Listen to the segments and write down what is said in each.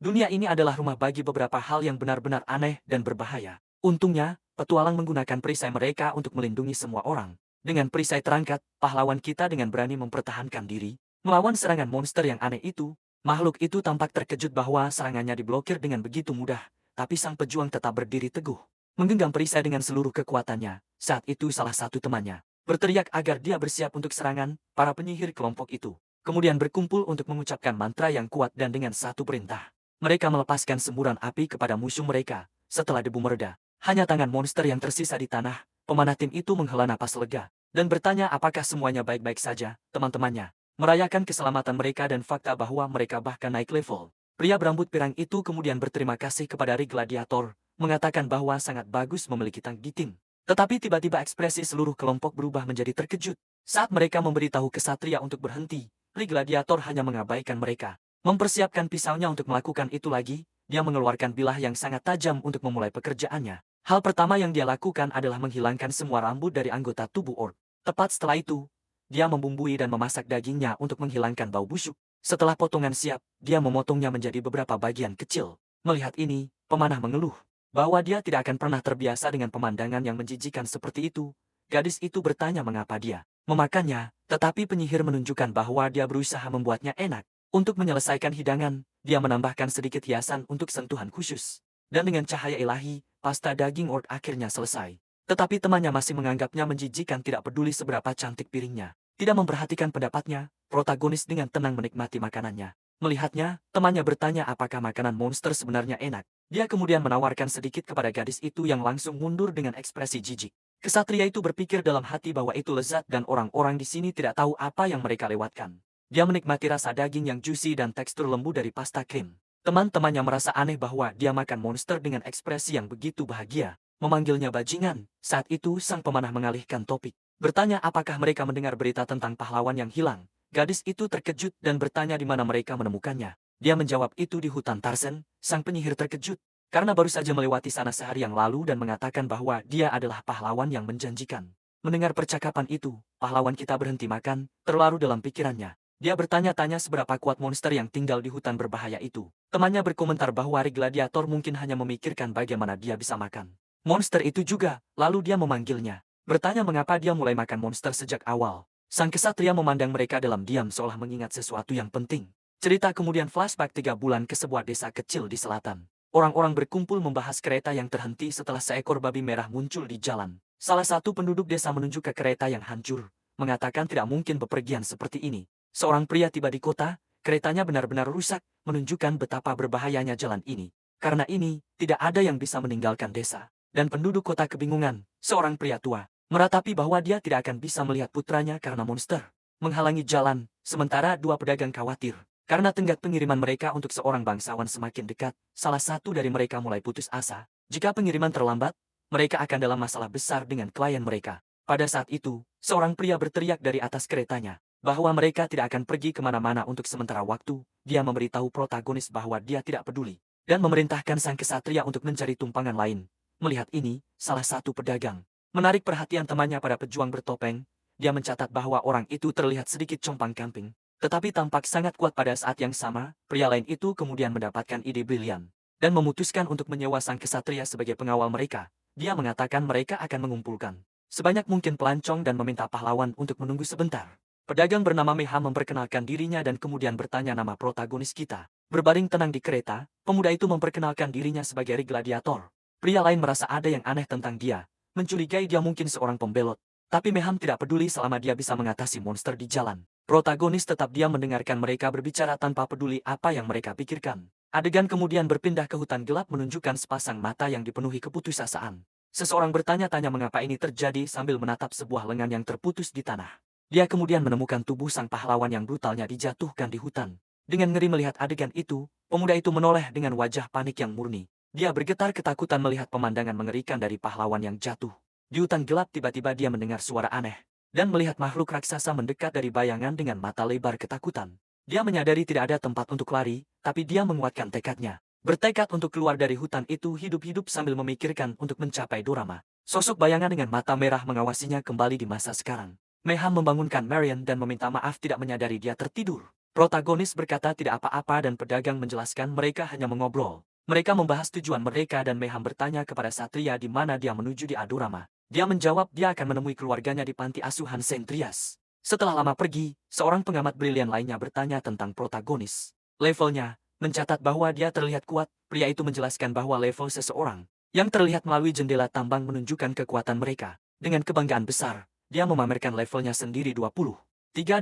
Dunia ini adalah rumah bagi beberapa hal yang benar-benar aneh dan berbahaya. Untungnya, petualang menggunakan perisai mereka untuk melindungi semua orang. Dengan perisai terangkat, pahlawan kita dengan berani mempertahankan diri, melawan serangan monster yang aneh itu. Makhluk itu tampak terkejut bahwa serangannya diblokir dengan begitu mudah, tapi sang pejuang tetap berdiri teguh. Menggenggam perisai dengan seluruh kekuatannya, saat itu salah satu temannya berteriak agar dia bersiap untuk serangan. Para penyihir kelompok itu kemudian berkumpul untuk mengucapkan mantra yang kuat dan dengan satu perintah. Mereka melepaskan semburan api kepada musuh mereka. Setelah debu mereda, hanya tangan monster yang tersisa di tanah. Pemanah tim itu menghela napas lega dan bertanya apakah semuanya baik-baik saja. Teman-temannya merayakan keselamatan mereka dan fakta bahwa mereka bahkan naik level. Pria berambut pirang itu kemudian berterima kasih kepada Ri Gladiator, mengatakan bahwa sangat bagus memiliki tank di tim. Tetapi tiba-tiba ekspresi seluruh kelompok berubah menjadi terkejut. Saat mereka memberitahu kesatria untuk berhenti, Ri Gladiator hanya mengabaikan mereka. Mempersiapkan pisaunya untuk melakukan itu lagi, dia mengeluarkan bilah yang sangat tajam untuk memulai pekerjaannya. Hal pertama yang dia lakukan adalah menghilangkan semua rambut dari anggota tubuh orc. Tepat setelah itu, dia membumbui dan memasak dagingnya untuk menghilangkan bau busuk. Setelah potongan siap, dia memotongnya menjadi beberapa bagian kecil. Melihat ini, pemanah mengeluh bahwa dia tidak akan pernah terbiasa dengan pemandangan yang menjijikan seperti itu. Gadis itu bertanya mengapa dia memakannya, tetapi penyihir menunjukkan bahwa dia berusaha membuatnya enak. Untuk menyelesaikan hidangan, dia menambahkan sedikit hiasan untuk sentuhan khusus. Dan dengan cahaya ilahi, pasta daging orc akhirnya selesai. Tetapi temannya masih menganggapnya menjijikan, tidak peduli seberapa cantik piringnya. Tidak memperhatikan pendapatnya, protagonis dengan tenang menikmati makanannya. Melihatnya, temannya bertanya apakah makanan monster sebenarnya enak. Dia kemudian menawarkan sedikit kepada gadis itu yang langsung mundur dengan ekspresi jijik. Kesatria itu berpikir dalam hati bahwa itu lezat dan orang-orang di sini tidak tahu apa yang mereka lewatkan. Dia menikmati rasa daging yang juicy dan tekstur lembu dari pasta krim. Teman-temannya merasa aneh bahwa dia makan monster dengan ekspresi yang begitu bahagia. Memanggilnya bajingan. Saat itu sang pemanah mengalihkan topik. Bertanya apakah mereka mendengar berita tentang pahlawan yang hilang. Gadis itu terkejut dan bertanya di mana mereka menemukannya. Dia menjawab itu di hutan Tarzan. Sang penyihir terkejut karena baru saja melewati sana sehari yang lalu dan mengatakan bahwa dia adalah pahlawan yang menjanjikan. Mendengar percakapan itu, pahlawan kita berhenti makan, terlalu dalam pikirannya. Dia bertanya-tanya seberapa kuat monster yang tinggal di hutan berbahaya itu. Temannya berkomentar bahwa Ri Gladiator mungkin hanya memikirkan bagaimana dia bisa makan monster itu juga, lalu dia memanggilnya. Bertanya mengapa dia mulai makan monster sejak awal. Sang kesatria memandang mereka dalam diam seolah mengingat sesuatu yang penting. Cerita kemudian flashback 3 bulan ke sebuah desa kecil di selatan. Orang-orang berkumpul membahas kereta yang terhenti setelah seekor babi merah muncul di jalan. Salah satu penduduk desa menunjuk ke kereta yang hancur, mengatakan tidak mungkin bepergian seperti ini. Seorang pria tiba di kota, keretanya benar-benar rusak, menunjukkan betapa berbahayanya jalan ini. Karena ini, tidak ada yang bisa meninggalkan desa. Dan penduduk kota kebingungan, seorang pria tua meratapi bahwa dia tidak akan bisa melihat putranya karena monster menghalangi jalan, sementara dua pedagang khawatir. Karena tenggat pengiriman mereka untuk seorang bangsawan semakin dekat, salah satu dari mereka mulai putus asa. Jika pengiriman terlambat, mereka akan dalam masalah besar dengan klien mereka. Pada saat itu, seorang pria berteriak dari atas keretanya bahwa mereka tidak akan pergi kemana-mana untuk sementara waktu. Dia memberitahu protagonis bahwa dia tidak peduli dan memerintahkan sang kesatria untuk mencari tumpangan lain. Melihat ini, salah satu pedagang menarik perhatian temannya pada pejuang bertopeng. Dia mencatat bahwa orang itu terlihat sedikit compang-camping, tetapi tampak sangat kuat. Pada saat yang sama, pria lain itu kemudian mendapatkan ide brilian dan memutuskan untuk menyewa sang kesatria sebagai pengawal mereka. Dia mengatakan mereka akan mengumpulkan sebanyak mungkin pelancong dan meminta pahlawan untuk menunggu sebentar. Pedagang bernama Meha memperkenalkan dirinya dan kemudian bertanya nama protagonis kita. Berbaring tenang di kereta, pemuda itu memperkenalkan dirinya sebagai Ri Gladiator. Pria lain merasa ada yang aneh tentang dia, mencurigai dia mungkin seorang pembelot. Tapi Meham tidak peduli selama dia bisa mengatasi monster di jalan. Protagonis tetap diam mendengarkan mereka berbicara tanpa peduli apa yang mereka pikirkan. Adegan kemudian berpindah ke hutan gelap menunjukkan sepasang mata yang dipenuhi keputusasaan. Seseorang bertanya-tanya mengapa ini terjadi sambil menatap sebuah lengan yang terputus di tanah. Dia kemudian menemukan tubuh sang pahlawan yang brutalnya dijatuhkan di hutan. Dengan ngeri melihat adegan itu, pemuda itu menoleh dengan wajah panik yang murni. Dia bergetar ketakutan melihat pemandangan mengerikan dari pahlawan yang jatuh. Di hutan gelap tiba-tiba dia mendengar suara aneh dan melihat makhluk raksasa mendekat dari bayangan dengan mata lebar ketakutan. Dia menyadari tidak ada tempat untuk lari, tapi dia menguatkan tekadnya. Bertekad untuk keluar dari hutan itu hidup-hidup sambil memikirkan untuk mencapai Dorama. Sosok bayangan dengan mata merah mengawasinya kembali di masa sekarang. Meham membangunkan Marion dan meminta maaf tidak menyadari dia tertidur. Protagonis berkata tidak apa-apa dan pedagang menjelaskan mereka hanya mengobrol. Mereka membahas tujuan mereka dan Meham bertanya kepada Satria di mana dia menuju di Adorama. Dia menjawab dia akan menemui keluarganya di panti asuhan Sentrias. Setelah lama pergi, seorang pengamat brilian lainnya bertanya tentang protagonis. Levelnya, mencatat bahwa dia terlihat kuat, pria itu menjelaskan bahwa level seseorang yang terlihat melalui jendela tambang menunjukkan kekuatan mereka. Dengan kebanggaan besar, dia memamerkan levelnya sendiri 23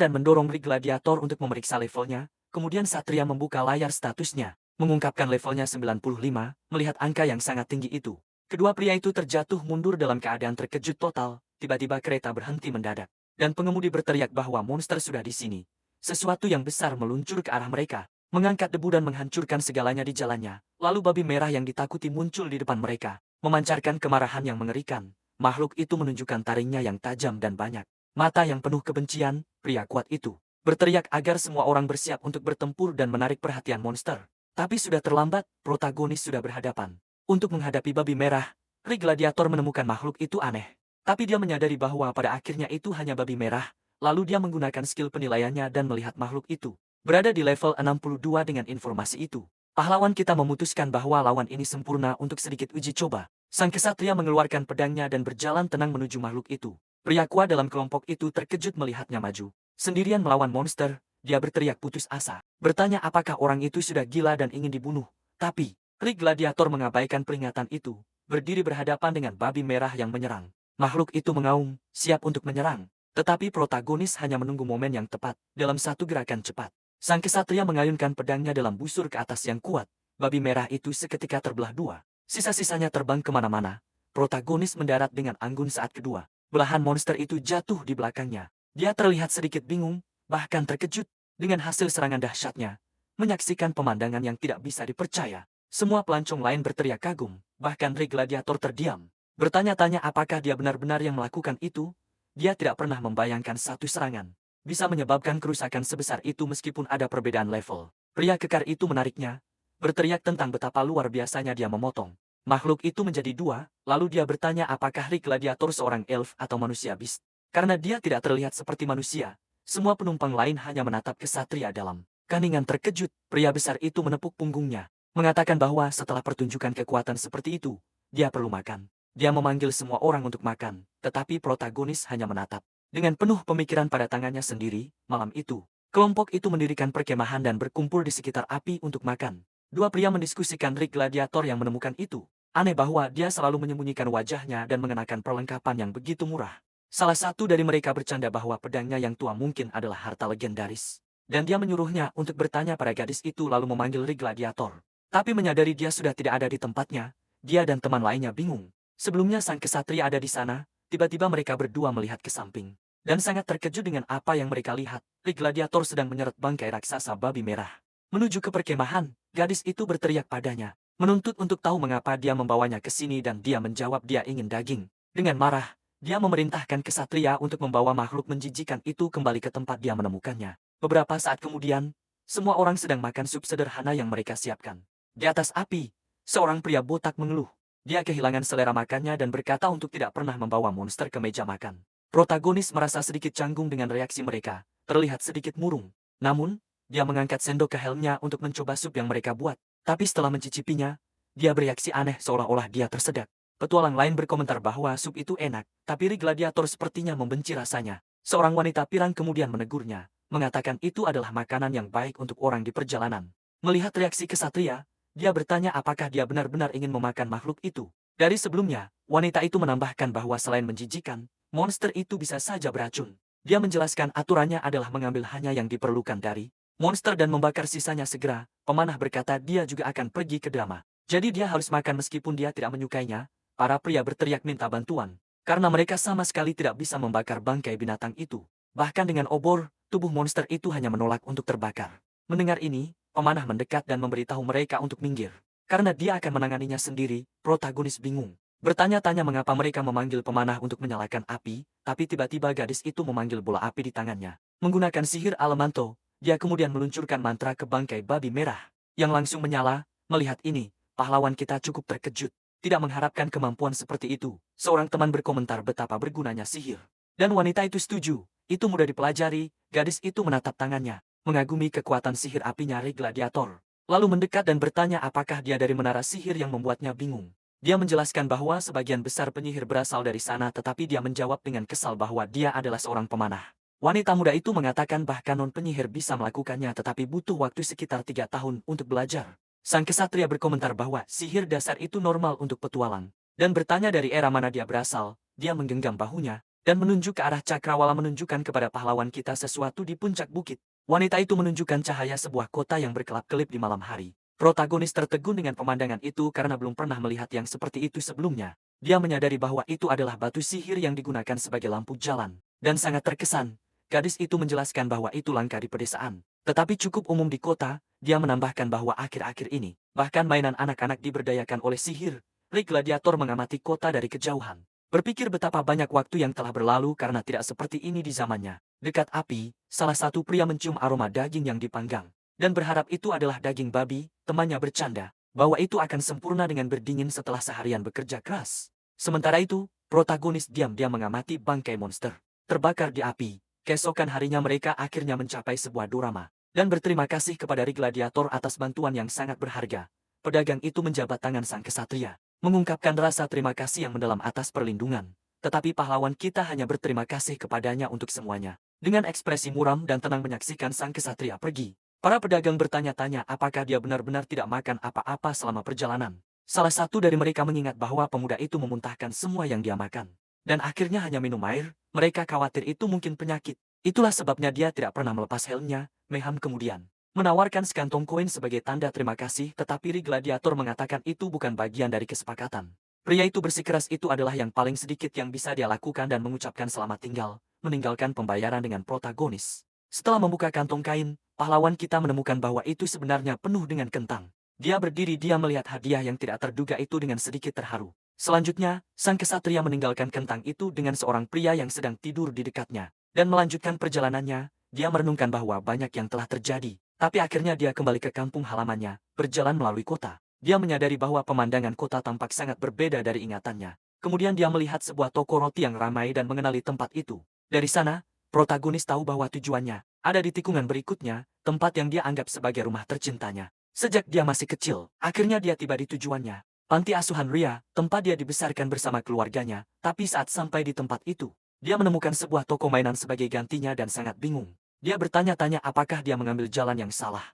dan mendorong Rig Gladiator untuk memeriksa levelnya. Kemudian Satria membuka layar statusnya, mengungkapkan levelnya 95, melihat angka yang sangat tinggi itu. Kedua pria itu terjatuh mundur dalam keadaan terkejut total, tiba-tiba kereta berhenti mendadak. Dan pengemudi berteriak bahwa monster sudah di sini. Sesuatu yang besar meluncur ke arah mereka, mengangkat debu dan menghancurkan segalanya di jalannya. Lalu babi merah yang ditakuti muncul di depan mereka, memancarkan kemarahan yang mengerikan. Makhluk itu menunjukkan taringnya yang tajam dan banyak mata yang penuh kebencian. Pria kuat itu berteriak agar semua orang bersiap untuk bertempur dan menarik perhatian monster. Tapi sudah terlambat, protagonis sudah berhadapan. Untuk menghadapi babi merah, Rig Gladiator menemukan makhluk itu aneh. Tapi dia menyadari bahwa pada akhirnya itu hanya babi merah. Lalu dia menggunakan skill penilaiannya dan melihat makhluk itu berada di level 62 dengan informasi itu. Pahlawan kita memutuskan bahwa lawan ini sempurna untuk sedikit uji coba. Sang kesatria mengeluarkan pedangnya dan berjalan tenang menuju makhluk itu. Pria kuat dalam kelompok itu terkejut melihatnya maju. Sendirian melawan monster, dia berteriak putus asa. Bertanya apakah orang itu sudah gila dan ingin dibunuh. Tapi, Rig Gladiator mengabaikan peringatan itu, berdiri berhadapan dengan babi merah yang menyerang. Makhluk itu mengaum, siap untuk menyerang. Tetapi protagonis hanya menunggu momen yang tepat, dalam satu gerakan cepat. Sang kesatria mengayunkan pedangnya dalam busur ke atas yang kuat. Babi merah itu seketika terbelah dua. Sisa-sisanya terbang kemana-mana. Protagonis mendarat dengan anggun saat kedua belahan monster itu jatuh di belakangnya. Dia terlihat sedikit bingung, bahkan terkejut, dengan hasil serangan dahsyatnya. Menyaksikan pemandangan yang tidak bisa dipercaya. Semua pelancong lain berteriak kagum, bahkan Rig Gladiator terdiam. Bertanya-tanya apakah dia benar-benar yang melakukan itu. Dia tidak pernah membayangkan satu serangan bisa menyebabkan kerusakan sebesar itu meskipun ada perbedaan level. Pria kekar itu menariknya, berteriak tentang betapa luar biasanya dia memotong makhluk itu menjadi dua, lalu dia bertanya apakah Rig Gladiator seorang elf atau manusia beast. Karena dia tidak terlihat seperti manusia, semua penumpang lain hanya menatap kesatria dalam keheningan terkejut. Pria besar itu menepuk punggungnya, mengatakan bahwa setelah pertunjukan kekuatan seperti itu, dia perlu makan. Dia memanggil semua orang untuk makan, tetapi protagonis hanya menatap. Dengan penuh pemikiran pada tangannya sendiri, malam itu, kelompok itu mendirikan perkemahan dan berkumpul di sekitar api untuk makan. Dua pria mendiskusikan Rig Gladiator yang menemukan itu. Aneh bahwa dia selalu menyembunyikan wajahnya dan mengenakan perlengkapan yang begitu murah. Salah satu dari mereka bercanda bahwa pedangnya yang tua mungkin adalah harta legendaris. Dan dia menyuruhnya untuk bertanya pada gadis itu lalu memanggil Rig Gladiator. Tapi menyadari dia sudah tidak ada di tempatnya, dia dan teman lainnya bingung. Sebelumnya sang kesatria ada di sana, tiba-tiba mereka berdua melihat ke samping. Dan sangat terkejut dengan apa yang mereka lihat. Rig Gladiator sedang menyeret bangkai raksasa babi merah. Menuju ke perkemahan, gadis itu berteriak padanya, menuntut untuk tahu mengapa dia membawanya ke sini dan dia menjawab dia ingin daging. Dengan marah, dia memerintahkan kesatria untuk membawa makhluk menjijikan itu kembali ke tempat dia menemukannya. Beberapa saat kemudian, semua orang sedang makan sup sederhana yang mereka siapkan. Di atas api, seorang pria botak mengeluh. Dia kehilangan selera makannya dan berkata untuk tidak pernah membawa monster ke meja makan. Protagonis merasa sedikit canggung dengan reaksi mereka, terlihat sedikit murung. Namun, dia mengangkat sendok ke helmnya untuk mencoba sup yang mereka buat. Tapi setelah mencicipinya, dia bereaksi aneh seolah-olah dia tersedak. Petualang lain berkomentar bahwa sup itu enak, tapi Rig Gladiator sepertinya membenci rasanya. Seorang wanita pirang kemudian menegurnya, mengatakan itu adalah makanan yang baik untuk orang di perjalanan. Melihat reaksi kesatria, dia bertanya apakah dia benar-benar ingin memakan makhluk itu. Dari sebelumnya, wanita itu menambahkan bahwa selain menjijikan, monster itu bisa saja beracun. Dia menjelaskan aturannya adalah mengambil hanya yang diperlukan dari monster dan membakar sisanya segera. Pemanah berkata dia juga akan pergi ke drama. Jadi dia harus makan meskipun dia tidak menyukainya. Para pria berteriak minta bantuan. Karena mereka sama sekali tidak bisa membakar bangkai binatang itu. Bahkan dengan obor, tubuh monster itu hanya menolak untuk terbakar. Mendengar ini, pemanah mendekat dan memberitahu mereka untuk minggir. Karena dia akan menanganinya sendiri, protagonis bingung. Bertanya-tanya mengapa mereka memanggil pemanah untuk menyalakan api, tapi tiba-tiba gadis itu memanggil bola api di tangannya. Menggunakan sihir Elemental, dia kemudian meluncurkan mantra ke bangkai babi merah, yang langsung menyala. Melihat ini, pahlawan kita cukup terkejut. Tidak mengharapkan kemampuan seperti itu. Seorang teman berkomentar betapa bergunanya sihir. Dan wanita itu setuju. Itu mudah dipelajari. Gadis itu menatap tangannya, mengagumi kekuatan sihir apinya Rey Gladiator. Lalu mendekat dan bertanya apakah dia dari menara sihir yang membuatnya bingung. Dia menjelaskan bahwa sebagian besar penyihir berasal dari sana, tetapi dia menjawab dengan kesal bahwa dia adalah seorang pemanah. Wanita muda itu mengatakan bahkan non-penyihir bisa melakukannya, tetapi butuh waktu sekitar 3 tahun untuk belajar. Sang kesatria berkomentar bahwa sihir dasar itu normal untuk petualang, dan bertanya dari era mana dia berasal. Dia menggenggam bahunya, dan menunjuk ke arah cakrawala menunjukkan kepada pahlawan kita sesuatu di puncak bukit. Wanita itu menunjukkan cahaya sebuah kota yang berkelap-kelip di malam hari. Protagonis tertegun dengan pemandangan itu karena belum pernah melihat yang seperti itu sebelumnya. Dia menyadari bahwa itu adalah batu sihir yang digunakan sebagai lampu jalan. Dan sangat terkesan, gadis itu menjelaskan bahwa itu langka di pedesaan, tetapi cukup umum di kota. Dia menambahkan bahwa akhir-akhir ini, bahkan mainan anak-anak diberdayakan oleh sihir. Rey Gladiator mengamati kota dari kejauhan, berpikir betapa banyak waktu yang telah berlalu karena tidak seperti ini di zamannya. Dekat api, salah satu pria mencium aroma daging yang dipanggang, dan berharap itu adalah daging babi. Temannya bercanda bahwa itu akan sempurna dengan berdingin setelah seharian bekerja keras. Sementara itu, protagonis diam-diam mengamati bangkai monster terbakar di api. Keesokan harinya mereka akhirnya mencapai sebuah dorama, dan berterima kasih kepada Rey Gladiator atas bantuan yang sangat berharga. Pedagang itu menjabat tangan sang kesatria, mengungkapkan rasa terima kasih yang mendalam atas perlindungan. Tetapi pahlawan kita hanya berterima kasih kepadanya untuk semuanya. Dengan ekspresi muram dan tenang menyaksikan sang kesatria pergi, para pedagang bertanya-tanya apakah dia benar-benar tidak makan apa-apa selama perjalanan. Salah satu dari mereka mengingat bahwa pemuda itu memuntahkan semua yang dia makan, dan akhirnya hanya minum air. Mereka khawatir itu mungkin penyakit. Itulah sebabnya dia tidak pernah melepas helmnya. Meham kemudian menawarkan sekantong koin sebagai tanda terima kasih, tetapi Rey Gladiator mengatakan itu bukan bagian dari kesepakatan. Pria itu bersikeras itu adalah yang paling sedikit yang bisa dia lakukan dan mengucapkan selamat tinggal, meninggalkan pembayaran dengan protagonis. Setelah membuka kantong kain, pahlawan kita menemukan bahwa itu sebenarnya penuh dengan kentang. Dia berdiri, dia melihat hadiah yang tidak terduga itu dengan sedikit terharu. Selanjutnya, sang kesatria meninggalkan kentang itu dengan seorang pria yang sedang tidur di dekatnya, dan melanjutkan perjalanannya. Dia merenungkan bahwa banyak yang telah terjadi, tapi akhirnya dia kembali ke kampung halamannya, berjalan melalui kota. Dia menyadari bahwa pemandangan kota tampak sangat berbeda dari ingatannya. Kemudian dia melihat sebuah toko roti yang ramai dan mengenali tempat itu. Dari sana, protagonis tahu bahwa tujuannya ada di tikungan berikutnya, tempat yang dia anggap sebagai rumah tercintanya. Sejak dia masih kecil, akhirnya dia tiba di tujuannya. Panti asuhan Ria, tempat dia dibesarkan bersama keluarganya. Tapi saat sampai di tempat itu, dia menemukan sebuah toko mainan sebagai gantinya dan sangat bingung. Dia bertanya-tanya apakah dia mengambil jalan yang salah,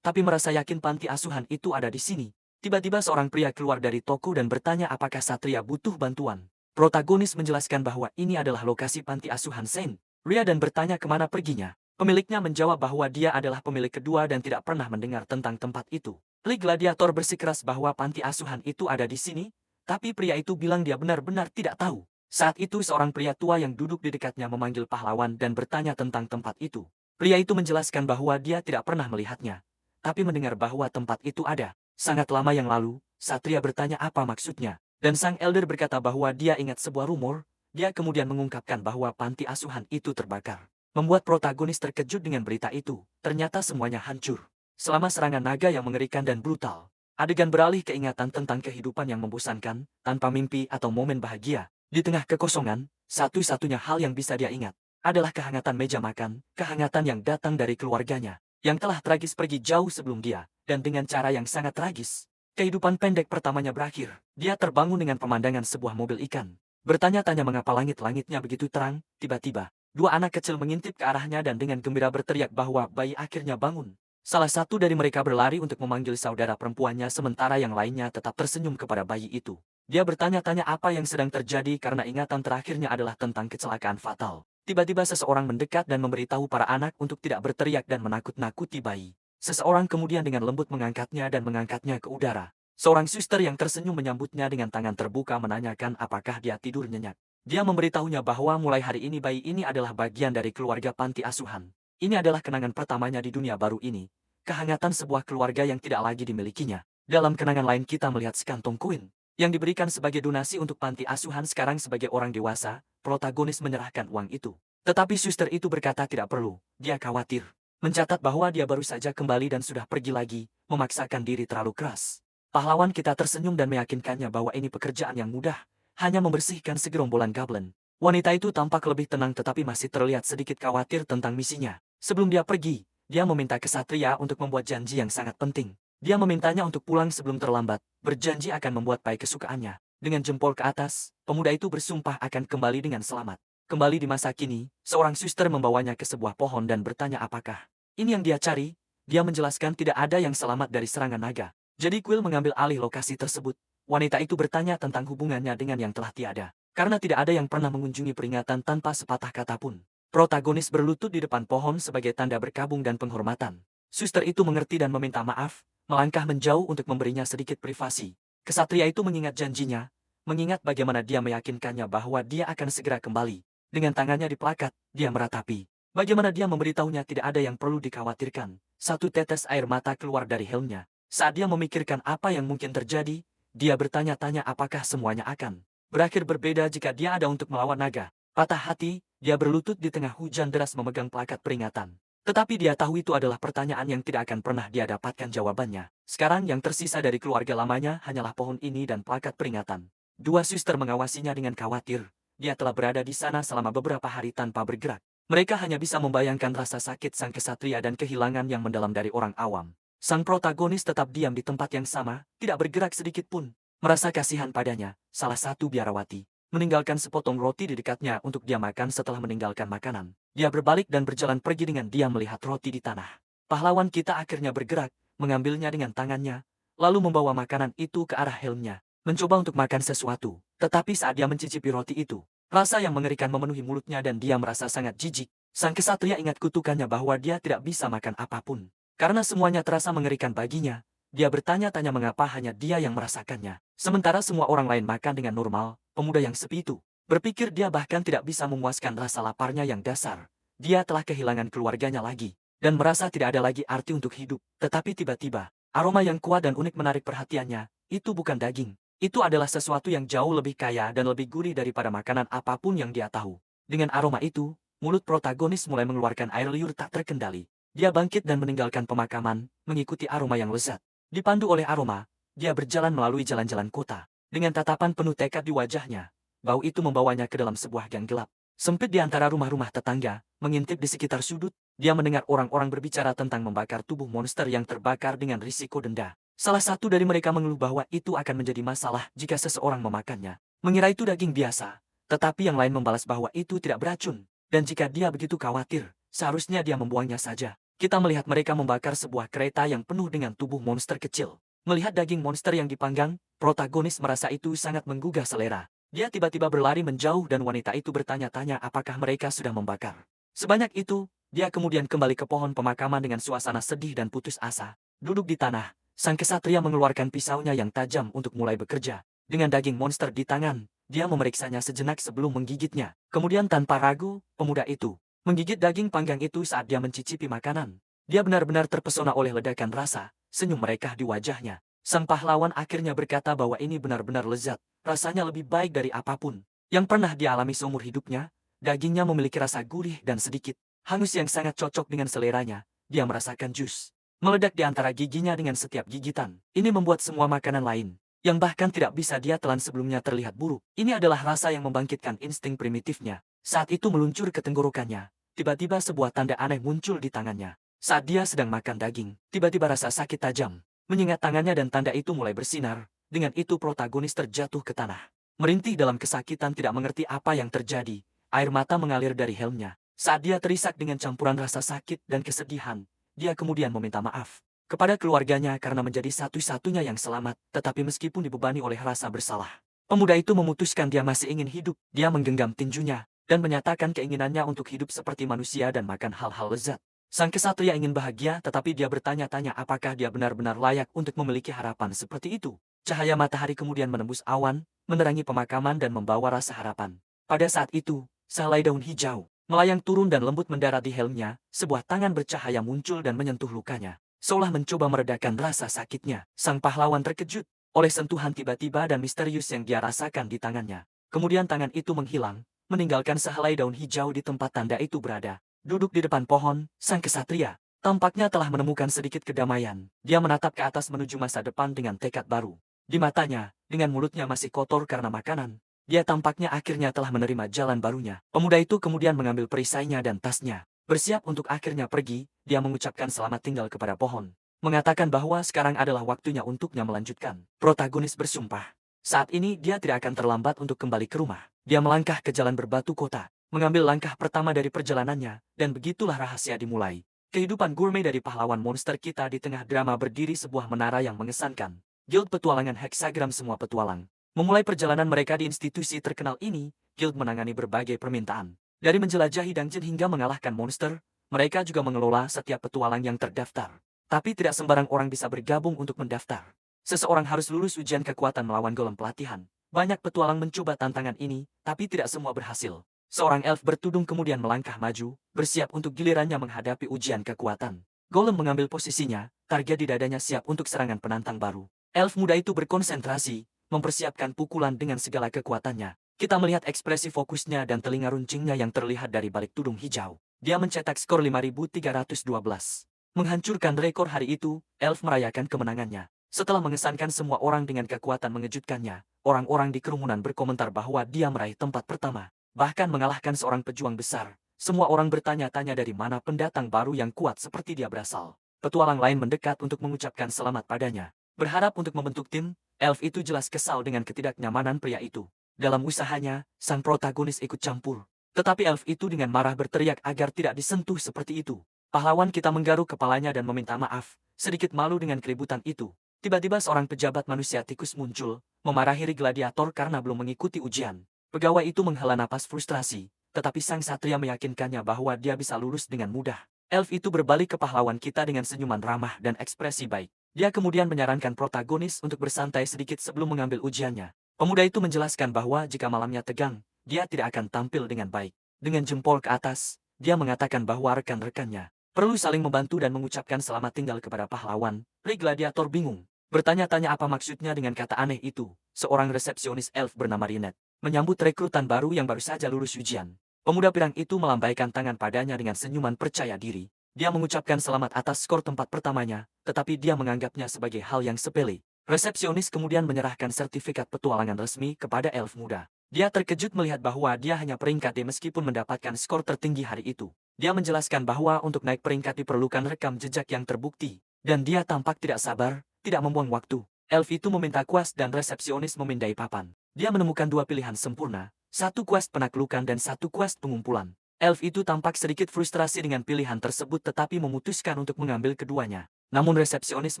tapi merasa yakin panti asuhan itu ada di sini. Tiba-tiba seorang pria keluar dari toko dan bertanya apakah Satria butuh bantuan. Protagonis menjelaskan bahwa ini adalah lokasi panti asuhan Saint Ria dan bertanya kemana perginya. Pemiliknya menjawab bahwa dia adalah pemilik kedua dan tidak pernah mendengar tentang tempat itu. Rey Gladiator bersikeras bahwa panti asuhan itu ada di sini, tapi pria itu bilang dia benar-benar tidak tahu. Saat itu seorang pria tua yang duduk di dekatnya memanggil pahlawan dan bertanya tentang tempat itu. Pria itu menjelaskan bahwa dia tidak pernah melihatnya, tapi mendengar bahwa tempat itu ada. Sangat lama yang lalu, Satria bertanya apa maksudnya, dan sang elder berkata bahwa dia ingat sebuah rumor. Dia kemudian mengungkapkan bahwa panti asuhan itu terbakar, membuat protagonis terkejut dengan berita itu. Ternyata semuanya hancur selama serangan naga yang mengerikan dan brutal. Adegan beralih ke ingatan tentang kehidupan yang membosankan, tanpa mimpi atau momen bahagia. Di tengah kekosongan, satu-satunya hal yang bisa dia ingat adalah kehangatan meja makan, kehangatan yang datang dari keluarganya, yang telah tragis pergi jauh sebelum dia, dan dengan cara yang sangat tragis. Kehidupan pendek pertamanya berakhir. Dia terbangun dengan pemandangan sebuah mobil ikan. Bertanya-tanya mengapa langit-langitnya begitu terang. Tiba-tiba, dua anak kecil mengintip ke arahnya dan dengan gembira berteriak bahwa bayi akhirnya bangun. Salah satu dari mereka berlari untuk memanggil saudara perempuannya sementara yang lainnya tetap tersenyum kepada bayi itu. Dia bertanya-tanya apa yang sedang terjadi karena ingatan terakhirnya adalah tentang kecelakaan fatal. Tiba-tiba seseorang mendekat dan memberitahu para anak untuk tidak berteriak dan menakut-nakuti bayi. Seseorang kemudian dengan lembut mengangkatnya dan mengangkatnya ke udara. Seorang suster yang tersenyum menyambutnya dengan tangan terbuka menanyakan apakah dia tidur nyenyak. Dia memberitahunya bahwa mulai hari ini bayi ini adalah bagian dari keluarga panti asuhan. Ini adalah kenangan pertamanya di dunia baru ini. Kehangatan sebuah keluarga yang tidak lagi dimilikinya. Dalam kenangan lain kita melihat sekantong koin yang diberikan sebagai donasi untuk panti asuhan. Sekarang sebagai orang dewasa, protagonis menyerahkan uang itu. Tetapi suster itu berkata tidak perlu. Dia khawatir, mencatat bahwa dia baru saja kembali dan sudah pergi lagi, memaksakan diri terlalu keras. Pahlawan kita tersenyum dan meyakinkannya bahwa ini pekerjaan yang mudah, hanya membersihkan segerombolan goblin. Wanita itu tampak lebih tenang tetapi masih terlihat sedikit khawatir tentang misinya. Sebelum dia pergi, dia meminta kesatria untuk membuat janji yang sangat penting. Dia memintanya untuk pulang sebelum terlambat, berjanji akan membuat pie kesukaannya. Dengan jempol ke atas, pemuda itu bersumpah akan kembali dengan selamat. Kembali di masa kini, seorang suster membawanya ke sebuah pohon dan bertanya apakah ini yang dia cari. Dia menjelaskan tidak ada yang selamat dari serangan naga. Jadi Quill mengambil alih lokasi tersebut. Wanita itu bertanya tentang hubungannya dengan yang telah tiada. Karena tidak ada yang pernah mengunjungi peringatan tanpa sepatah kata pun. Protagonis berlutut di depan pohon sebagai tanda berkabung dan penghormatan. Suster itu mengerti dan meminta maaf, melangkah menjauh untuk memberinya sedikit privasi. Kesatria itu mengingat janjinya, mengingat bagaimana dia meyakinkannya bahwa dia akan segera kembali. Dengan tangannya di plakat, dia meratapi. Bagaimana dia memberitahunya tidak ada yang perlu dikhawatirkan. Satu tetes air mata keluar dari helmnya. Saat dia memikirkan apa yang mungkin terjadi, dia bertanya-tanya apakah semuanya akan berakhir berbeda jika dia ada untuk melawan naga. Patah hati, dia berlutut di tengah hujan deras memegang plakat peringatan. Tetapi dia tahu itu adalah pertanyaan yang tidak akan pernah dia dapatkan jawabannya. Sekarang yang tersisa dari keluarga lamanya hanyalah pohon ini dan plakat peringatan. Dua suster mengawasinya dengan khawatir. Dia telah berada di sana selama beberapa hari tanpa bergerak. Mereka hanya bisa membayangkan rasa sakit sang kesatria dan kehilangan yang mendalam dari orang awam. Sang protagonis tetap diam di tempat yang sama, tidak bergerak sedikit pun. Merasa kasihan padanya, salah satu biarawati meninggalkan sepotong roti di dekatnya untuk dia makan setelah meninggalkan makanan. Dia berbalik dan berjalan pergi dengan dia melihat roti di tanah. Pahlawan kita akhirnya bergerak, mengambilnya dengan tangannya, lalu membawa makanan itu ke arah helmnya, mencoba untuk makan sesuatu. Tetapi saat dia mencicipi roti itu, rasa yang mengerikan memenuhi mulutnya dan dia merasa sangat jijik. Sang kesatria ingat kutukannya bahwa dia tidak bisa makan apapun. Karena semuanya terasa mengerikan baginya, dia bertanya-tanya mengapa hanya dia yang merasakannya. Sementara semua orang lain makan dengan normal. Pemuda yang sepi itu berpikir dia bahkan tidak bisa memuaskan rasa laparnya yang dasar. Dia telah kehilangan keluarganya lagi, dan merasa tidak ada lagi arti untuk hidup. Tetapi tiba-tiba, aroma yang kuat dan unik menarik perhatiannya. Itu bukan daging. Itu adalah sesuatu yang jauh lebih kaya dan lebih gurih daripada makanan apapun yang dia tahu. Dengan aroma itu, mulut protagonis mulai mengeluarkan air liur tak terkendali. Dia bangkit dan meninggalkan pemakaman, mengikuti aroma yang lezat. Dipandu oleh aroma, dia berjalan melalui jalan-jalan kota. Dengan tatapan penuh tekad di wajahnya, bau itu membawanya ke dalam sebuah gang gelap. Sempit di antara rumah-rumah tetangga, mengintip di sekitar sudut, dia mendengar orang-orang berbicara tentang membakar tubuh monster yang terbakar dengan risiko denda. Salah satu dari mereka mengeluh bahwa itu akan menjadi masalah jika seseorang memakannya. Mengira itu daging biasa, tetapi yang lain membalas bahwa itu tidak beracun. Dan jika dia begitu khawatir, seharusnya dia membuangnya saja. Kita melihat mereka membakar sebuah kereta yang penuh dengan tubuh monster kecil. Melihat daging monster yang dipanggang, protagonis merasa itu sangat menggugah selera. Dia tiba-tiba berlari menjauh dan wanita itu bertanya-tanya apakah mereka sudah membakar. Sebanyak itu, dia kemudian kembali ke pohon pemakaman dengan suasana sedih dan putus asa. Duduk di tanah, sang kesatria mengeluarkan pisaunya yang tajam untuk mulai bekerja. Dengan daging monster di tangan, dia memeriksanya sejenak sebelum menggigitnya. Kemudian tanpa ragu, pemuda itu menggigit daging panggang itu saat dia mencicipi makanan. Dia benar-benar terpesona oleh ledakan rasa, senyum mereka di wajahnya. Sang pahlawan akhirnya berkata bahwa ini benar-benar lezat, rasanya lebih baik dari apapun yang pernah dia alami seumur hidupnya. Dagingnya memiliki rasa gurih dan sedikit hangus yang sangat cocok dengan seleranya. Dia merasakan jus meledak di antara giginya dengan setiap gigitan. Ini membuat semua makanan lain, yang bahkan tidak bisa dia telan sebelumnya terlihat buruk. Ini adalah rasa yang membangkitkan insting primitifnya. Saat itu meluncur ke tenggorokannya. Tiba-tiba sebuah tanda aneh muncul di tangannya. Saat dia sedang makan daging, tiba-tiba rasa sakit tajam menyengat tangannya dan tanda itu mulai bersinar. Dengan itu protagonis terjatuh ke tanah. Merintih dalam kesakitan tidak mengerti apa yang terjadi. Air mata mengalir dari helmnya. Saat dia terisak dengan campuran rasa sakit dan kesedihan, dia kemudian meminta maaf kepada keluarganya karena menjadi satu-satunya yang selamat. Tetapi meskipun dibebani oleh rasa bersalah, pemuda itu memutuskan dia masih ingin hidup. Dia menggenggam tinjunya dan menyatakan keinginannya untuk hidup seperti manusia dan makan hal-hal lezat. Sang kesatria ingin bahagia, tetapi dia bertanya-tanya apakah dia benar-benar layak untuk memiliki harapan seperti itu. Cahaya matahari kemudian menembus awan, menerangi pemakaman dan membawa rasa harapan. Pada saat itu, sehelai daun hijau melayang turun dan lembut mendarat di helmnya. Sebuah tangan bercahaya muncul dan menyentuh lukanya, seolah mencoba meredakan rasa sakitnya. Sang pahlawan terkejut oleh sentuhan tiba-tiba dan misterius yang dia rasakan di tangannya. Kemudian tangan itu menghilang, meninggalkan sehelai daun hijau di tempat tanda itu berada. Duduk di depan pohon, sang kesatria tampaknya telah menemukan sedikit kedamaian. Dia menatap ke atas menuju masa depan dengan tekad baru. Di matanya, dengan mulutnya masih kotor karena makanan, dia tampaknya akhirnya telah menerima jalan barunya. Pemuda itu kemudian mengambil perisainya dan tasnya. Bersiap untuk akhirnya pergi, dia mengucapkan selamat tinggal kepada pohon. Mengatakan bahwa sekarang adalah waktunya untuknya melanjutkan. Protagonis bersumpah. Saat ini dia tidak akan terlambat untuk kembali ke rumah. Dia melangkah ke jalan berbatu kota, mengambil langkah pertama dari perjalanannya, dan begitulah rahasia dimulai. Kehidupan gourmet dari pahlawan monster kita di tengah drama berdiri sebuah menara yang mengesankan. Guild Petualangan Hexagram semua petualang. Memulai perjalanan mereka di institusi terkenal ini, Guild menangani berbagai permintaan. Dari menjelajahi dungeon hingga mengalahkan monster, mereka juga mengelola setiap petualang yang terdaftar. Tapi tidak sembarang orang bisa bergabung untuk mendaftar. Seseorang harus lulus ujian kekuatan melawan golem pelatihan. Banyak petualang mencoba tantangan ini, tapi tidak semua berhasil. Seorang elf bertudung kemudian melangkah maju, bersiap untuk gilirannya menghadapi ujian kekuatan. Golem mengambil posisinya, target di dadanya siap untuk serangan penantang baru. Elf muda itu berkonsentrasi, mempersiapkan pukulan dengan segala kekuatannya. Kita melihat ekspresi fokusnya dan telinga runcingnya yang terlihat dari balik tudung hijau. Dia mencetak skor 5312. Menghancurkan rekor hari itu, Elf merayakan kemenangannya. Setelah mengesankan semua orang dengan kekuatan mengejutkannya, orang-orang di kerumunan berkomentar bahwa dia meraih tempat pertama. Bahkan mengalahkan seorang pejuang besar. Semua orang bertanya-tanya dari mana pendatang baru yang kuat seperti dia berasal. Petualang lain mendekat untuk mengucapkan selamat padanya. Berharap untuk membentuk tim, Elf itu jelas kesal dengan ketidaknyamanan pria itu. Dalam usahanya, sang protagonis ikut campur. Tetapi Elf itu dengan marah berteriak agar tidak disentuh seperti itu. Pahlawan kita menggaruk kepalanya dan meminta maaf, sedikit malu dengan keributan itu. Tiba-tiba seorang pejabat manusia tikus muncul, memarahi gladiator karena belum mengikuti ujian. Pegawai itu menghela napas frustrasi, tetapi sang satria meyakinkannya bahwa dia bisa lulus dengan mudah. Elf itu berbalik ke pahlawan kita dengan senyuman ramah dan ekspresi baik. Dia kemudian menyarankan protagonis untuk bersantai sedikit sebelum mengambil ujiannya. Pemuda itu menjelaskan bahwa jika malamnya tegang, dia tidak akan tampil dengan baik. Dengan jempol ke atas, dia mengatakan bahwa rekan-rekannya perlu saling membantu dan mengucapkan selamat tinggal kepada pahlawan. Gladiator bingung, bertanya-tanya apa maksudnya dengan kata aneh itu. Seorang resepsionis elf bernama Rinet menyambut rekrutan baru yang baru saja lulus ujian. Pemuda pirang itu melambaikan tangan padanya dengan senyuman percaya diri. Dia mengucapkan selamat atas skor tempat pertamanya, tetapi dia menganggapnya sebagai hal yang sepele. Resepsionis kemudian menyerahkan sertifikat petualangan resmi kepada elf muda. Dia terkejut melihat bahwa dia hanya peringkat D meskipun mendapatkan skor tertinggi hari itu. Dia menjelaskan bahwa untuk naik peringkat diperlukan rekam jejak yang terbukti. Dan dia tampak tidak sabar, tidak membuang waktu. Elf itu meminta kuas dan resepsionis memindai papan. Dia menemukan dua pilihan sempurna, satu quest penaklukan dan satu quest pengumpulan. Elf itu tampak sedikit frustrasi dengan pilihan tersebut tetapi memutuskan untuk mengambil keduanya. Namun resepsionis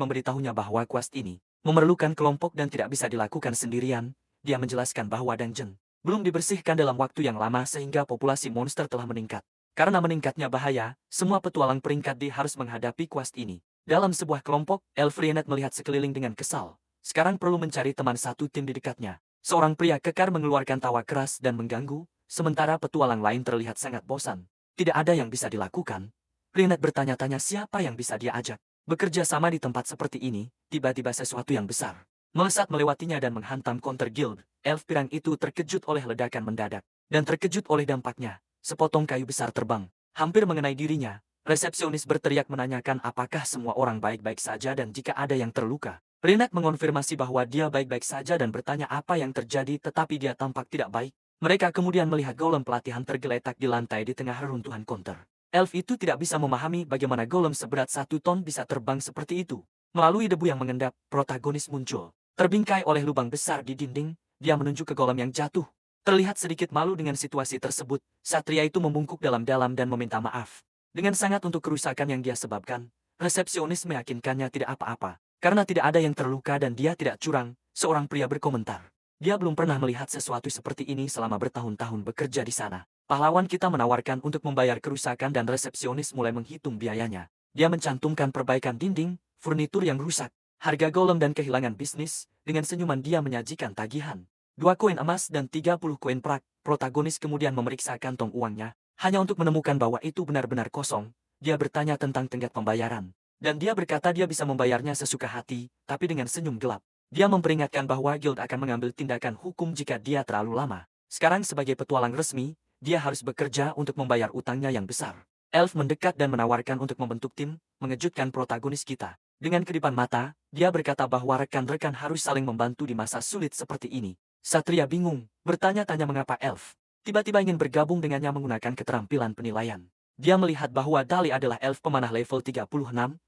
memberitahunya bahwa quest ini memerlukan kelompok dan tidak bisa dilakukan sendirian. Dia menjelaskan bahwa dungeon belum dibersihkan dalam waktu yang lama sehingga populasi monster telah meningkat. Karena meningkatnya bahaya, semua petualang peringkat D harus menghadapi quest ini. Dalam sebuah kelompok, Elf Rienet melihat sekeliling dengan kesal. Sekarang perlu mencari teman satu tim di dekatnya. Seorang pria kekar mengeluarkan tawa keras dan mengganggu, sementara petualang lain terlihat sangat bosan. Tidak ada yang bisa dilakukan. Rienet bertanya-tanya siapa yang bisa dia ajak. Bekerja sama di tempat seperti ini, tiba-tiba sesuatu yang besar melesat melewatinya dan menghantam counter guild. Elf pirang itu terkejut oleh ledakan mendadak, dan terkejut oleh dampaknya. Sepotong kayu besar terbang, hampir mengenai dirinya. Resepsionis berteriak menanyakan apakah semua orang baik-baik saja dan jika ada yang terluka. Rienet mengonfirmasi bahwa dia baik-baik saja dan bertanya apa yang terjadi tetapi dia tampak tidak baik. Mereka kemudian melihat golem pelatihan tergeletak di lantai di tengah reruntuhan counter. Elf itu tidak bisa memahami bagaimana golem seberat 1 ton bisa terbang seperti itu. Melalui debu yang mengendap, protagonis muncul. Terbingkai oleh lubang besar di dinding, dia menunjuk ke golem yang jatuh. Terlihat sedikit malu dengan situasi tersebut, satria itu membungkuk dalam-dalam dan meminta maaf. Dengan sangat untuk kerusakan yang dia sebabkan, resepsionis meyakinkannya tidak apa-apa. Karena tidak ada yang terluka dan dia tidak curang, seorang pria berkomentar. Dia belum pernah melihat sesuatu seperti ini selama bertahun-tahun bekerja di sana. Pahlawan kita menawarkan untuk membayar kerusakan dan resepsionis mulai menghitung biayanya. Dia mencantumkan perbaikan dinding, furnitur yang rusak, harga golem dan kehilangan bisnis. Dengan senyuman dia menyajikan tagihan. 2 koin emas dan 30 koin perak. Protagonis kemudian memeriksa kantong uangnya, hanya untuk menemukan bahwa itu benar-benar kosong. Dia bertanya tentang tenggat pembayaran. Dan dia berkata dia bisa membayarnya sesuka hati, tapi dengan senyum gelap. Dia memperingatkan bahwa guild akan mengambil tindakan hukum jika dia terlalu lama. Sekarang sebagai petualang resmi, dia harus bekerja untuk membayar utangnya yang besar. Elf mendekat dan menawarkan untuk membentuk tim, mengejutkan protagonis kita. Dengan kedipan mata, dia berkata bahwa rekan-rekan harus saling membantu di masa sulit seperti ini. Satria bingung, bertanya-tanya mengapa Elf tiba-tiba ingin bergabung dengannya menggunakan keterampilan penilaian. Dia melihat bahwa Dali adalah elf pemanah level 36,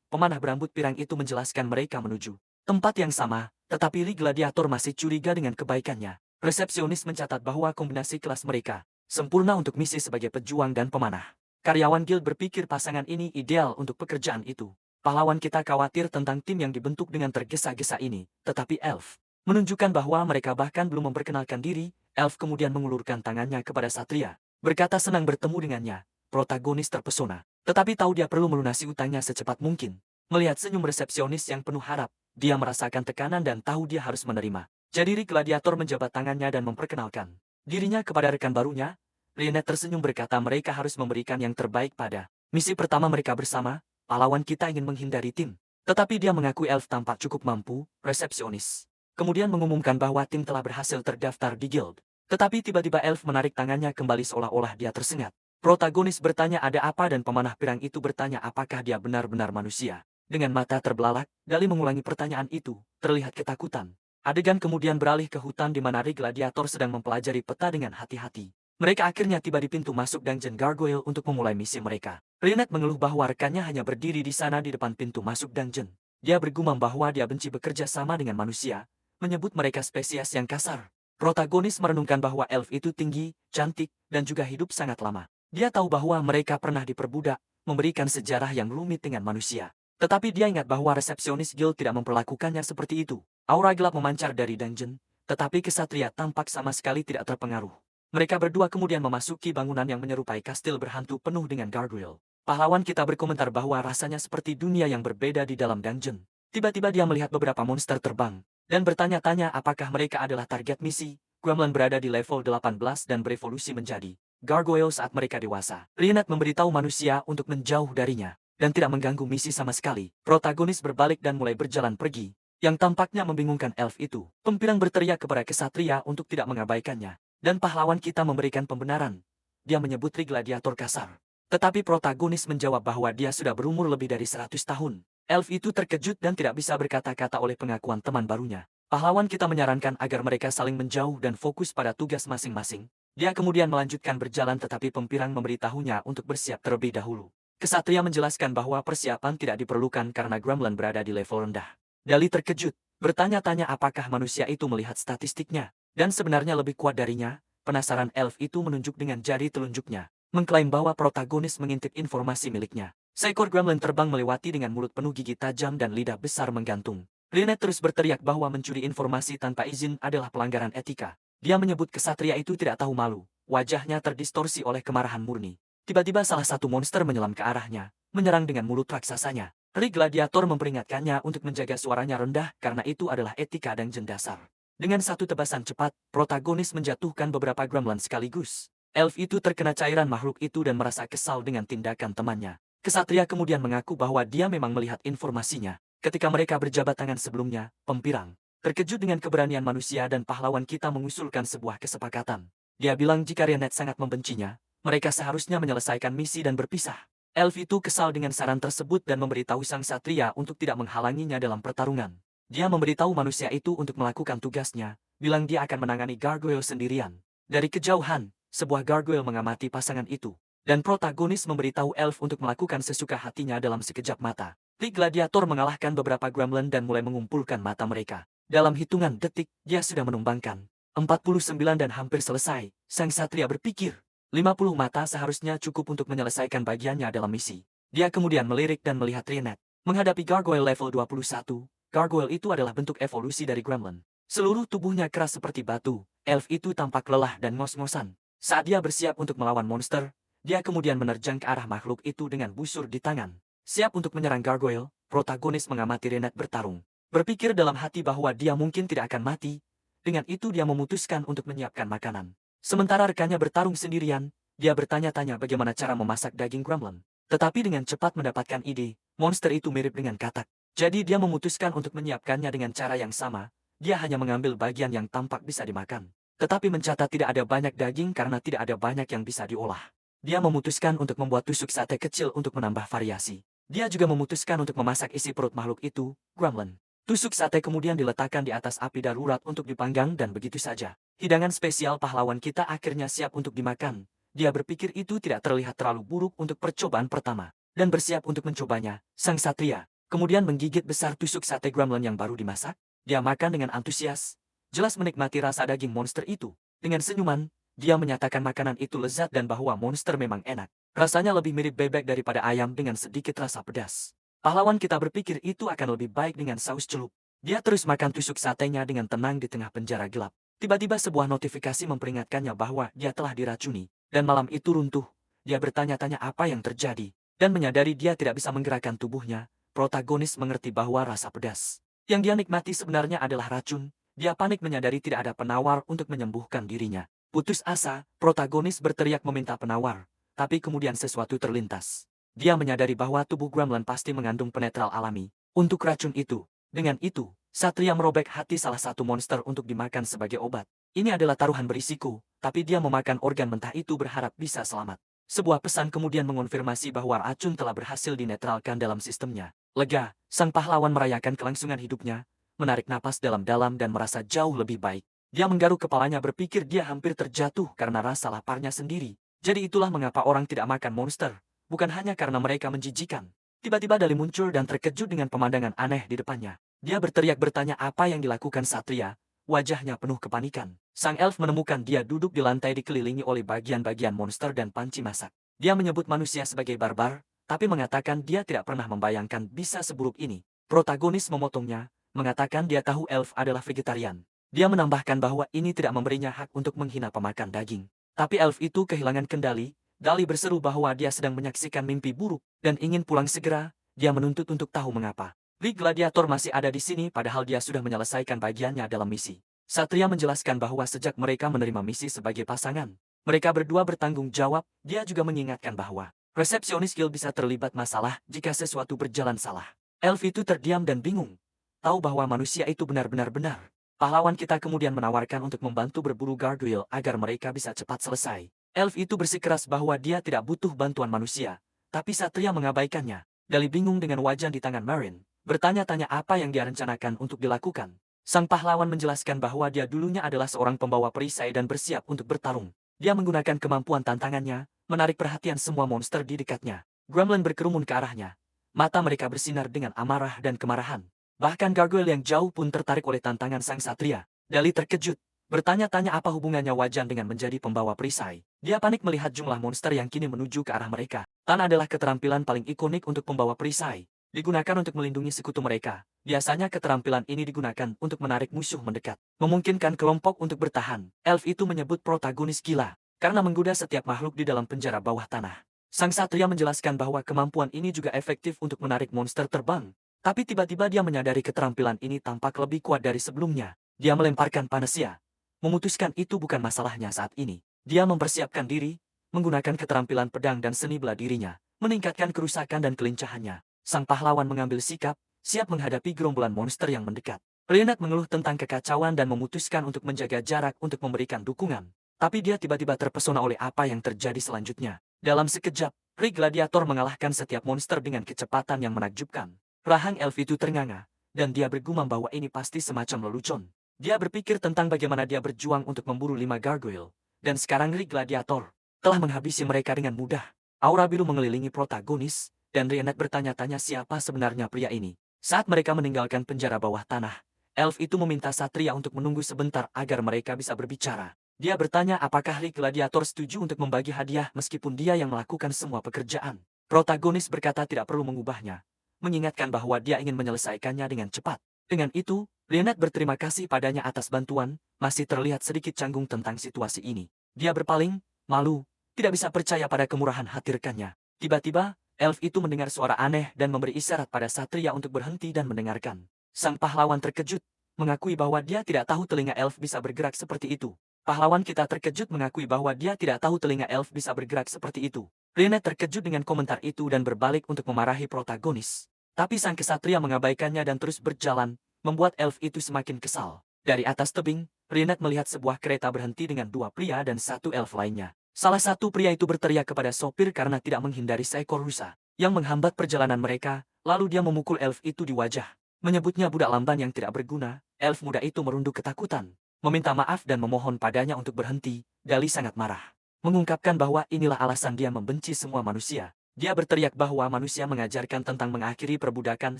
pemanah berambut pirang itu menjelaskan mereka menuju tempat yang sama, tetapi Li Gladiator masih curiga dengan kebaikannya. Resepsionis mencatat bahwa kombinasi kelas mereka sempurna untuk misi sebagai pejuang dan pemanah. Karyawan guild berpikir pasangan ini ideal untuk pekerjaan itu. Pahlawan kita khawatir tentang tim yang dibentuk dengan tergesa-gesa ini, tetapi Elf menunjukkan bahwa mereka bahkan belum memperkenalkan diri. Elf kemudian mengulurkan tangannya kepada Satria, berkata senang bertemu dengannya. Protagonis terpesona, tetapi tahu dia perlu melunasi utangnya secepat mungkin. Melihat senyum resepsionis yang penuh harap, dia merasakan tekanan dan tahu dia harus menerima. Jadi Ri Gladiator menjabat tangannya dan memperkenalkan dirinya kepada rekan barunya. Lynette tersenyum berkata mereka harus memberikan yang terbaik pada misi pertama mereka bersama. Pahlawan kita ingin menghindari tim. Tetapi dia mengaku Elf tampak cukup mampu. Resepsionis kemudian mengumumkan bahwa tim telah berhasil terdaftar di guild. Tetapi tiba-tiba Elf menarik tangannya kembali seolah-olah dia tersengat. Protagonis bertanya ada apa dan pemanah pirang itu bertanya apakah dia benar-benar manusia. Dengan mata terbelalak, Dali mengulangi pertanyaan itu, terlihat ketakutan. Adegan kemudian beralih ke hutan di mana Ri Gladiator sedang mempelajari peta dengan hati-hati. Mereka akhirnya tiba di pintu masuk Dungeon Gargoyle untuk memulai misi mereka. Lynette mengeluh bahwa rekannya hanya berdiri di sana di depan pintu masuk dungeon. Dia bergumam bahwa dia benci bekerja sama dengan manusia, menyebut mereka spesies yang kasar. Protagonis merenungkan bahwa elf itu tinggi, cantik, dan juga hidup sangat lama. Dia tahu bahwa mereka pernah diperbudak, memberikan sejarah yang rumit dengan manusia. Tetapi dia ingat bahwa resepsionis guild tidak memperlakukannya seperti itu. Aura gelap memancar dari dungeon, tetapi kesatria tampak sama sekali tidak terpengaruh. Mereka berdua kemudian memasuki bangunan yang menyerupai kastil berhantu penuh dengan gargoyle. Pahlawan kita berkomentar bahwa rasanya seperti dunia yang berbeda di dalam dungeon. Tiba-tiba dia melihat beberapa monster terbang, dan bertanya-tanya apakah mereka adalah target misi. Gremlin berada di level 18 dan berevolusi menjadi gargoyle saat mereka dewasa. Lynette memberitahu manusia untuk menjauh darinya, dan tidak mengganggu misi sama sekali. Protagonis berbalik dan mulai berjalan pergi, yang tampaknya membingungkan elf itu. Pempirang berteriak kepada kesatria untuk tidak mengabaikannya, dan pahlawan kita memberikan pembenaran. Dia menyebut Ri Gladiator kasar. Tetapi protagonis menjawab bahwa dia sudah berumur lebih dari 100 tahun. Elf itu terkejut dan tidak bisa berkata-kata oleh pengakuan teman barunya. Pahlawan kita menyarankan agar mereka saling menjauh dan fokus pada tugas masing-masing. Dia kemudian melanjutkan berjalan tetapi pempirang memberitahunya untuk bersiap terlebih dahulu. Kesatria menjelaskan bahwa persiapan tidak diperlukan karena Gremlin berada di level rendah. Dali terkejut, bertanya-tanya apakah manusia itu melihat statistiknya, dan sebenarnya lebih kuat darinya. Penasaran elf itu menunjuk dengan jari telunjuknya, mengklaim bahwa protagonis mengintip informasi miliknya. Seekor Gremlin terbang melewati dengan mulut penuh gigi tajam dan lidah besar menggantung. Lynette terus berteriak bahwa mencuri informasi tanpa izin adalah pelanggaran etika. Dia menyebut kesatria itu tidak tahu malu. Wajahnya terdistorsi oleh kemarahan murni. Tiba-tiba salah satu monster menyelam ke arahnya, menyerang dengan mulut raksasanya. Ri Gladiator memperingatkannya untuk menjaga suaranya rendah karena itu adalah etika dungeon dasar. Dengan satu tebasan cepat, protagonis menjatuhkan beberapa gremlin sekaligus. Elf itu terkena cairan makhluk itu dan merasa kesal dengan tindakan temannya. Kesatria kemudian mengaku bahwa dia memang melihat informasinya. Ketika mereka berjabat tangan sebelumnya, pempirang terkejut dengan keberanian manusia dan pahlawan kita mengusulkan sebuah kesepakatan. Dia bilang jika Lynette sangat membencinya, mereka seharusnya menyelesaikan misi dan berpisah. Elf itu kesal dengan saran tersebut dan memberitahu sang satria untuk tidak menghalanginya dalam pertarungan. Dia memberitahu manusia itu untuk melakukan tugasnya, bilang dia akan menangani gargoyle sendirian. Dari kejauhan, sebuah gargoyle mengamati pasangan itu, dan protagonis memberitahu elf untuk melakukan sesuka hatinya dalam sekejap mata. Ri Gladiator mengalahkan beberapa gremlin dan mulai mengumpulkan mata mereka. Dalam hitungan detik, dia sudah menumbangkan 49 dan hampir selesai. Sang satria berpikir, 50 mata seharusnya cukup untuk menyelesaikan bagiannya dalam misi. Dia kemudian melirik dan melihat Lynette. Menghadapi gargoyle level 21, gargoyle itu adalah bentuk evolusi dari gremlin. Seluruh tubuhnya keras seperti batu. Elf itu tampak lelah dan ngos-ngosan. Saat dia bersiap untuk melawan monster, dia kemudian menerjang ke arah makhluk itu dengan busur di tangan. Siap untuk menyerang gargoyle, protagonis mengamati Lynette bertarung. Berpikir dalam hati bahwa dia mungkin tidak akan mati. Dengan itu dia memutuskan untuk menyiapkan makanan. Sementara rekannya bertarung sendirian, dia bertanya-tanya bagaimana cara memasak daging gremlin. Tetapi dengan cepat mendapatkan ide, monster itu mirip dengan katak. Jadi dia memutuskan untuk menyiapkannya dengan cara yang sama. Dia hanya mengambil bagian yang tampak bisa dimakan. Tetapi mencatat tidak ada banyak daging karena tidak ada banyak yang bisa diolah. Dia memutuskan untuk membuat tusuk sate kecil untuk menambah variasi. Dia juga memutuskan untuk memasak isi perut makhluk itu, gremlin. Tusuk sate kemudian diletakkan di atas api darurat untuk dipanggang dan begitu saja. Hidangan spesial pahlawan kita akhirnya siap untuk dimakan. dia berpikir itu tidak terlihat terlalu buruk untuk percobaan pertama, dan bersiap untuk mencobanya. Sang satria kemudian menggigit besar tusuk sate gremlin yang baru dimasak. Dia makan dengan antusias, jelas menikmati rasa daging monster itu. Dengan senyuman, dia menyatakan makanan itu lezat dan bahwa monster memang enak. Rasanya lebih mirip bebek daripada ayam dengan sedikit rasa pedas. Pahlawan kita berpikir itu akan lebih baik dengan saus celup. Dia terus makan tusuk satenya dengan tenang di tengah penjara gelap. Tiba-tiba sebuah notifikasi memperingatkannya bahwa dia telah diracuni. Dan malam itu runtuh. Dia bertanya-tanya apa yang terjadi. Dan menyadari dia tidak bisa menggerakkan tubuhnya. Protagonis mengerti bahwa rasa pedas yang dia nikmati sebenarnya adalah racun. Dia panik menyadari tidak ada penawar untuk menyembuhkan dirinya. Putus asa, protagonis berteriak meminta penawar. Tapi kemudian sesuatu terlintas. Dia menyadari bahwa tubuh gremlin pasti mengandung penetral alami untuk racun itu. Dengan itu, satria merobek hati salah satu monster untuk dimakan sebagai obat. Ini adalah taruhan berisiko, tapi dia memakan organ mentah itu berharap bisa selamat. Sebuah pesan kemudian mengonfirmasi bahwa racun telah berhasil dinetralkan dalam sistemnya. Lega, sang pahlawan merayakan kelangsungan hidupnya, menarik napas dalam-dalam dan merasa jauh lebih baik. Dia menggaruk kepalanya berpikir dia hampir terjatuh karena rasa laparnya sendiri. Jadi itulah mengapa orang tidak makan monster, bukan hanya karena mereka menjijikan. Tiba-tiba Dali muncul dan terkejut dengan pemandangan aneh di depannya. Dia berteriak bertanya apa yang dilakukan satria, wajahnya penuh kepanikan. Sang elf menemukan dia duduk di lantai dikelilingi oleh bagian-bagian monster dan panci masak. Dia menyebut manusia sebagai barbar, tapi mengatakan dia tidak pernah membayangkan bisa seburuk ini. Protagonis memotongnya, mengatakan dia tahu elf adalah vegetarian. Dia menambahkan bahwa ini tidak memberinya hak untuk menghina pemakan daging. Tapi elf itu kehilangan kendali. Dali berseru bahwa dia sedang menyaksikan mimpi buruk dan ingin pulang segera. Dia menuntut untuk tahu mengapa. Ri Gladiator masih ada di sini padahal dia sudah menyelesaikan bagiannya dalam misi. Satria menjelaskan bahwa sejak mereka menerima misi sebagai pasangan, mereka berdua bertanggung jawab. Dia juga mengingatkan bahwa resepsionis guild bisa terlibat masalah jika sesuatu berjalan salah. Elf itu terdiam dan bingung. Tahu bahwa manusia itu benar-benar benar. Pahlawan kita kemudian menawarkan untuk membantu berburu gargoyle agar mereka bisa cepat selesai. Elf itu bersikeras bahwa dia tidak butuh bantuan manusia, tapi satria mengabaikannya. Dali bingung dengan wajah di tangan Marin, bertanya-tanya apa yang dia rencanakan untuk dilakukan. Sang pahlawan menjelaskan bahwa dia dulunya adalah seorang pembawa perisai dan bersiap untuk bertarung. Dia menggunakan kemampuan tantangannya, menarik perhatian semua monster di dekatnya. Gremlin berkerumun ke arahnya. Mata mereka bersinar dengan amarah dan kemarahan. Bahkan gargoyle yang jauh pun tertarik oleh tantangan sang satria. Dali terkejut, bertanya-tanya apa hubungannya wajan dengan menjadi pembawa perisai. Dia panik melihat jumlah monster yang kini menuju ke arah mereka. Tan adalah keterampilan paling ikonik untuk pembawa perisai. Digunakan untuk melindungi sekutu mereka. Biasanya keterampilan ini digunakan untuk menarik musuh mendekat. Memungkinkan kelompok untuk bertahan. Elf itu menyebut protagonis gila, karena menggoda setiap makhluk di dalam penjara bawah tanah. Sang satria menjelaskan bahwa kemampuan ini juga efektif untuk menarik monster terbang. Tapi tiba-tiba dia menyadari keterampilan ini tampak lebih kuat dari sebelumnya. Dia melemparkan panasya. Memutuskan itu bukan masalahnya saat ini. Dia mempersiapkan diri, menggunakan keterampilan pedang dan seni bela dirinya, meningkatkan kerusakan dan kelincahannya. Sang pahlawan mengambil sikap, siap menghadapi gerombolan monster yang mendekat. Reinhard mengeluh tentang kekacauan dan memutuskan untuk menjaga jarak untuk memberikan dukungan. Tapi dia tiba-tiba terpesona oleh apa yang terjadi selanjutnya. Dalam sekejap, Ri Gladiator mengalahkan setiap monster dengan kecepatan yang menakjubkan. Rahang elf itu ternganga, dan dia bergumam bahwa ini pasti semacam lelucon. Dia berpikir tentang bagaimana dia berjuang untuk memburu 5 gargoyle, dan sekarang Ri Gladiator telah menghabisi mereka dengan mudah. Aura biru mengelilingi protagonis, dan Reinhard bertanya-tanya siapa sebenarnya pria ini. Saat mereka meninggalkan penjara bawah tanah, elf itu meminta satria untuk menunggu sebentar agar mereka bisa berbicara. Dia bertanya apakah Ri Gladiator setuju untuk membagi hadiah meskipun dia yang melakukan semua pekerjaan. Protagonis berkata tidak perlu mengubahnya, mengingatkan bahwa dia ingin menyelesaikannya dengan cepat. Dengan itu, Reinhard berterima kasih padanya atas bantuan, masih terlihat sedikit canggung tentang situasi ini. Dia berpaling, malu, tidak bisa percaya pada kemurahan hati rekannya. Tiba-tiba, elf itu mendengar suara aneh dan memberi isyarat pada satria untuk berhenti dan mendengarkan. Sang pahlawan terkejut, mengakui bahwa dia tidak tahu telinga elf bisa bergerak seperti itu. Pahlawan kita terkejut mengakui bahwa dia tidak tahu telinga elf bisa bergerak seperti itu. Reinhard terkejut dengan komentar itu dan berbalik untuk memarahi protagonis. Tapi sang kesatria mengabaikannya dan terus berjalan, membuat elf itu semakin kesal. Dari atas tebing, Reinhard melihat sebuah kereta berhenti dengan 2 pria dan 1 elf lainnya. Salah satu pria itu berteriak kepada sopir karena tidak menghindari seekor rusa yang menghambat perjalanan mereka, lalu dia memukul elf itu di wajah. Menyebutnya budak lamban yang tidak berguna, elf muda itu merunduk ketakutan, meminta maaf dan memohon padanya untuk berhenti. Dali sangat marah. mengungkapkan bahwa inilah alasan dia membenci semua manusia. Dia berteriak bahwa manusia mengajarkan tentang mengakhiri perbudakan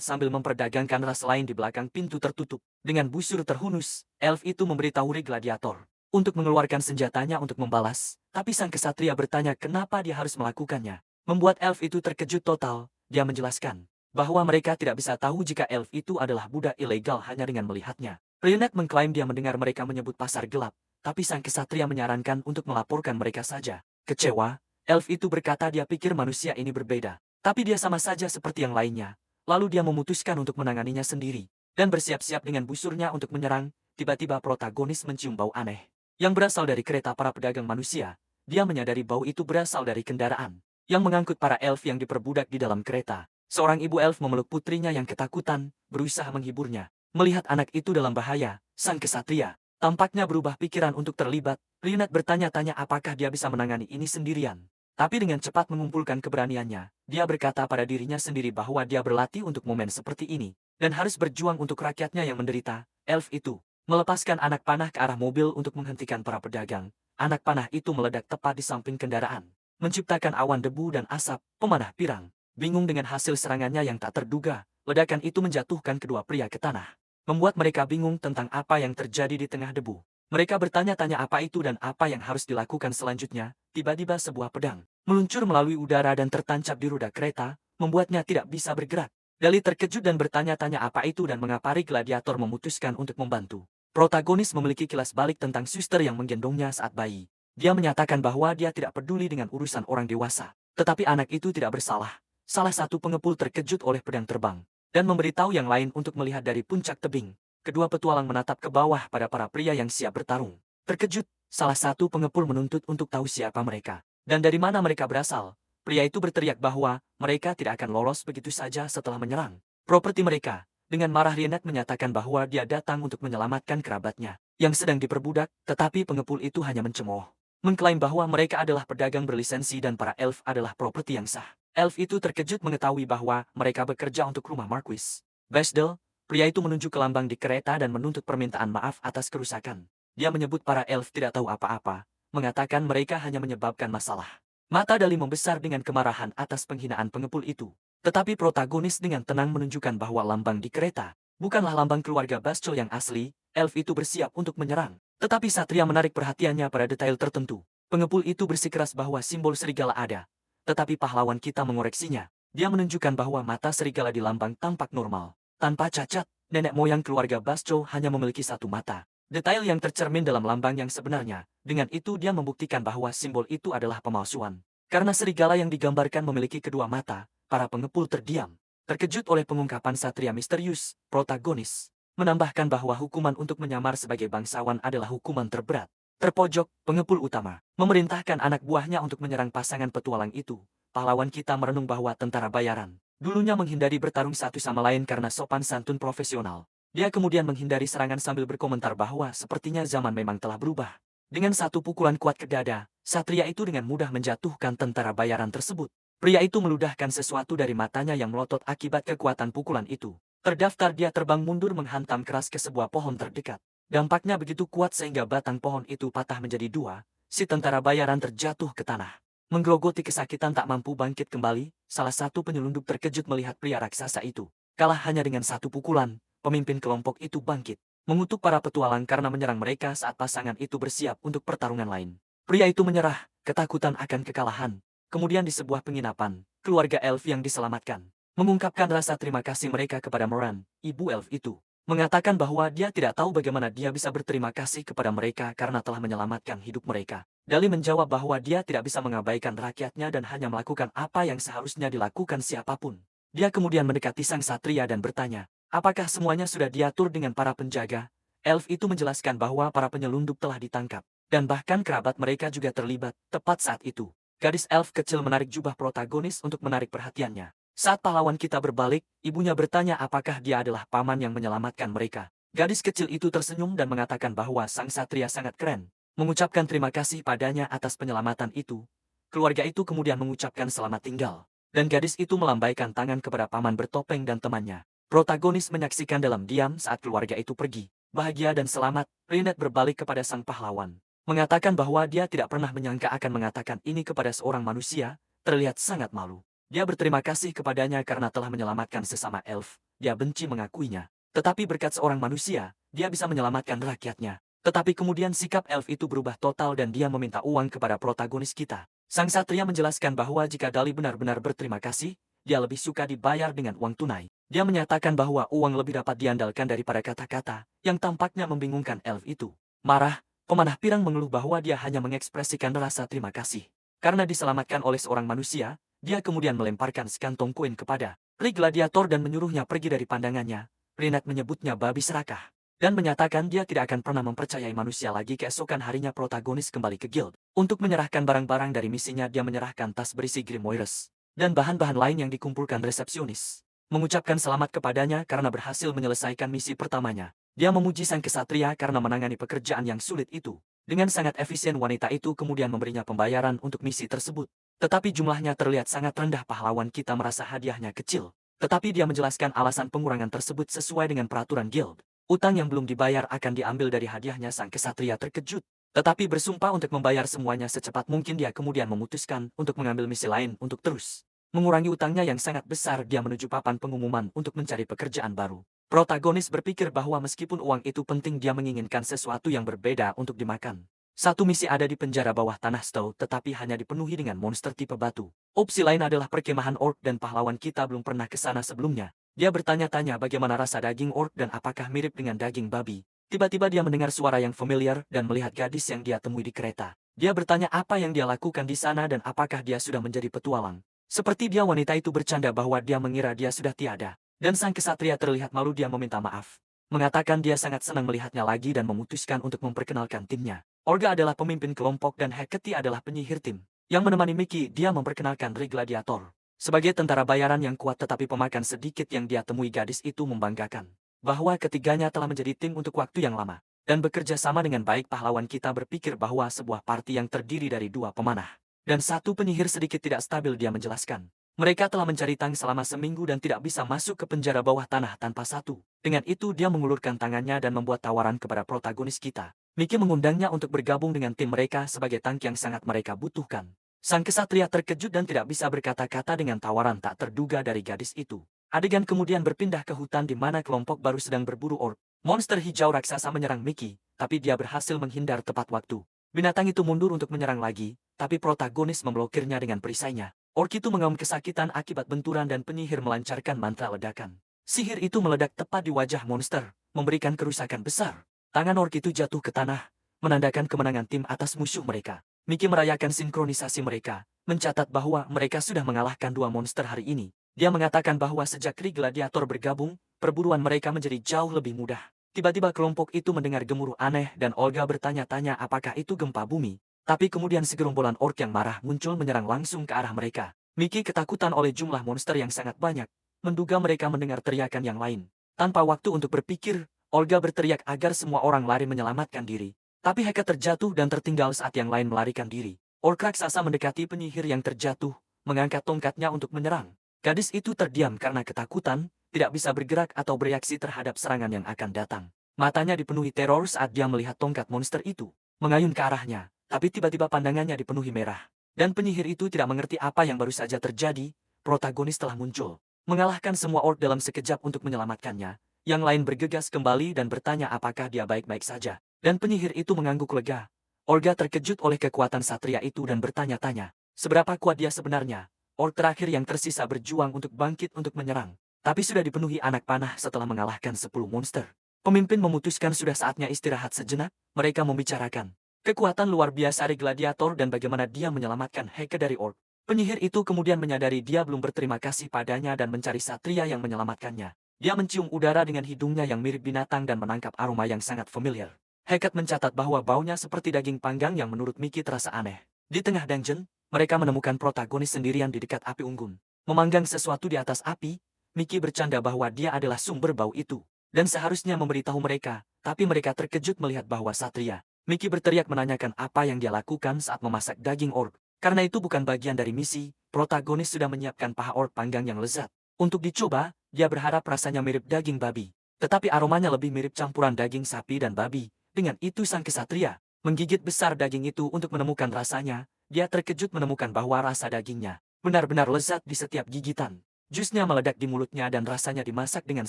sambil memperdagangkan ras lain di belakang pintu tertutup. Dengan busur terhunus, elf itu memberitahu Gladiator untuk mengeluarkan senjatanya untuk membalas. Tapi sang kesatria bertanya kenapa dia harus melakukannya. Membuat elf itu terkejut total. Dia menjelaskan bahwa mereka tidak bisa tahu jika elf itu adalah budak ilegal hanya dengan melihatnya. Rionette mengklaim dia mendengar mereka menyebut pasar gelap, tapi sang kesatria menyarankan untuk melaporkan mereka saja. Kecewa, elf itu berkata dia pikir manusia ini berbeda, tapi dia sama saja seperti yang lainnya. Lalu dia memutuskan untuk menanganinya sendiri, dan bersiap-siap dengan busurnya untuk menyerang. Tiba-tiba protagonis mencium bau aneh yang berasal dari kereta para pedagang manusia. Dia menyadari bau itu berasal dari kendaraan yang mengangkut para elf yang diperbudak di dalam kereta. Seorang ibu elf memeluk putrinya yang ketakutan, berusaha menghiburnya. Melihat anak itu dalam bahaya, sang kesatria tampaknya berubah pikiran untuk terlibat. Rionette bertanya-tanya apakah dia bisa menangani ini sendirian. Tapi dengan cepat mengumpulkan keberaniannya, dia berkata pada dirinya sendiri bahwa dia berlatih untuk momen seperti ini, dan harus berjuang untuk rakyatnya yang menderita. Elf itu melepaskan anak panah ke arah mobil untuk menghentikan para pedagang. Anak panah itu meledak tepat di samping kendaraan, menciptakan awan debu dan asap. Pemanah pirang bingung dengan hasil serangannya yang tak terduga. Ledakan itu menjatuhkan kedua pria ke tanah, membuat mereka bingung tentang apa yang terjadi di tengah debu. Mereka bertanya-tanya apa itu dan apa yang harus dilakukan selanjutnya. Tiba-tiba sebuah pedang meluncur melalui udara dan tertancap di roda kereta, membuatnya tidak bisa bergerak. Dali terkejut dan bertanya-tanya apa itu dan mengapa Gladiator memutuskan untuk membantu. Protagonis memiliki kilas balik tentang suster yang menggendongnya saat bayi. Dia menyatakan bahwa dia tidak peduli dengan urusan orang dewasa. Tetapi anak itu tidak bersalah. Salah satu pengepul terkejut oleh pedang terbang, dan memberitahu yang lain untuk melihat dari puncak tebing. Kedua petualang menatap ke bawah pada para pria yang siap bertarung. Terkejut, salah satu pengepul menuntut untuk tahu siapa mereka dan dari mana mereka berasal. Pria itu berteriak bahwa mereka tidak akan lolos begitu saja setelah menyerang properti mereka. Dengan marah Rionette menyatakan bahwa dia datang untuk menyelamatkan kerabatnya yang sedang diperbudak, tetapi pengepul itu hanya mencemooh, mengklaim bahwa mereka adalah pedagang berlisensi dan para elf adalah properti yang sah. Elf itu terkejut mengetahui bahwa mereka bekerja untuk rumah Marquis Basdell. Pria itu menunjuk ke lambang di kereta dan menuntut permintaan maaf atas kerusakan. Dia menyebut para elf tidak tahu apa-apa, mengatakan mereka hanya menyebabkan masalah. Mata Dali membesar dengan kemarahan atas penghinaan pengepul itu. Tetapi protagonis dengan tenang menunjukkan bahwa lambang di kereta bukanlah lambang keluarga Basco yang asli. Elf itu bersiap untuk menyerang. Tetapi Satria menarik perhatiannya pada detail tertentu. Pengepul itu bersikeras bahwa simbol serigala ada. Tetapi pahlawan kita mengoreksinya. Dia menunjukkan bahwa mata serigala di lambang tampak normal, tanpa cacat. Nenek moyang keluarga Basco hanya memiliki satu mata. Detail yang tercermin dalam lambang yang sebenarnya. Dengan itu dia membuktikan bahwa simbol itu adalah pemalsuan. Karena serigala yang digambarkan memiliki kedua mata, para pengepul terdiam. Terkejut oleh pengungkapan Satria misterius, protagonis menambahkan bahwa hukuman untuk menyamar sebagai bangsawan adalah hukuman terberat. Terpojok, pengepul utama memerintahkan anak buahnya untuk menyerang pasangan petualang itu. Pahlawan kita merenung bahwa tentara bayaran dulunya menghindari bertarung satu sama lain karena sopan santun profesional. Dia kemudian menghindari serangan sambil berkomentar bahwa sepertinya zaman memang telah berubah. Dengan satu pukulan kuat ke dada, Satria itu dengan mudah menjatuhkan tentara bayaran tersebut. Pria itu meludahkan sesuatu dari matanya yang melotot akibat kekuatan pukulan itu. Terdaftar dia terbang mundur menghantam keras ke sebuah pohon terdekat. Dampaknya begitu kuat sehingga batang pohon itu patah menjadi dua. Si tentara bayaran terjatuh ke tanah. Menggerogoti kesakitan tak mampu bangkit kembali, salah satu penyelundup terkejut melihat pria raksasa itu kalah hanya dengan satu pukulan. Pemimpin kelompok itu bangkit, mengutuk para petualang karena menyerang mereka saat pasangan itu bersiap untuk pertarungan lain. Pria itu menyerah, ketakutan akan kekalahan. Kemudian di sebuah penginapan, keluarga elf yang diselamatkan mengungkapkan rasa terima kasih mereka kepada Moran, ibu elf itu. Mengatakan bahwa dia tidak tahu bagaimana dia bisa berterima kasih kepada mereka karena telah menyelamatkan hidup mereka. Dali menjawab bahwa dia tidak bisa mengabaikan rakyatnya dan hanya melakukan apa yang seharusnya dilakukan siapapun. Dia kemudian mendekati sang satria dan bertanya, apakah semuanya sudah diatur dengan para penjaga? Elf itu menjelaskan bahwa para penyelundup telah ditangkap, dan bahkan kerabat mereka juga terlibat. Tepat saat itu, gadis elf kecil menarik jubah protagonis untuk menarik perhatiannya. Saat pahlawan kita berbalik, ibunya bertanya apakah dia adalah paman yang menyelamatkan mereka. Gadis kecil itu tersenyum dan mengatakan bahwa sang satria sangat keren, mengucapkan terima kasih padanya atas penyelamatan itu. Keluarga itu kemudian mengucapkan selamat tinggal, dan gadis itu melambaikan tangan kepada paman bertopeng dan temannya. Protagonis menyaksikan dalam diam saat keluarga itu pergi. Bahagia dan selamat, Rionette berbalik kepada sang pahlawan. Mengatakan bahwa dia tidak pernah menyangka akan mengatakan ini kepada seorang manusia, terlihat sangat malu. Dia berterima kasih kepadanya karena telah menyelamatkan sesama elf. Dia benci mengakuinya. Tetapi berkat seorang manusia, dia bisa menyelamatkan rakyatnya. Tetapi kemudian sikap elf itu berubah total dan dia meminta uang kepada protagonis kita. Sang Satria menjelaskan bahwa jika Dali benar-benar berterima kasih, dia lebih suka dibayar dengan uang tunai. Dia menyatakan bahwa uang lebih dapat diandalkan daripada kata-kata, yang tampaknya membingungkan elf itu. Marah, pemanah pirang mengeluh bahwa dia hanya mengekspresikan rasa terima kasih. Karena diselamatkan oleh seorang manusia, dia kemudian melemparkan sekantong koin kepada Ri Gladiator dan menyuruhnya pergi dari pandangannya. Rinat menyebutnya babi serakah. Dan menyatakan dia tidak akan pernah mempercayai manusia lagi. Keesokan harinya protagonis kembali ke guild. Untuk menyerahkan barang-barang dari misinya, dia menyerahkan tas berisi grimoires dan bahan-bahan lain yang dikumpulkan resepsionis. Mengucapkan selamat kepadanya karena berhasil menyelesaikan misi pertamanya. Dia memuji sang kesatria karena menangani pekerjaan yang sulit itu. Dengan sangat efisien wanita itu kemudian memberinya pembayaran untuk misi tersebut. Tetapi jumlahnya terlihat sangat rendah. Pahlawan kita merasa hadiahnya kecil. Tetapi dia menjelaskan alasan pengurangan tersebut sesuai dengan peraturan guild. Utang yang belum dibayar akan diambil dari hadiahnya. Sang kesatria terkejut. Tetapi bersumpah untuk membayar semuanya secepat mungkin. Dia kemudian memutuskan untuk mengambil misi lain untuk terus mengurangi utangnya yang sangat besar. Dia menuju papan pengumuman untuk mencari pekerjaan baru. Protagonis berpikir bahwa meskipun uang itu penting, dia menginginkan sesuatu yang berbeda untuk dimakan. Satu misi ada di penjara bawah tanah Stow, tetapi hanya dipenuhi dengan monster tipe batu. Opsi lain adalah perkemahan orc dan pahlawan kita belum pernah ke sana sebelumnya. Dia bertanya-tanya bagaimana rasa daging orc dan apakah mirip dengan daging babi. Tiba-tiba dia mendengar suara yang familiar dan melihat gadis yang dia temui di kereta. Dia bertanya apa yang dia lakukan di sana dan apakah dia sudah menjadi petualang. Seperti dia, wanita itu bercanda bahwa dia mengira dia sudah tiada. Dan sang kesatria terlihat malu. Dia meminta maaf. Mengatakan dia sangat senang melihatnya lagi dan memutuskan untuk memperkenalkan timnya. Olga adalah pemimpin kelompok dan Hecate adalah penyihir tim. Yang menemani Mickey, dia memperkenalkan Ri Gladiator. Sebagai tentara bayaran yang kuat tetapi pemakan sedikit yang dia temui, gadis itu membanggakan bahwa ketiganya telah menjadi tim untuk waktu yang lama dan bekerja sama dengan baik. Pahlawan kita berpikir bahwa sebuah parti yang terdiri dari dua pemanah dan satu penyihir sedikit tidak stabil. Dia menjelaskan, mereka telah mencari Tang selama seminggu dan tidak bisa masuk ke penjara bawah tanah tanpa satu. Dengan itu dia mengulurkan tangannya dan membuat tawaran kepada protagonis kita. Mickey mengundangnya untuk bergabung dengan tim mereka sebagai tank yang sangat mereka butuhkan. Sang kesatria terkejut dan tidak bisa berkata-kata dengan tawaran tak terduga dari gadis itu. Adegan kemudian berpindah ke hutan di mana kelompok baru sedang berburu orc. Monster hijau raksasa menyerang Mickey, tapi dia berhasil menghindar tepat waktu. Binatang itu mundur untuk menyerang lagi, tapi protagonis memblokirnya dengan perisainya. Orc itu mengaum kesakitan akibat benturan dan penyihir melancarkan mantra ledakan. Sihir itu meledak tepat di wajah monster, memberikan kerusakan besar. Tangan orc itu jatuh ke tanah, menandakan kemenangan tim atas musuh mereka. Mickey merayakan sinkronisasi mereka, mencatat bahwa mereka sudah mengalahkan dua monster hari ini. Dia mengatakan bahwa sejak Ri Gladiator bergabung, perburuan mereka menjadi jauh lebih mudah. Tiba-tiba kelompok itu mendengar gemuruh aneh dan Olga bertanya-tanya apakah itu gempa bumi. Tapi kemudian segerombolan orc yang marah muncul menyerang langsung ke arah mereka. Mickey ketakutan oleh jumlah monster yang sangat banyak, menduga mereka mendengar teriakan yang lain. Tanpa waktu untuk berpikir, Olga berteriak agar semua orang lari menyelamatkan diri. Tapi Hecate terjatuh dan tertinggal saat yang lain melarikan diri. Orc raksasa mendekati penyihir yang terjatuh, mengangkat tongkatnya untuk menyerang. Gadis itu terdiam karena ketakutan, tidak bisa bergerak atau bereaksi terhadap serangan yang akan datang. Matanya dipenuhi teror saat dia melihat tongkat monster itu mengayun ke arahnya, tapi tiba-tiba pandangannya dipenuhi merah. Dan penyihir itu tidak mengerti apa yang baru saja terjadi. Protagonis telah muncul, mengalahkan semua orc dalam sekejap untuk menyelamatkannya. Yang lain bergegas kembali dan bertanya apakah dia baik-baik saja. Dan penyihir itu mengangguk lega. Olga terkejut oleh kekuatan satria itu dan bertanya-tanya, seberapa kuat dia sebenarnya. Orc terakhir yang tersisa berjuang untuk bangkit untuk menyerang, tapi sudah dipenuhi anak panah setelah mengalahkan 10 monster. Pemimpin memutuskan sudah saatnya istirahat sejenak. Mereka membicarakan kekuatan luar biasa Ri Gladiator dan bagaimana dia menyelamatkan Hecate dari orc. Penyihir itu kemudian menyadari dia belum berterima kasih padanya dan mencari satria yang menyelamatkannya. Dia mencium udara dengan hidungnya yang mirip binatang dan menangkap aroma yang sangat familiar. Hecate mencatat bahwa baunya seperti daging panggang yang menurut Mickey terasa aneh. Di tengah dungeon, mereka menemukan protagonis sendirian di dekat api unggun. Memanggang sesuatu di atas api, Mickey bercanda bahwa dia adalah sumber bau itu. Dan seharusnya memberitahu mereka, tapi mereka terkejut melihat bahwa satria. Mickey berteriak menanyakan apa yang dia lakukan saat memasak daging orc. Karena itu bukan bagian dari misi, protagonis sudah menyiapkan paha orc panggang yang lezat. Untuk dicoba, dia berharap rasanya mirip daging babi. Tetapi aromanya lebih mirip campuran daging sapi dan babi. Dengan itu sang kesatria menggigit besar daging itu untuk menemukan rasanya. Dia terkejut menemukan bahwa rasa dagingnya benar-benar lezat di setiap gigitan. Jusnya meledak di mulutnya dan rasanya dimasak dengan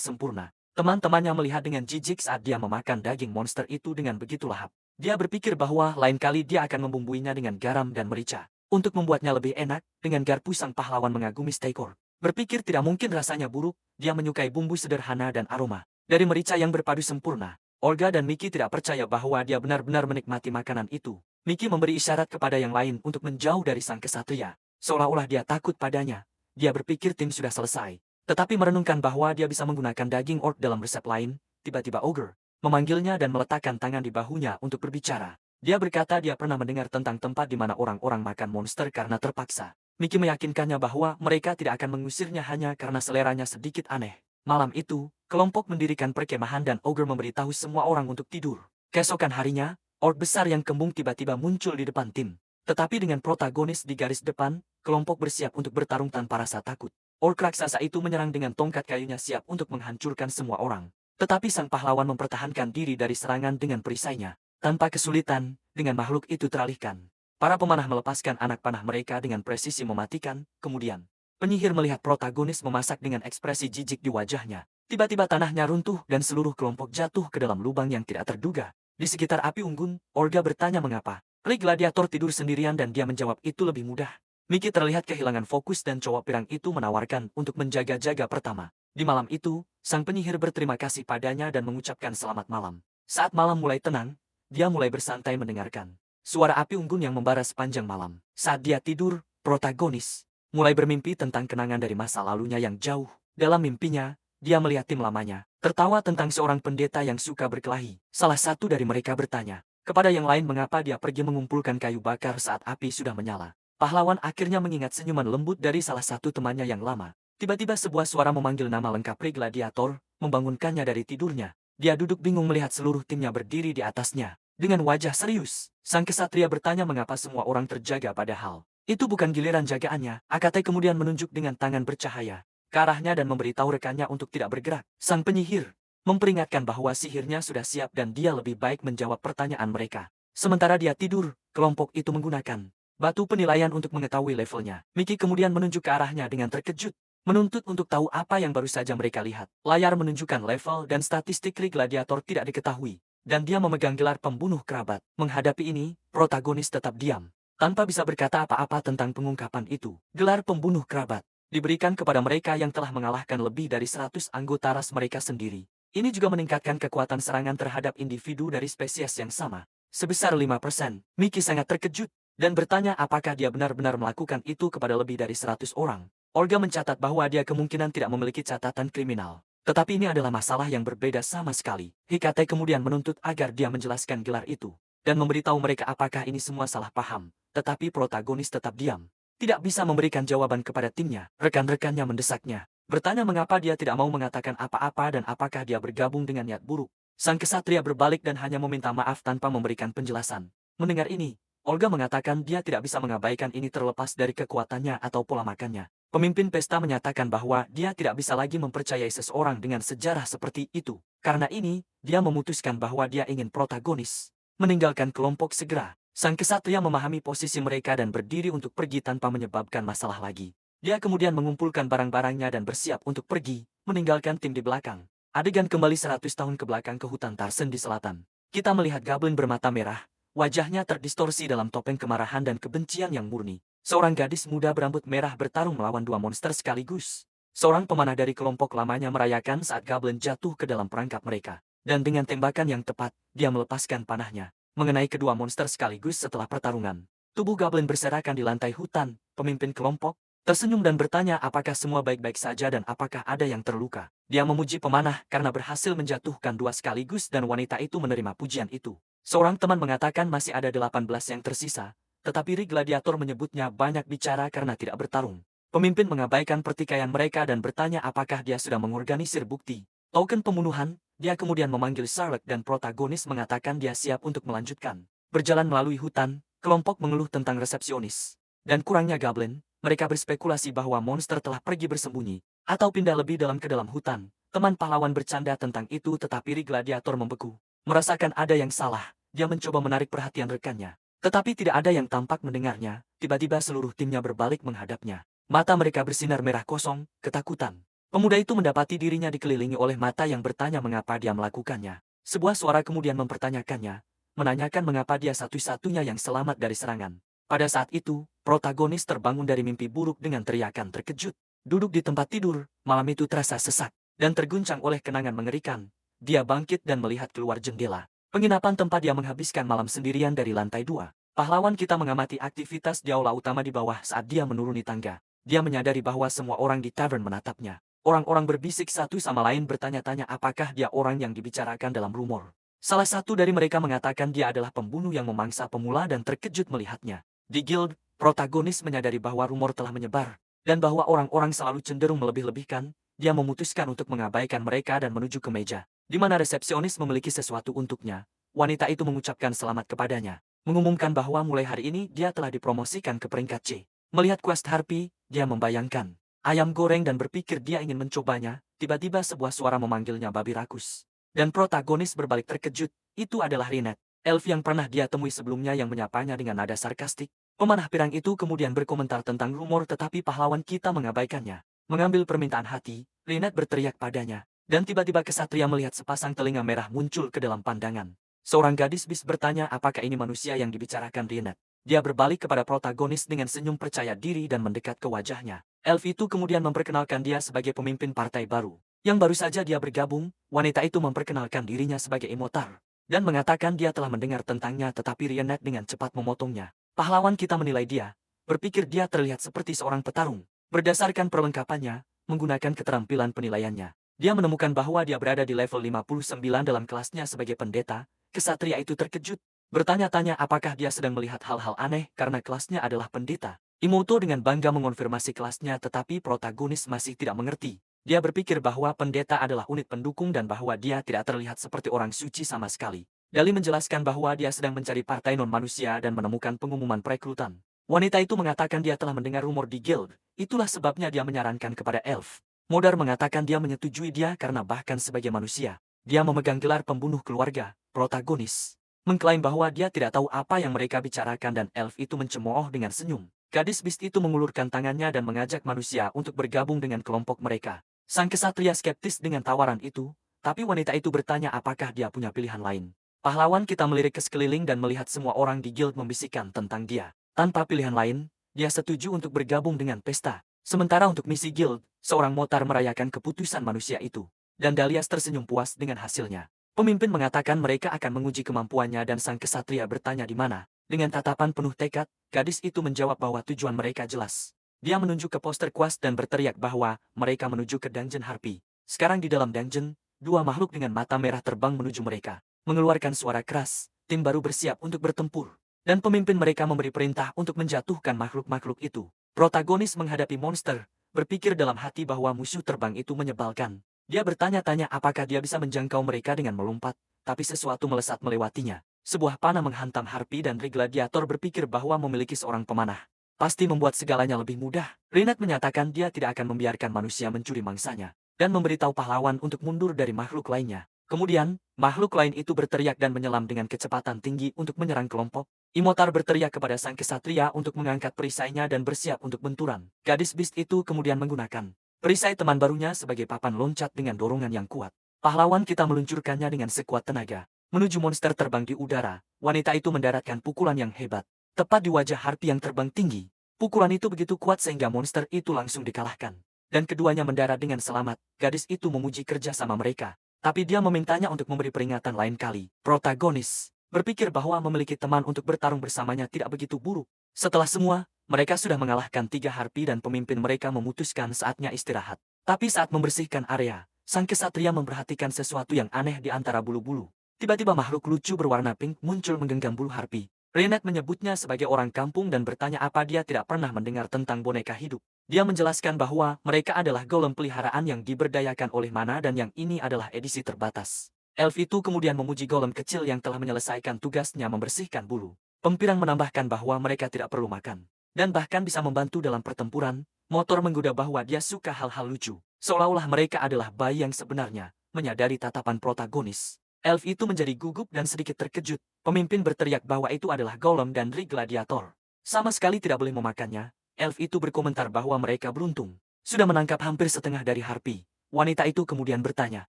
sempurna. Teman-temannya melihat dengan jijik saat dia memakan daging monster itu dengan begitu lahap. Dia berpikir bahwa lain kali dia akan membumbuinya dengan garam dan merica. Untuk membuatnya lebih enak, dengan garpu sang pahlawan mengagumi steakor. Berpikir tidak mungkin rasanya buruk, dia menyukai bumbu sederhana dan aroma dari merica yang berpadu sempurna. Olga dan Mickey tidak percaya bahwa dia benar-benar menikmati makanan itu. Mickey memberi isyarat kepada yang lain untuk menjauh dari sang kesatria. Seolah-olah dia takut padanya. Dia berpikir tim sudah selesai. Tetapi merenungkan bahwa dia bisa menggunakan daging orc dalam resep lain, tiba-tiba Ogre memanggilnya dan meletakkan tangan di bahunya untuk berbicara. Dia berkata dia pernah mendengar tentang tempat di mana orang-orang makan monster karena terpaksa. Mickey meyakinkannya bahwa mereka tidak akan mengusirnya hanya karena seleranya sedikit aneh. Malam itu, kelompok mendirikan perkemahan dan Ogre memberitahu semua orang untuk tidur. Keesokan harinya, orc besar yang kembung tiba-tiba muncul di depan tim. Tetapi dengan protagonis di garis depan, kelompok bersiap untuk bertarung tanpa rasa takut. Orc raksasa itu menyerang dengan tongkat kayunya siap untuk menghancurkan semua orang. Tetapi sang pahlawan mempertahankan diri dari serangan dengan perisainya. Tanpa kesulitan, dengan makhluk itu teralihkan. Para pemanah melepaskan anak panah mereka dengan presisi mematikan, kemudian penyihir melihat protagonis memasak dengan ekspresi jijik di wajahnya. Tiba-tiba tanahnya runtuh dan seluruh kelompok jatuh ke dalam lubang yang tidak terduga. Di sekitar api unggun, Olga bertanya mengapa. Ri gladiator tidur sendirian dan dia menjawab itu lebih mudah. Mickey terlihat kehilangan fokus dan cowok pirang itu menawarkan untuk menjaga-jaga pertama. Di malam itu, sang penyihir berterima kasih padanya dan mengucapkan selamat malam. Saat malam mulai tenang, dia mulai bersantai mendengarkan suara api unggun yang membara sepanjang malam. Saat dia tidur, protagonis mulai bermimpi tentang kenangan dari masa lalunya yang jauh. Dalam mimpinya, dia melihat tim lamanya, tertawa tentang seorang pendeta yang suka berkelahi. Salah satu dari mereka bertanya kepada yang lain mengapa dia pergi mengumpulkan kayu bakar saat api sudah menyala. Pahlawan akhirnya mengingat senyuman lembut dari salah satu temannya yang lama. Tiba-tiba sebuah suara memanggil nama lengkap Ri Gladiator, membangunkannya dari tidurnya. Dia duduk bingung melihat seluruh timnya berdiri di atasnya. Dengan wajah serius, sang kesatria bertanya mengapa semua orang terjaga padahal itu bukan giliran jagaannya. AKT kemudian menunjuk dengan tangan bercahaya ke arahnya dan memberitahu rekannya untuk tidak bergerak. Sang penyihir memperingatkan bahwa sihirnya sudah siap dan dia lebih baik menjawab pertanyaan mereka. Sementara dia tidur, kelompok itu menggunakan batu penilaian untuk mengetahui levelnya. Mickey kemudian menunjuk ke arahnya dengan terkejut, menuntut untuk tahu apa yang baru saja mereka lihat. Layar menunjukkan level dan statistik Ri Gladiator tidak diketahui. Dan dia memegang gelar pembunuh kerabat. Menghadapi ini, protagonis tetap diam. Tanpa bisa berkata apa-apa tentang pengungkapan itu. Gelar pembunuh kerabat diberikan kepada mereka yang telah mengalahkan lebih dari 100 anggota ras mereka sendiri. Ini juga meningkatkan kekuatan serangan terhadap individu dari spesies yang sama. Sebesar 5%. Mickey sangat terkejut dan bertanya apakah dia benar-benar melakukan itu kepada lebih dari 100 orang. Olga mencatat bahwa dia kemungkinan tidak memiliki catatan kriminal. Tetapi ini adalah masalah yang berbeda sama sekali. HKT kemudian menuntut agar dia menjelaskan gelar itu dan memberitahu mereka apakah ini semua salah paham. Tetapi protagonis tetap diam. Tidak bisa memberikan jawaban kepada timnya. Rekan-rekannya mendesaknya, bertanya mengapa dia tidak mau mengatakan apa-apa dan apakah dia bergabung dengan niat buruk. Sang kesatria berbalik dan hanya meminta maaf tanpa memberikan penjelasan. Mendengar ini, Olga mengatakan dia tidak bisa mengabaikan ini terlepas dari kekuatannya atau pola makannya. Pemimpin pesta menyatakan bahwa dia tidak bisa lagi mempercayai seseorang dengan sejarah seperti itu. Karena ini, dia memutuskan bahwa dia ingin protagonis meninggalkan kelompok segera. Sang kesatria memahami posisi mereka dan berdiri untuk pergi tanpa menyebabkan masalah lagi. Dia kemudian mengumpulkan barang-barangnya dan bersiap untuk pergi, meninggalkan tim di belakang. Adegan kembali 100 tahun ke belakang ke hutan Tarsen di selatan. Kita melihat Goblin bermata merah, wajahnya terdistorsi dalam topeng kemarahan dan kebencian yang murni. Seorang gadis muda berambut merah bertarung melawan dua monster sekaligus. Seorang pemanah dari kelompok lamanya merayakan saat Goblin jatuh ke dalam perangkap mereka. Dan dengan tembakan yang tepat, dia melepaskan panahnya mengenai kedua monster sekaligus setelah pertarungan. Tubuh Goblin berserakan di lantai hutan. Pemimpin kelompok tersenyum dan bertanya apakah semua baik-baik saja dan apakah ada yang terluka. Dia memuji pemanah karena berhasil menjatuhkan dua sekaligus dan wanita itu menerima pujian itu. Seorang teman mengatakan masih ada 18 yang tersisa. Tetapi Ri Gladiator menyebutnya banyak bicara karena tidak bertarung. Pemimpin mengabaikan pertikaian mereka dan bertanya apakah dia sudah mengorganisir bukti token pembunuhan. Dia kemudian memanggil Charlotte dan protagonis mengatakan dia siap untuk melanjutkan. Berjalan melalui hutan, kelompok mengeluh tentang resepsionis dan kurangnya Goblin. Mereka berspekulasi bahwa monster telah pergi bersembunyi atau pindah lebih dalam ke dalam hutan. Teman pahlawan bercanda tentang itu tetapi Ri Gladiator membeku. Merasakan ada yang salah. dia mencoba menarik perhatian rekannya. Tetapi tidak ada yang tampak mendengarnya, tiba-tiba seluruh timnya berbalik menghadapnya. Mata mereka bersinar merah kosong, ketakutan. Pemuda itu mendapati dirinya dikelilingi oleh mata yang bertanya mengapa dia melakukannya. Sebuah suara kemudian mempertanyakannya, menanyakan mengapa dia satu-satunya yang selamat dari serangan. Pada saat itu, protagonis terbangun dari mimpi buruk dengan teriakan terkejut. Duduk di tempat tidur, malam itu terasa sesak, dan terguncang oleh kenangan mengerikan. Dia bangkit dan melihat keluar jendela. Penginapan tempat dia menghabiskan malam sendirian dari lantai 2. Pahlawan kita mengamati aktivitas di aula utama di bawah saat dia menuruni tangga. Dia menyadari bahwa semua orang di tavern menatapnya. Orang-orang berbisik satu sama lain bertanya-tanya apakah dia orang yang dibicarakan dalam rumor. Salah satu dari mereka mengatakan dia adalah pembunuh yang memangsa pemula dan terkejut melihatnya. Di guild, protagonis menyadari bahwa rumor telah menyebar, dan bahwa orang-orang selalu cenderung melebih-lebihkan. Dia memutuskan untuk mengabaikan mereka dan menuju ke meja, di mana resepsionis memiliki sesuatu untuknya. Wanita itu mengucapkan selamat kepadanya, mengumumkan bahwa mulai hari ini dia telah dipromosikan ke peringkat C. Melihat quest Harpy, dia membayangkan ayam goreng dan berpikir dia ingin mencobanya. Tiba-tiba sebuah suara memanggilnya babi rakus. Dan protagonis berbalik terkejut, itu adalah Rinette, elf yang pernah dia temui sebelumnya yang menyapanya dengan nada sarkastik. Pemanah pirang itu kemudian berkomentar tentang rumor tetapi pahlawan kita mengabaikannya. Mengambil permintaan hati, Rinette berteriak padanya, dan tiba-tiba kesatria melihat sepasang telinga merah muncul ke dalam pandangan. Seorang gadis bis bertanya apakah ini manusia yang dibicarakan Rinette. Dia berbalik kepada protagonis dengan senyum percaya diri dan mendekat ke wajahnya. Elf itu kemudian memperkenalkan dia sebagai pemimpin partai baru, yang baru saja dia bergabung. Wanita itu memperkenalkan dirinya sebagai Imotar, dan mengatakan dia telah mendengar tentangnya tetapi Rinette dengan cepat memotongnya. Pahlawan kita menilai dia, berpikir dia terlihat seperti seorang petarung. Berdasarkan perlengkapannya, menggunakan keterampilan penilaiannya, dia menemukan bahwa dia berada di level 59 dalam kelasnya sebagai pendeta. Kesatria itu terkejut, bertanya-tanya apakah dia sedang melihat hal-hal aneh karena kelasnya adalah pendeta. Imoto dengan bangga mengonfirmasi kelasnya tetapi protagonis masih tidak mengerti. Dia berpikir bahwa pendeta adalah unit pendukung dan bahwa dia tidak terlihat seperti orang suci sama sekali. Dali menjelaskan bahwa dia sedang mencari partai non-manusia dan menemukan pengumuman perekrutan. Wanita itu mengatakan dia telah mendengar rumor di guild, itulah sebabnya dia menyarankan kepada elf. Modar mengatakan dia menyetujui dia karena bahkan sebagai manusia, dia memegang gelar pembunuh keluarga. Protagonis mengklaim bahwa dia tidak tahu apa yang mereka bicarakan dan elf itu mencemooh dengan senyum. Gadis bis itu mengulurkan tangannya dan mengajak manusia untuk bergabung dengan kelompok mereka. Sang kesatria skeptis dengan tawaran itu, tapi wanita itu bertanya apakah dia punya pilihan lain. Pahlawan kita melirik ke sekeliling dan melihat semua orang di guild membisikkan tentang dia. Tanpa pilihan lain, dia setuju untuk bergabung dengan pesta. Sementara untuk misi guild, seorang motar merayakan keputusan manusia itu. Dan Dalias tersenyum puas dengan hasilnya. Pemimpin mengatakan mereka akan menguji kemampuannya dan sang kesatria bertanya di mana. Dengan tatapan penuh tekad, gadis itu menjawab bahwa tujuan mereka jelas. Dia menunjuk ke poster quest dan berteriak bahwa mereka menuju ke dungeon Harpy. Sekarang di dalam dungeon, dua makhluk dengan mata merah terbang menuju mereka. Mengeluarkan suara keras, tim baru bersiap untuk bertempur. Dan pemimpin mereka memberi perintah untuk menjatuhkan makhluk-makhluk itu. Protagonis menghadapi monster, berpikir dalam hati bahwa musuh terbang itu menyebalkan. Dia bertanya-tanya apakah dia bisa menjangkau mereka dengan melompat, tapi sesuatu melesat melewatinya. Sebuah panah menghantam Harpy dan Gladiator berpikir bahwa memiliki seorang pemanah pasti membuat segalanya lebih mudah. Rinette menyatakan dia tidak akan membiarkan manusia mencuri mangsanya, dan memberitahu pahlawan untuk mundur dari makhluk lainnya. Kemudian, makhluk lain itu berteriak dan menyelam dengan kecepatan tinggi untuk menyerang kelompok. Imotar berteriak kepada sang kesatria untuk mengangkat perisainya dan bersiap untuk benturan. Gadis beast itu kemudian menggunakan perisai teman barunya sebagai papan loncat dengan dorongan yang kuat. Pahlawan kita meluncurkannya dengan sekuat tenaga. Menuju monster terbang di udara, wanita itu mendaratkan pukulan yang hebat, tepat di wajah Harpy yang terbang tinggi. Pukulan itu begitu kuat sehingga monster itu langsung dikalahkan. Dan keduanya mendarat dengan selamat. Gadis itu memuji kerja sama mereka, tapi dia memintanya untuk memberi peringatan lain kali. Protagonis berpikir bahwa memiliki teman untuk bertarung bersamanya tidak begitu buruk. Setelah semua, mereka sudah mengalahkan 3 Harpy dan pemimpin mereka memutuskan saatnya istirahat. Tapi saat membersihkan area, sang kesatria memperhatikan sesuatu yang aneh di antara bulu-bulu. Tiba-tiba makhluk lucu berwarna pink muncul menggenggam bulu Harpy. Rinette menyebutnya sebagai orang kampung dan bertanya apa dia tidak pernah mendengar tentang boneka hidup. Dia menjelaskan bahwa mereka adalah golem peliharaan yang diberdayakan oleh mana dan yang ini adalah edisi terbatas. Elf itu kemudian memuji golem kecil yang telah menyelesaikan tugasnya membersihkan bulu. Pempirang menambahkan bahwa mereka tidak perlu makan, dan bahkan bisa membantu dalam pertempuran. Motor menggoda bahwa dia suka hal-hal lucu, seolah-olah mereka adalah bayi yang sebenarnya, menyadari tatapan protagonis. Elf itu menjadi gugup dan sedikit terkejut. Pemimpin berteriak bahwa itu adalah golem dan ri gladiator. Sama sekali tidak boleh memakannya. Elf itu berkomentar bahwa mereka beruntung sudah menangkap hampir setengah dari harpi. Wanita itu kemudian bertanya,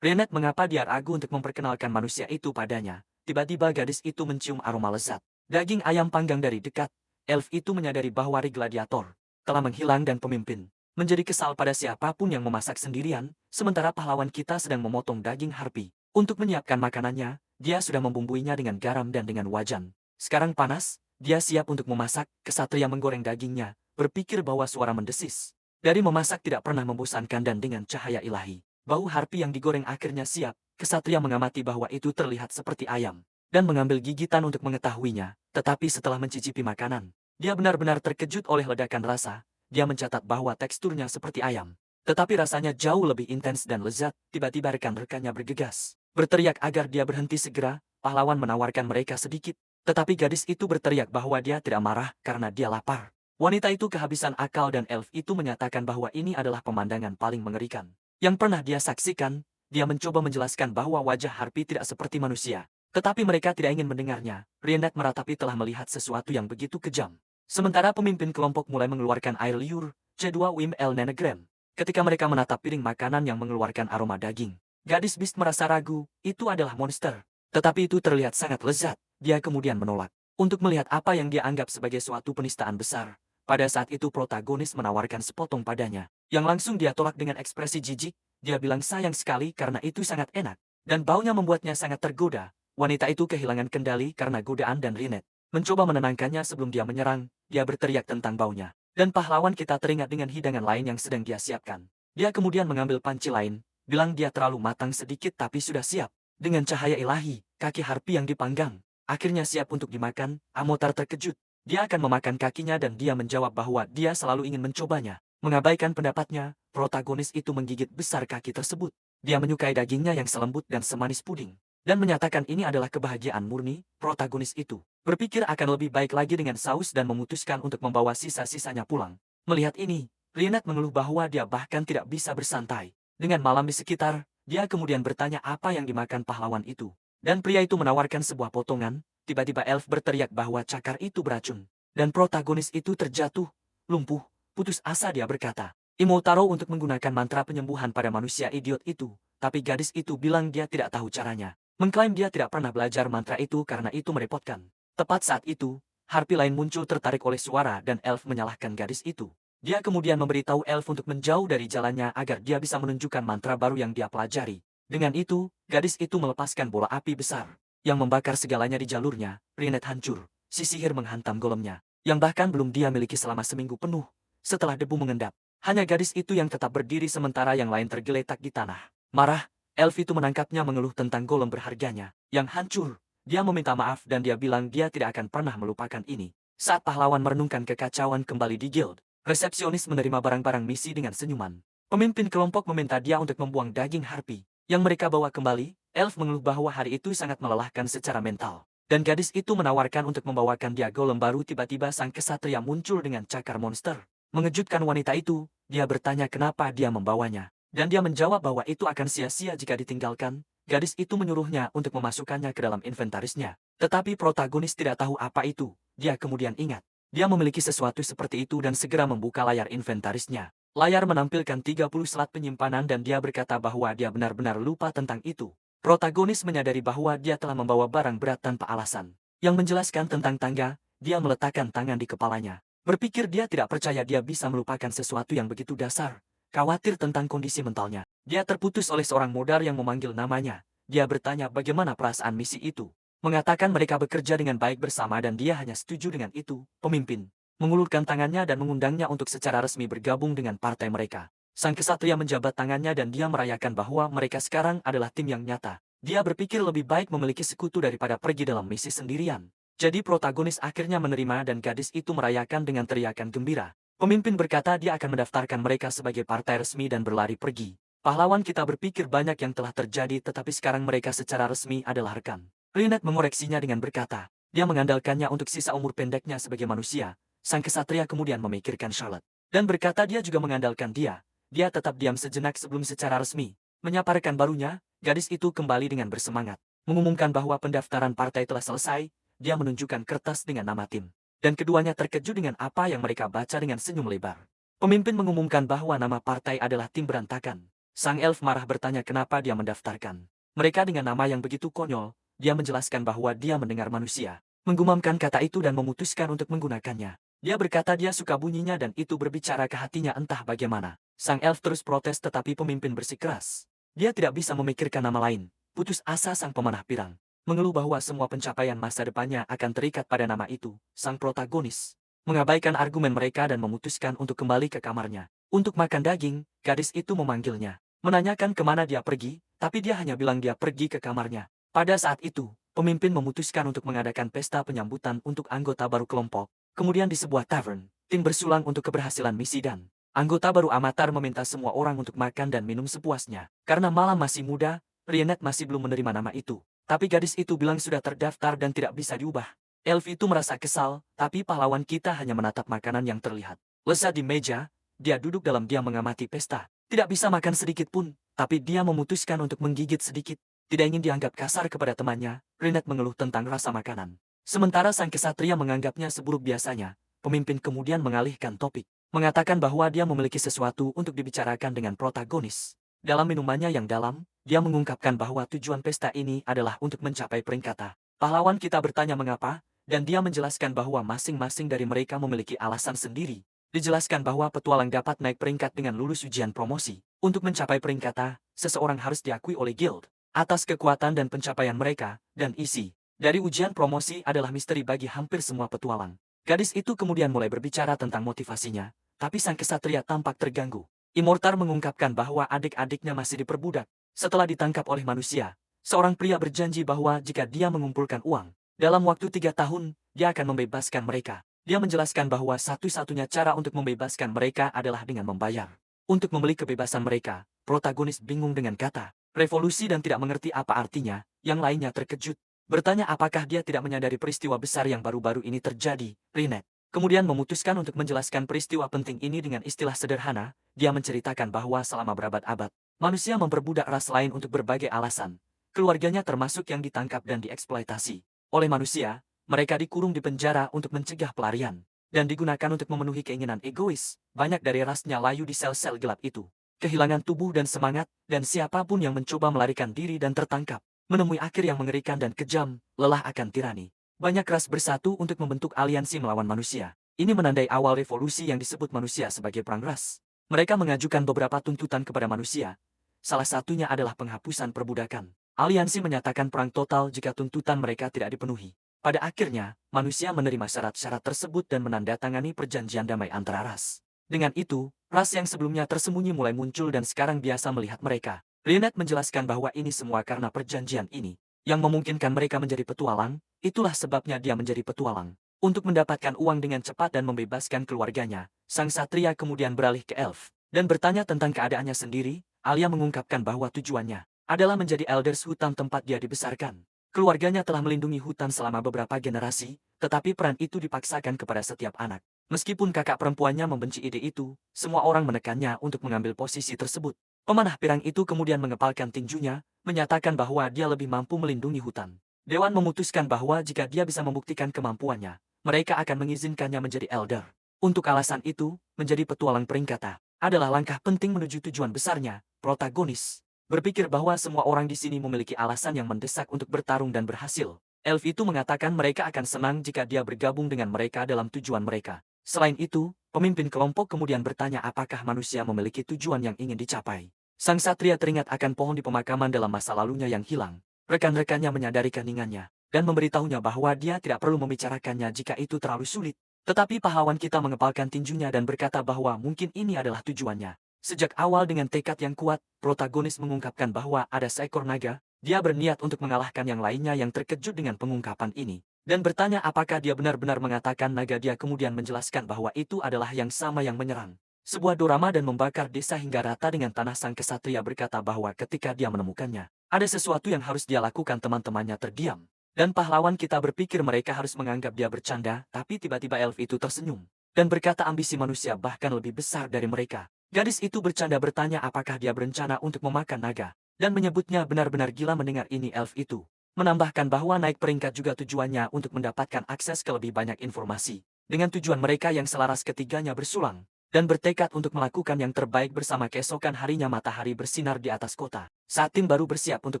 Rennet mengapa dia ragu untuk memperkenalkan manusia itu padanya. Tiba-tiba gadis itu mencium aroma lezat daging ayam panggang dari dekat. Elf itu menyadari bahwa ri gladiator telah menghilang dan pemimpin menjadi kesal pada siapapun yang memasak sendirian, sementara pahlawan kita sedang memotong daging harpi. Untuk menyiapkan makanannya, dia sudah membumbuinya dengan garam dan dengan wajan. Sekarang panas, dia siap untuk memasak. Kesatria menggoreng dagingnya, berpikir bahwa suara mendesis dari memasak tidak pernah membosankan dan dengan cahaya ilahi. Bau harpi yang digoreng akhirnya siap. Kesatria mengamati bahwa itu terlihat seperti ayam dan mengambil gigitan untuk mengetahuinya. Tetapi setelah mencicipi makanan, dia benar-benar terkejut oleh ledakan rasa. Dia mencatat bahwa teksturnya seperti ayam, tetapi rasanya jauh lebih intens dan lezat. Tiba-tiba rekan-rekannya bergegas, berteriak agar dia berhenti segera. Pahlawan menawarkan mereka sedikit, tetapi gadis itu berteriak bahwa dia tidak marah karena dia lapar. Wanita itu kehabisan akal dan elf itu menyatakan bahwa ini adalah pemandangan paling mengerikan yang pernah dia saksikan. Dia mencoba menjelaskan bahwa wajah harpi tidak seperti manusia, tetapi mereka tidak ingin mendengarnya. Rennet meratapi telah melihat sesuatu yang begitu kejam. Sementara pemimpin kelompok mulai mengeluarkan air liur, C2 Wim El Nenegram. Ketika mereka menatap piring makanan yang mengeluarkan aroma daging, gadis Beast merasa ragu, itu adalah monster. Tetapi itu terlihat sangat lezat. Dia kemudian menolak untuk melihat apa yang dia anggap sebagai suatu penistaan besar. Pada saat itu protagonis menawarkan sepotong padanya, yang langsung dia tolak dengan ekspresi jijik. Dia bilang sayang sekali karena itu sangat enak, dan baunya membuatnya sangat tergoda. Wanita itu kehilangan kendali karena godaan dan Rennet mencoba menenangkannya sebelum dia menyerang. Dia berteriak tentang baunya, dan pahlawan kita teringat dengan hidangan lain yang sedang dia siapkan. Dia kemudian mengambil panci lain, bilang dia terlalu matang sedikit tapi sudah siap. Dengan cahaya ilahi, kaki harpi yang dipanggang akhirnya siap untuk dimakan. Amotar terkejut. Dia akan memakan kakinya dan dia menjawab bahwa dia selalu ingin mencobanya. Mengabaikan pendapatnya, protagonis itu menggigit besar kaki tersebut. Dia menyukai dagingnya yang selembut dan semanis puding, dan menyatakan ini adalah kebahagiaan murni. Protagonis itu berpikir akan lebih baik lagi dengan saus dan memutuskan untuk membawa sisa-sisanya pulang. Melihat ini, Rennet mengeluh bahwa dia bahkan tidak bisa bersantai dengan malam di sekitar. Dia kemudian bertanya apa yang dimakan pahlawan itu, dan pria itu menawarkan sebuah potongan. Tiba-tiba elf berteriak bahwa cakar itu beracun, dan protagonis itu terjatuh, lumpuh, putus asa. Dia berkata, Imotaro untuk menggunakan mantra penyembuhan pada manusia idiot itu, tapi gadis itu bilang dia tidak tahu caranya. Mengklaim dia tidak pernah belajar mantra itu karena itu merepotkan. Tepat saat itu, harpi lain muncul tertarik oleh suara dan elf menyalahkan gadis itu. Dia kemudian memberitahu elf untuk menjauh dari jalannya agar dia bisa menunjukkan mantra baru yang dia pelajari. Dengan itu, gadis itu melepaskan bola api besar yang membakar segalanya di jalurnya. Rennet hancur. Si sihir menghantam golemnya, yang bahkan belum dia miliki selama seminggu penuh. Setelah debu mengendap, hanya gadis itu yang tetap berdiri sementara yang lain tergeletak di tanah. Marah, elf itu menangkapnya mengeluh tentang golem berharganya yang hancur. Dia meminta maaf dan dia bilang dia tidak akan pernah melupakan ini. Saat pahlawan merenungkan kekacauan kembali di guild, resepsionis menerima barang-barang misi dengan senyuman. Pemimpin kelompok meminta dia untuk membuang daging harpi yang mereka bawa kembali. Elf mengeluh bahwa hari itu sangat melelahkan secara mental, dan gadis itu menawarkan untuk membawakan dia golem baru. Tiba-tiba sang kesatria muncul dengan cakar monster. Mengejutkan wanita itu, dia bertanya kenapa dia membawanya, dan dia menjawab bahwa itu akan sia-sia jika ditinggalkan. Gadis itu menyuruhnya untuk memasukkannya ke dalam inventarisnya. Tetapi protagonis tidak tahu apa itu. Dia kemudian ingat, dia memiliki sesuatu seperti itu dan segera membuka layar inventarisnya. Layar menampilkan 30 slot penyimpanan dan dia berkata bahwa dia benar-benar lupa tentang itu. Protagonis menyadari bahwa dia telah membawa barang berat tanpa alasan. Yang menjelaskan tentang tangga, dia meletakkan tangan di kepalanya. Berpikir dia tidak percaya dia bisa melupakan sesuatu yang begitu dasar. Khawatir tentang kondisi mentalnya, dia terputus oleh seorang modar yang memanggil namanya. Dia bertanya bagaimana perasaan misi itu. Mengatakan mereka bekerja dengan baik bersama dan dia hanya setuju dengan itu. Pemimpin mengulurkan tangannya dan mengundangnya untuk secara resmi bergabung dengan partai mereka. Sang kesatria menjabat tangannya dan dia merayakan bahwa mereka sekarang adalah tim yang nyata. Dia berpikir lebih baik memiliki sekutu daripada pergi dalam misi sendirian. Jadi protagonis akhirnya menerima dan gadis itu merayakan dengan teriakan gembira. Pemimpin berkata dia akan mendaftarkan mereka sebagai partai resmi dan berlari pergi. Pahlawan kita berpikir banyak yang telah terjadi tetapi sekarang mereka secara resmi adalah rekan. Rennet mengoreksinya dengan berkata, dia mengandalkannya untuk sisa umur pendeknya sebagai manusia. Sang kesatria kemudian memikirkan Charlotte, dan berkata dia juga mengandalkan dia. Dia tetap diam sejenak sebelum secara resmi menyapa rekan barunya. Gadis itu kembali dengan bersemangat. mengumumkan bahwa pendaftaran partai telah selesai. Dia menunjukkan kertas dengan nama tim. Dan keduanya terkejut dengan apa yang mereka baca dengan senyum lebar. Pemimpin mengumumkan bahwa nama partai adalah tim berantakan. Sang elf marah bertanya kenapa dia mendaftarkan mereka dengan nama yang begitu konyol. Dia menjelaskan bahwa dia mendengar manusia menggumamkan kata itu dan memutuskan untuk menggunakannya. Dia berkata dia suka bunyinya dan itu berbicara ke hatinya entah bagaimana. Sang elf terus protes tetapi pemimpin bersikeras. Dia tidak bisa memikirkan nama lain. Putus asa sang pemanah pirang mengeluh bahwa semua pencapaian masa depannya akan terikat pada nama itu. Sang protagonis mengabaikan argumen mereka dan memutuskan untuk kembali ke kamarnya. Untuk makan daging, gadis itu memanggilnya. Menanyakan kemana dia pergi, tapi dia hanya bilang dia pergi ke kamarnya. Pada saat itu, pemimpin memutuskan untuk mengadakan pesta penyambutan untuk anggota baru kelompok. Kemudian di sebuah tavern, tim bersulang untuk keberhasilan misi dan anggota baru Amatar meminta semua orang untuk makan dan minum sepuasnya. Karena malam masih muda, Rienet masih belum menerima nama itu. Tapi gadis itu bilang sudah terdaftar dan tidak bisa diubah. Elf itu merasa kesal, tapi pahlawan kita hanya menatap makanan yang terlihat lezat di meja. Dia duduk dalam diam mengamati pesta. Tidak bisa makan sedikit pun, tapi dia memutuskan untuk menggigit sedikit. Tidak ingin dianggap kasar kepada temannya, Rienet mengeluh tentang rasa makanan. Sementara sang kesatria menganggapnya seburuk biasanya, pemimpin kemudian mengalihkan topik. Mengatakan bahwa dia memiliki sesuatu untuk dibicarakan dengan protagonis. Dalam minumannya yang dalam, dia mengungkapkan bahwa tujuan pesta ini adalah untuk mencapai peringkat A. Pahlawan kita bertanya mengapa, dan dia menjelaskan bahwa masing-masing dari mereka memiliki alasan sendiri. Dijelaskan bahwa petualang dapat naik peringkat dengan lulus ujian promosi. Untuk mencapai peringkat A, seseorang harus diakui oleh guild atas kekuatan dan pencapaian mereka, dan isi dari ujian promosi adalah misteri bagi hampir semua petualang. Gadis itu kemudian mulai berbicara tentang motivasinya, tapi sang kesatria tampak terganggu. Immortar mengungkapkan bahwa adik-adiknya masih diperbudak. Setelah ditangkap oleh manusia, seorang pria berjanji bahwa jika dia mengumpulkan uang, dalam waktu 3 tahun, dia akan membebaskan mereka. Dia menjelaskan bahwa satu-satunya cara untuk membebaskan mereka adalah dengan membayar. Untuk membeli kebebasan mereka, protagonis bingung dengan kata revolusi dan tidak mengerti apa artinya. Yang lainnya terkejut, bertanya apakah dia tidak menyadari peristiwa besar yang baru-baru ini terjadi. Rienet kemudian memutuskan untuk menjelaskan peristiwa penting ini dengan istilah sederhana. Dia menceritakan bahwa selama berabad-abad, manusia memperbudak ras lain untuk berbagai alasan. Keluarganya termasuk yang ditangkap dan dieksploitasi oleh manusia. Mereka dikurung di penjara untuk mencegah pelarian dan digunakan untuk memenuhi keinginan egois. Banyak dari rasnya layu di sel-sel gelap itu, kehilangan tubuh dan semangat, dan siapapun yang mencoba melarikan diri dan tertangkap, menemui akhir yang mengerikan dan kejam, lelah akan tirani. Banyak ras bersatu untuk membentuk aliansi melawan manusia. Ini menandai awal revolusi yang disebut manusia sebagai perang ras. Mereka mengajukan beberapa tuntutan kepada manusia. Salah satunya adalah penghapusan perbudakan. Aliansi menyatakan perang total jika tuntutan mereka tidak dipenuhi. Pada akhirnya, manusia menerima syarat-syarat tersebut dan menandatangani perjanjian damai antara ras. Dengan itu, ras yang sebelumnya tersembunyi mulai muncul dan sekarang biasa melihat mereka. Rienet menjelaskan bahwa ini semua karena perjanjian ini, yang memungkinkan mereka menjadi petualang. Itulah sebabnya dia menjadi petualang. Untuk mendapatkan uang dengan cepat dan membebaskan keluarganya, sang satria kemudian beralih ke elf, dan bertanya tentang keadaannya sendiri. Alia mengungkapkan bahwa tujuannya adalah menjadi elders hutan tempat dia dibesarkan. Keluarganya telah melindungi hutan selama beberapa generasi, tetapi peran itu dipaksakan kepada setiap anak. Meskipun kakak perempuannya membenci ide itu, semua orang menekannya untuk mengambil posisi tersebut. Pemanah pirang itu kemudian mengepalkan tinjunya, menyatakan bahwa dia lebih mampu melindungi hutan. Dewan memutuskan bahwa jika dia bisa membuktikan kemampuannya, mereka akan mengizinkannya menjadi elder. Untuk alasan itu, menjadi petualang peringkat A adalah langkah penting menuju tujuan besarnya. Protagonis berpikir bahwa semua orang di sini memiliki alasan yang mendesak untuk bertarung dan berhasil. Elf itu mengatakan mereka akan senang jika dia bergabung dengan mereka dalam tujuan mereka. Selain itu, pemimpin kelompok kemudian bertanya apakah manusia memiliki tujuan yang ingin dicapai. Sang satria teringat akan pohon di pemakaman dalam masa lalunya yang hilang. Rekan-rekannya menyadari keningannya, dan memberitahunya bahwa dia tidak perlu membicarakannya jika itu terlalu sulit. Tetapi pahlawan kita mengepalkan tinjunya dan berkata bahwa mungkin ini adalah tujuannya. Sejak awal dengan tekad yang kuat, protagonis mengungkapkan bahwa ada seekor naga. Dia berniat untuk mengalahkan yang lainnya yang terkejut dengan pengungkapan ini, dan bertanya apakah dia benar-benar mengatakan naga. Dia kemudian menjelaskan bahwa itu adalah yang sama yang menyerang sebuah dorama dan membakar desa hingga rata dengan tanah. Sang kesatria berkata bahwa ketika dia menemukannya, ada sesuatu yang harus dia lakukan. Teman-temannya terdiam, dan pahlawan kita berpikir mereka harus menganggap dia bercanda, tapi tiba-tiba elf itu tersenyum dan berkata ambisi manusia bahkan lebih besar dari mereka. Gadis itu bercanda bertanya apakah dia berencana untuk memakan naga, dan menyebutnya benar-benar gila. Mendengar ini elf itu menambahkan bahwa naik peringkat juga tujuannya untuk mendapatkan akses ke lebih banyak informasi. Dengan tujuan mereka yang selaras ketiganya bersulang, dan bertekad untuk melakukan yang terbaik bersama. Keesokan harinya matahari bersinar di atas kota. Saat tim baru bersiap untuk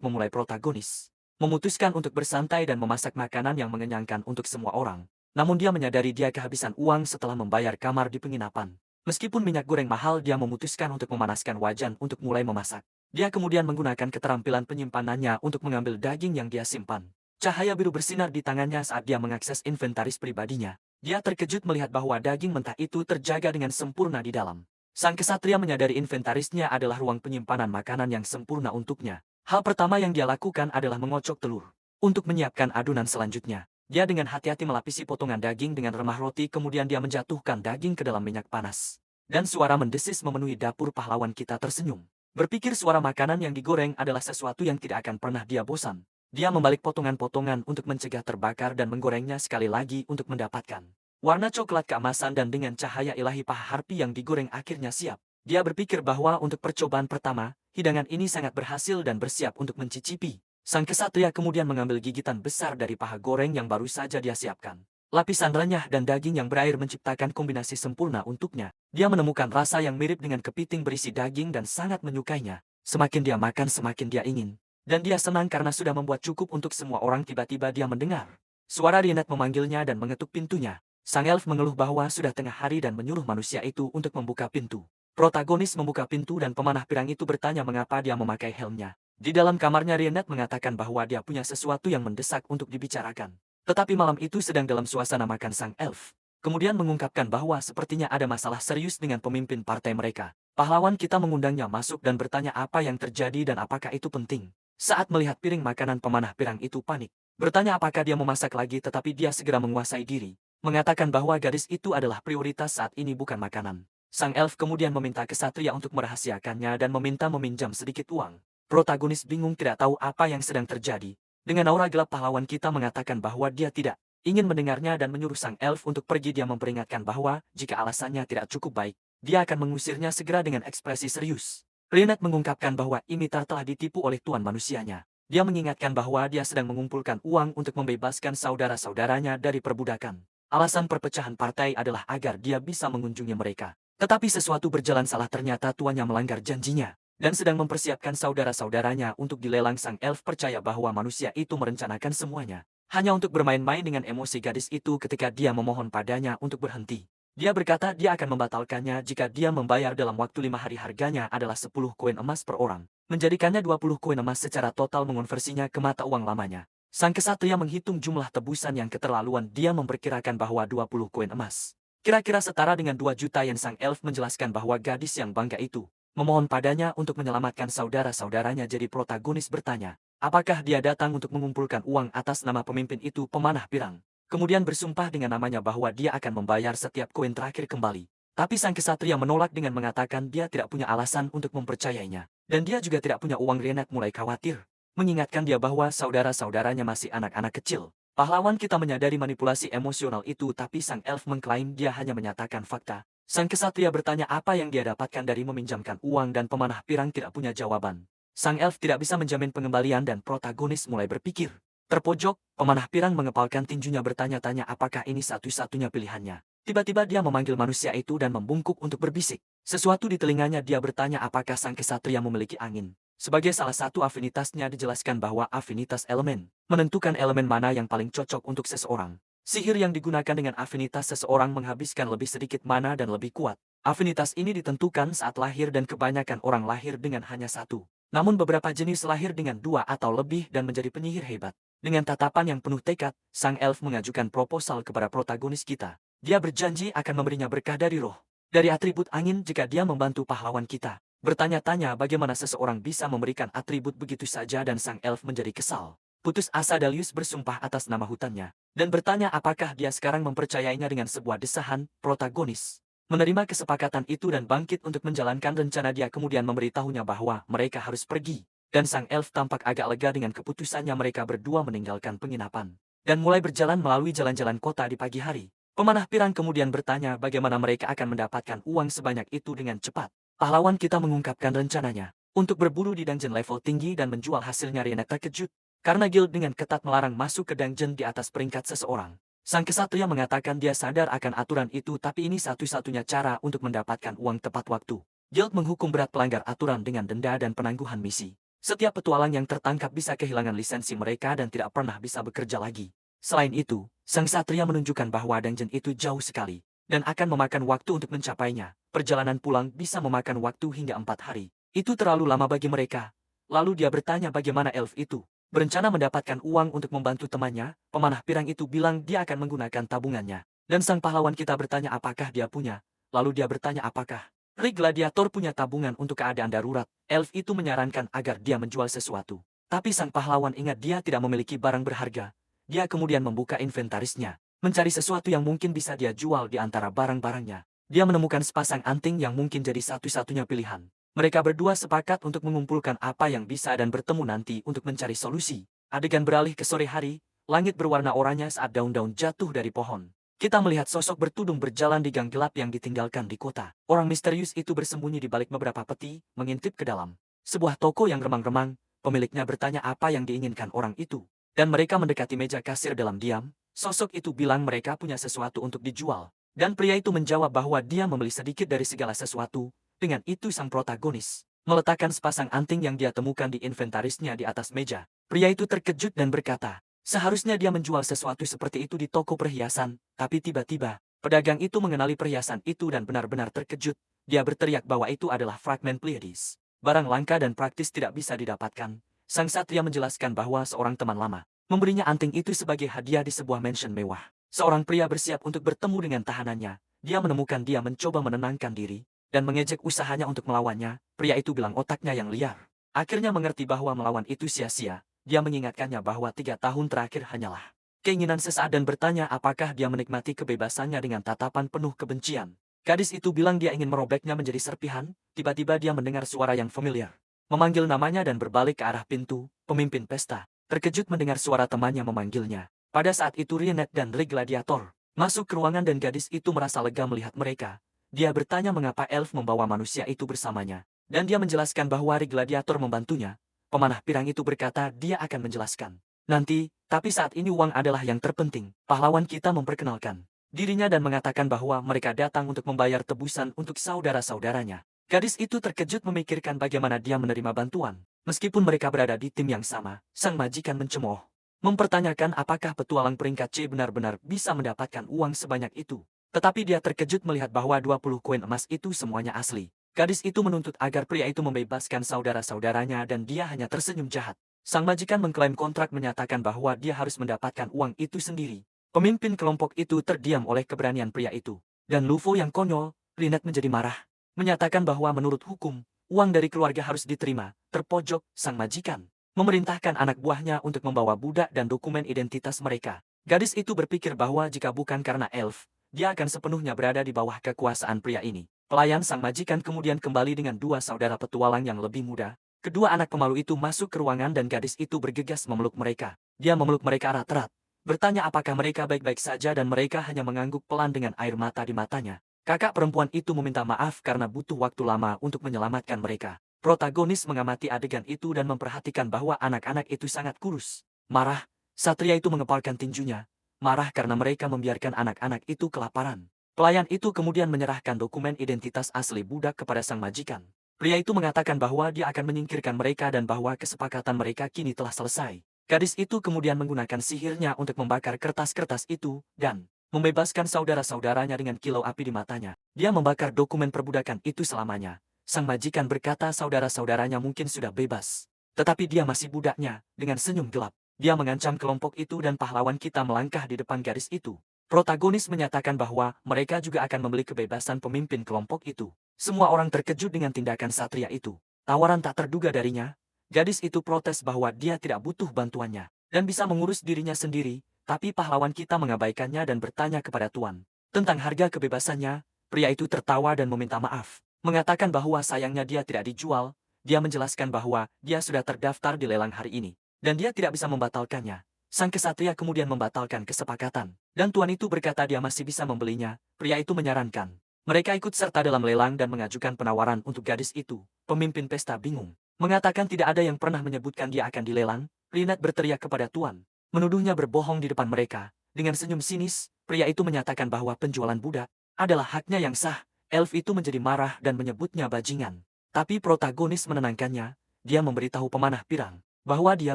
memulai, protagonis memutuskan untuk bersantai dan memasak makanan yang mengenyangkan untuk semua orang. Namun dia menyadari dia kehabisan uang setelah membayar kamar di penginapan. Meskipun minyak goreng mahal, dia memutuskan untuk memanaskan wajan untuk mulai memasak. Dia kemudian menggunakan keterampilan penyimpanannya untuk mengambil daging yang dia simpan. Cahaya biru bersinar di tangannya saat dia mengakses inventaris pribadinya. Dia terkejut melihat bahwa daging mentah itu terjaga dengan sempurna di dalam. Sang kesatria menyadari inventarisnya adalah ruang penyimpanan makanan yang sempurna untuknya. Hal pertama yang dia lakukan adalah mengocok telur. Untuk menyiapkan adonan selanjutnya, dia dengan hati-hati melapisi potongan daging dengan remah roti, kemudian dia menjatuhkan daging ke dalam minyak panas. Dan suara mendesis memenuhi dapur. Pahlawan kita tersenyum. Berpikir suara makanan yang digoreng adalah sesuatu yang tidak akan pernah dia bosan. Dia membalik potongan-potongan untuk mencegah terbakar dan menggorengnya sekali lagi untuk mendapatkan warna coklat keemasan. Dan dengan cahaya ilahi, paha harpi yang digoreng akhirnya siap. Dia berpikir bahwa untuk percobaan pertama, hidangan ini sangat berhasil dan bersiap untuk mencicipi. Sang kesatria kemudian mengambil gigitan besar dari paha goreng yang baru saja dia siapkan. Lapisan renyah dan daging yang berair menciptakan kombinasi sempurna untuknya. Dia menemukan rasa yang mirip dengan kepiting berisi daging dan sangat menyukainya. Semakin dia makan, semakin dia ingin. Dan dia senang karena sudah membuat cukup untuk semua orang. Tiba-tiba dia mendengar suara Rienet memanggilnya dan mengetuk pintunya. Sang elf mengeluh bahwa sudah tengah hari dan menyuruh manusia itu untuk membuka pintu. Protagonis membuka pintu dan pemanah pirang itu bertanya mengapa dia memakai helmnya. Di dalam kamarnya, Rienet mengatakan bahwa dia punya sesuatu yang mendesak untuk dibicarakan. Tetapi malam itu sedang dalam suasana makan. Sang elf kemudian mengungkapkan bahwa sepertinya ada masalah serius dengan pemimpin partai mereka. Pahlawan kita mengundangnya masuk dan bertanya apa yang terjadi dan apakah itu penting. Saat melihat piring makanan, pemanah pirang itu panik. Bertanya apakah dia memasak lagi, tetapi dia segera menguasai diri. Mengatakan bahwa gadis itu adalah prioritas saat ini, bukan makanan. Sang elf kemudian meminta kesatria untuk merahasiakannya dan meminta meminjam sedikit uang. Protagonis bingung, tidak tahu apa yang sedang terjadi. Dengan aura gelap, pahlawan kita mengatakan bahwa dia tidak ingin mendengarnya dan menyuruh sang elf untuk pergi. Dia memperingatkan bahwa jika alasannya tidak cukup baik, dia akan mengusirnya segera. Dengan ekspresi serius, Rienet mengungkapkan bahwa Imitar telah ditipu oleh tuan manusianya. Dia mengingatkan bahwa dia sedang mengumpulkan uang untuk membebaskan saudara-saudaranya dari perbudakan. Alasan perpecahan partai adalah agar dia bisa mengunjungi mereka. Tetapi sesuatu berjalan salah, ternyata tuannya melanggar janjinya dan sedang mempersiapkan saudara-saudaranya untuk dilelang. Sang elf percaya bahwa manusia itu merencanakan semuanya hanya untuk bermain-main dengan emosi gadis itu ketika dia memohon padanya untuk berhenti. Dia berkata dia akan membatalkannya jika dia membayar dalam waktu 5 hari. Harganya adalah 10 koin emas per orang. Menjadikannya 20 koin emas secara total, mengonversinya ke mata uang lamanya. Sang kesatria menghitung jumlah tebusan yang keterlaluan. Dia memperkirakan bahwa 20 koin emas kira-kira setara dengan 2 juta yen. Sang elf menjelaskan bahwa gadis yang bangga itu memohon padanya untuk menyelamatkan saudara-saudaranya. Jadi protagonis bertanya, apakah dia datang untuk mengumpulkan uang atas nama pemimpin itu? Pemanah pirang kemudian bersumpah dengan namanya bahwa dia akan membayar setiap koin terakhir kembali. Tapi sang kesatria menolak dengan mengatakan dia tidak punya alasan untuk mempercayainya. Dan dia juga tidak punya uang. Rienet mulai khawatir, mengingatkan dia bahwa saudara-saudaranya masih anak-anak kecil. Pahlawan kita menyadari manipulasi emosional itu, tapi sang elf mengklaim dia hanya menyatakan fakta. Sang kesatria bertanya apa yang dia dapatkan dari meminjamkan uang dan pemanah pirang tidak punya jawaban. Sang elf tidak bisa menjamin pengembalian dan protagonis mulai berpikir. Terpojok, pemanah pirang mengepalkan tinjunya bertanya-tanya apakah ini satu-satunya pilihannya. Tiba-tiba dia memanggil manusia itu dan membungkuk untuk berbisik sesuatu di telinganya. Dia bertanya apakah sang kesatria memiliki angin. Sebagai salah satu afinitasnya, dijelaskan bahwa afinitas elemen menentukan elemen mana yang paling cocok untuk seseorang. Sihir yang digunakan dengan afinitas seseorang menghabiskan lebih sedikit mana dan lebih kuat. Afinitas ini ditentukan saat lahir dan kebanyakan orang lahir dengan hanya satu. Namun beberapa jenis lahir dengan 2 atau lebih dan menjadi penyihir hebat. Dengan tatapan yang penuh tekad, sang elf mengajukan proposal kepada protagonis kita. Dia berjanji akan memberinya berkah dari roh, dari atribut angin jika dia membantu pahlawan kita. Bertanya-tanya bagaimana seseorang bisa memberikan atribut begitu saja dan sang elf menjadi kesal. Putus asa, Dalius bersumpah atas nama hutannya dan bertanya apakah dia sekarang mempercayainya. Dengan sebuah desahan, protagonis menerima kesepakatan itu dan bangkit untuk menjalankan rencana. Dia kemudian memberitahunya bahwa mereka harus pergi dan sang elf tampak agak lega dengan keputusannya. Mereka berdua meninggalkan penginapan dan mulai berjalan melalui jalan-jalan kota di pagi hari. Pemanah pirang kemudian bertanya bagaimana mereka akan mendapatkan uang sebanyak itu dengan cepat. Pahlawan kita mengungkapkan rencananya untuk berburu di dungeon level tinggi dan menjual hasilnya. Rienet terkejut Karena guild dengan ketat melarang masuk ke dungeon di atas peringkat seseorang. Sang kesatria mengatakan dia sadar akan aturan itu, tapi ini satu-satunya cara untuk mendapatkan uang tepat waktu. Guild menghukum berat pelanggar aturan dengan denda dan penangguhan misi. Setiap petualang yang tertangkap bisa kehilangan lisensi mereka dan tidak pernah bisa bekerja lagi. Selain itu, sang satria menunjukkan bahwa dungeon itu jauh sekali dan akan memakan waktu untuk mencapainya. Perjalanan pulang bisa memakan waktu hingga 4 hari. Itu terlalu lama bagi mereka. Lalu dia bertanya bagaimana elf itu berencana mendapatkan uang untuk membantu temannya. Pemanah pirang itu bilang dia akan menggunakan tabungannya. Dan sang pahlawan kita bertanya apakah dia punya. Lalu dia bertanya apakah Rig Gladiator punya tabungan untuk keadaan darurat. Elf itu menyarankan agar dia menjual sesuatu. Tapi sang pahlawan ingat dia tidak memiliki barang berharga. Dia kemudian membuka inventarisnya, mencari sesuatu yang mungkin bisa dia jual di antara barang-barangnya. Dia menemukan sepasang anting yang mungkin jadi satu-satunya pilihan. Mereka berdua sepakat untuk mengumpulkan apa yang bisa dan bertemu nanti untuk mencari solusi. Adegan beralih ke sore hari, langit berwarna oranye saat daun-daun jatuh dari pohon. Kita melihat sosok bertudung berjalan di gang gelap yang ditinggalkan di kota. Orang misterius itu bersembunyi di balik beberapa peti, mengintip ke dalam sebuah toko yang remang-remang. Pemiliknya bertanya apa yang diinginkan orang itu. Dan mereka mendekati meja kasir dalam diam. Sosok itu bilang mereka punya sesuatu untuk dijual. Dan pria itu menjawab bahwa dia membeli sedikit dari segala sesuatu. Dengan itu sang protagonis meletakkan sepasang anting yang dia temukan di inventarisnya di atas meja. Pria itu terkejut dan berkata, seharusnya dia menjual sesuatu seperti itu di toko perhiasan, tapi tiba-tiba, pedagang itu mengenali perhiasan itu dan benar-benar terkejut. Dia berteriak bahwa itu adalah fragmen Pleiades. Barang langka dan praktis tidak bisa didapatkan. Sang satria menjelaskan bahwa seorang teman lama memberinya anting itu sebagai hadiah di sebuah mansion mewah. Seorang pria bersiap untuk bertemu dengan tahanannya. Dia menemukan dia mencoba menenangkan diri dan mengejek usahanya untuk melawannya. Pria itu bilang otaknya yang liar. Akhirnya mengerti bahwa melawan itu sia-sia. Dia mengingatkannya bahwa 3 tahun terakhir hanyalah keinginan sesaat dan bertanya apakah dia menikmati kebebasannya dengan tatapan penuh kebencian. Gadis itu bilang dia ingin merobeknya menjadi serpihan. Tiba-tiba dia mendengar suara yang familiar, memanggil namanya dan berbalik ke arah pintu. Pemimpin pesta terkejut mendengar suara temannya memanggilnya. Pada saat itu Rienet dan Rig Gladiator masuk ke ruangan dan gadis itu merasa lega melihat mereka. Dia bertanya mengapa elf membawa manusia itu bersamanya. Dan dia menjelaskan bahwa Rig Gladiator membantunya. Pemanah pirang itu berkata dia akan menjelaskan nanti, tapi saat ini uang adalah yang terpenting. Pahlawan kita memperkenalkan dirinya dan mengatakan bahwa mereka datang untuk membayar tebusan untuk saudara-saudaranya. Gadis itu terkejut memikirkan bagaimana dia menerima bantuan. Meskipun mereka berada di tim yang sama, sang majikan mencemooh, mempertanyakan apakah petualang peringkat C benar-benar bisa mendapatkan uang sebanyak itu. Tetapi dia terkejut melihat bahwa 20 koin emas itu semuanya asli. Gadis itu menuntut agar pria itu membebaskan saudara-saudaranya dan dia hanya tersenyum jahat. Sang majikan mengklaim kontrak menyatakan bahwa dia harus mendapatkan uang itu sendiri. Pemimpin kelompok itu terdiam oleh keberanian pria itu. Dan Lufo yang konyol, Rinet menjadi marah. Menyatakan bahwa menurut hukum, uang dari keluarga harus diterima. Terpojok, sang majikan memerintahkan anak buahnya untuk membawa budak dan dokumen identitas mereka. Gadis itu berpikir bahwa jika bukan karena elf, dia akan sepenuhnya berada di bawah kekuasaan pria ini. Pelayan sang majikan kemudian kembali dengan 2 saudara petualang yang lebih muda. Kedua anak pemalu itu masuk ke ruangan dan gadis itu bergegas memeluk mereka. Dia memeluk mereka erat-erat, bertanya apakah mereka baik-baik saja dan mereka hanya mengangguk pelan dengan air mata di matanya. Kakak perempuan itu meminta maaf karena butuh waktu lama untuk menyelamatkan mereka. Protagonis mengamati adegan itu dan memperhatikan bahwa anak-anak itu sangat kurus. Marah, satria itu mengepalkan tinjunya. Marah karena mereka membiarkan anak-anak itu kelaparan. Pelayan itu kemudian menyerahkan dokumen identitas asli budak kepada sang majikan. Pria itu mengatakan bahwa dia akan menyingkirkan mereka dan bahwa kesepakatan mereka kini telah selesai. Gadis itu kemudian menggunakan sihirnya untuk membakar kertas-kertas itu dan membebaskan saudara-saudaranya dengan kilau api di matanya. Dia membakar dokumen perbudakan itu selamanya. Sang majikan berkata saudara-saudaranya mungkin sudah bebas. Tetapi dia masih budaknya. Dengan senyum gelap, dia mengancam kelompok itu dan pahlawan kita melangkah di depan garis itu. Protagonis menyatakan bahwa mereka juga akan membeli kebebasan pemimpin kelompok itu. Semua orang terkejut dengan tindakan satria itu. Tawaran tak terduga darinya. Gadis itu protes bahwa dia tidak butuh bantuannya dan bisa mengurus dirinya sendiri. Tapi pahlawan kita mengabaikannya dan bertanya kepada tuan tentang harga kebebasannya. Pria itu tertawa dan meminta maaf, mengatakan bahwa sayangnya dia tidak dijual. Dia menjelaskan bahwa dia sudah terdaftar di lelang hari ini dan dia tidak bisa membatalkannya. Sang kesatria kemudian membatalkan kesepakatan, dan tuan itu berkata dia masih bisa membelinya. Pria itu menyarankan mereka ikut serta dalam lelang dan mengajukan penawaran untuk gadis itu. Pemimpin pesta bingung, mengatakan tidak ada yang pernah menyebutkan dia akan dilelang. Lynette berteriak kepada Tuan, menuduhnya berbohong di depan mereka. Dengan senyum sinis, pria itu menyatakan bahwa penjualan budak adalah haknya yang sah. Elf itu menjadi marah dan menyebutnya bajingan. Tapi protagonis menenangkannya. Dia memberitahu pemanah pirang bahwa dia